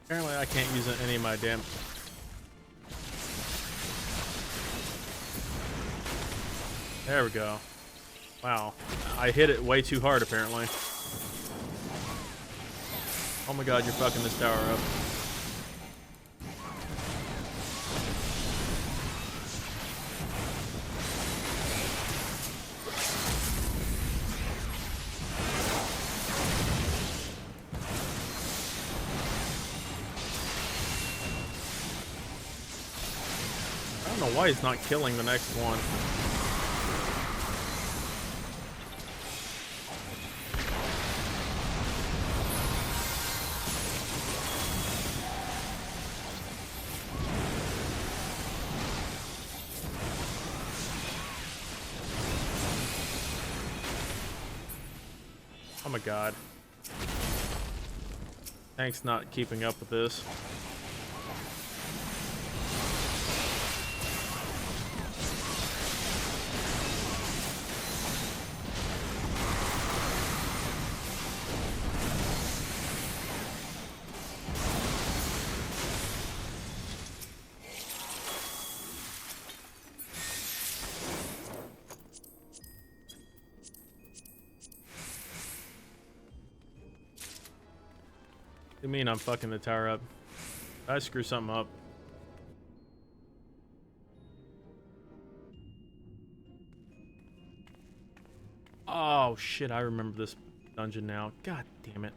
Speaker 1: Apparently I can't use any of my damn... There we go. Wow. I hit it way too hard, apparently. Oh my god, you're fucking this tower up. I don't know why he's not killing the next one. Oh my god. Thanks not keeping up with this. You mean I'm fucking the tower up? Did I screw something up? Oh shit, I remember this dungeon now. God damn it.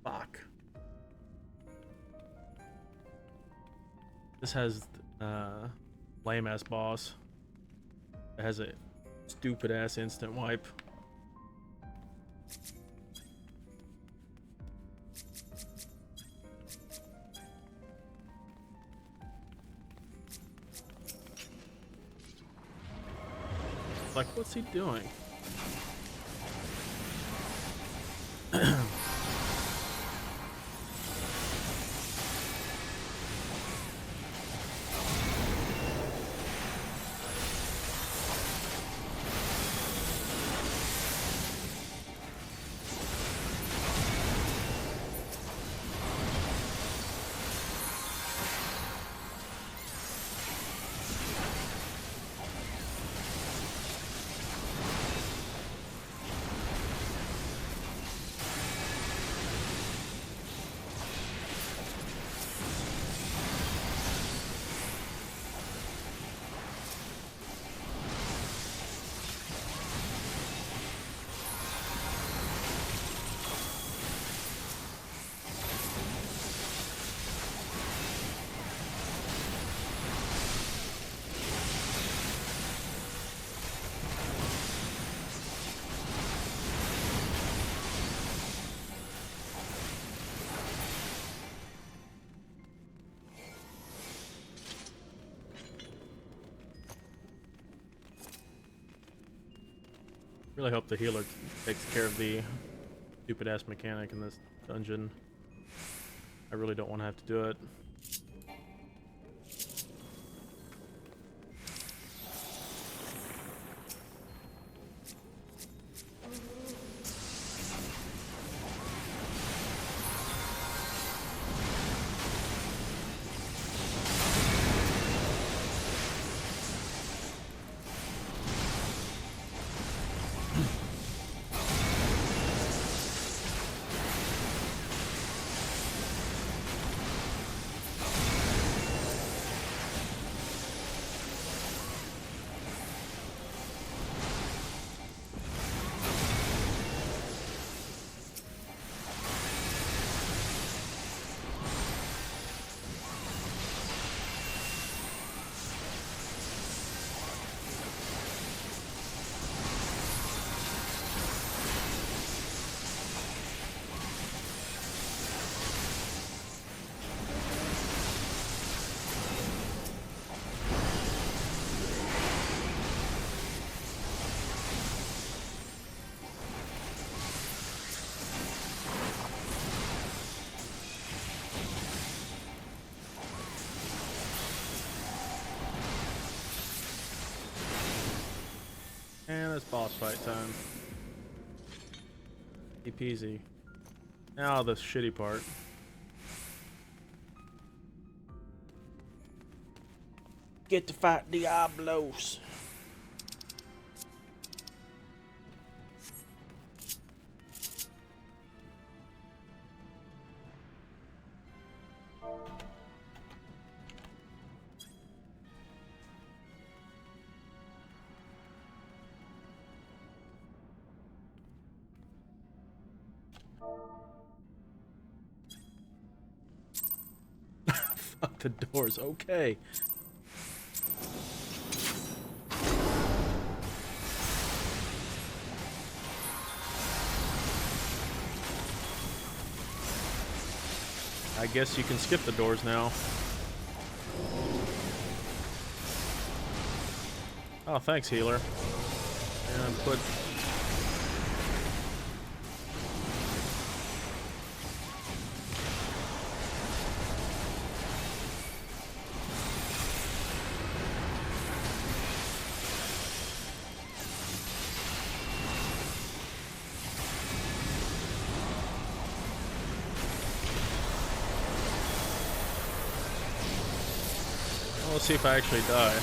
Speaker 1: Fuck. This has lame ass boss. It has a stupid ass instant wipe. Like, what's he doing? Really hope the healer takes care of the stupid ass mechanic in this dungeon. I really don't want to have to do it. And it's boss fight time. Easy peasy. Now the shitty part. Get to fight Diablos. Fuck the doors, okay. I guess you can skip the doors now. Oh, thanks, healer. And put... Let's see if I actually die.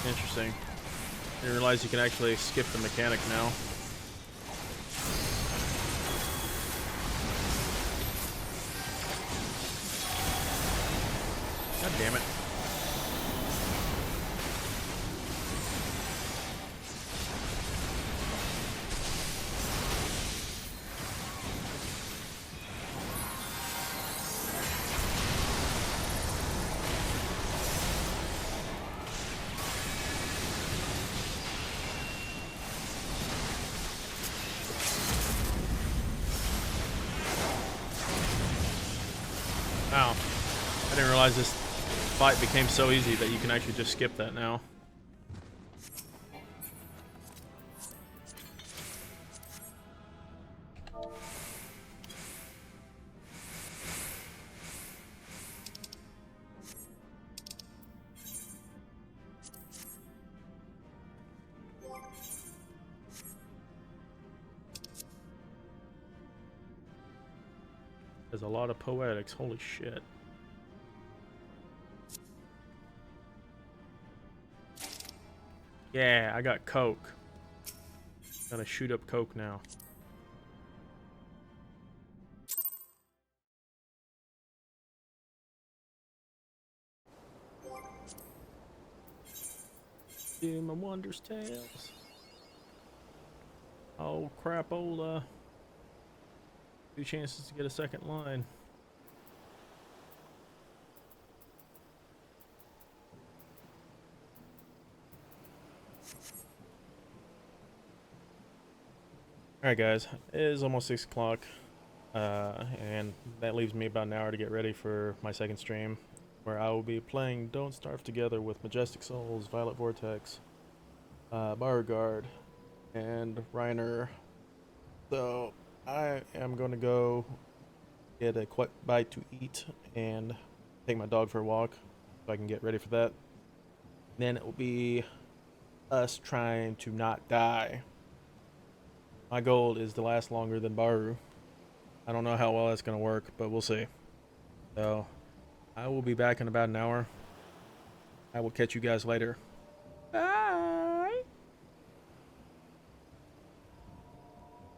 Speaker 1: Interesting. Didn't realize you can actually skip the mechanic now. God damn it. Wow. I didn't realize this fight became so easy that you can actually just skip that now. There's a lot of poetics, holy shit. Yeah, I got coke. Gonna shoot up coke now. Doom and Wonders Tales. Oh crapola. 2 chances to get a second line. Alright guys, it is almost 6 o'clock. And that leaves me about an hour to get ready for my second stream, where I will be playing Don't Starve Together with Majestic Souls, Violet Vortex, Beauregard, and Reiner. So I am going to go get a quick bite to eat and take my dog for a walk so I can get ready for that. Then it will be us trying to not die. My goal is to last longer than Baru. I don't know how well that's going to work, but we'll see. So I will be back in about an hour. I will catch you guys later. Bye!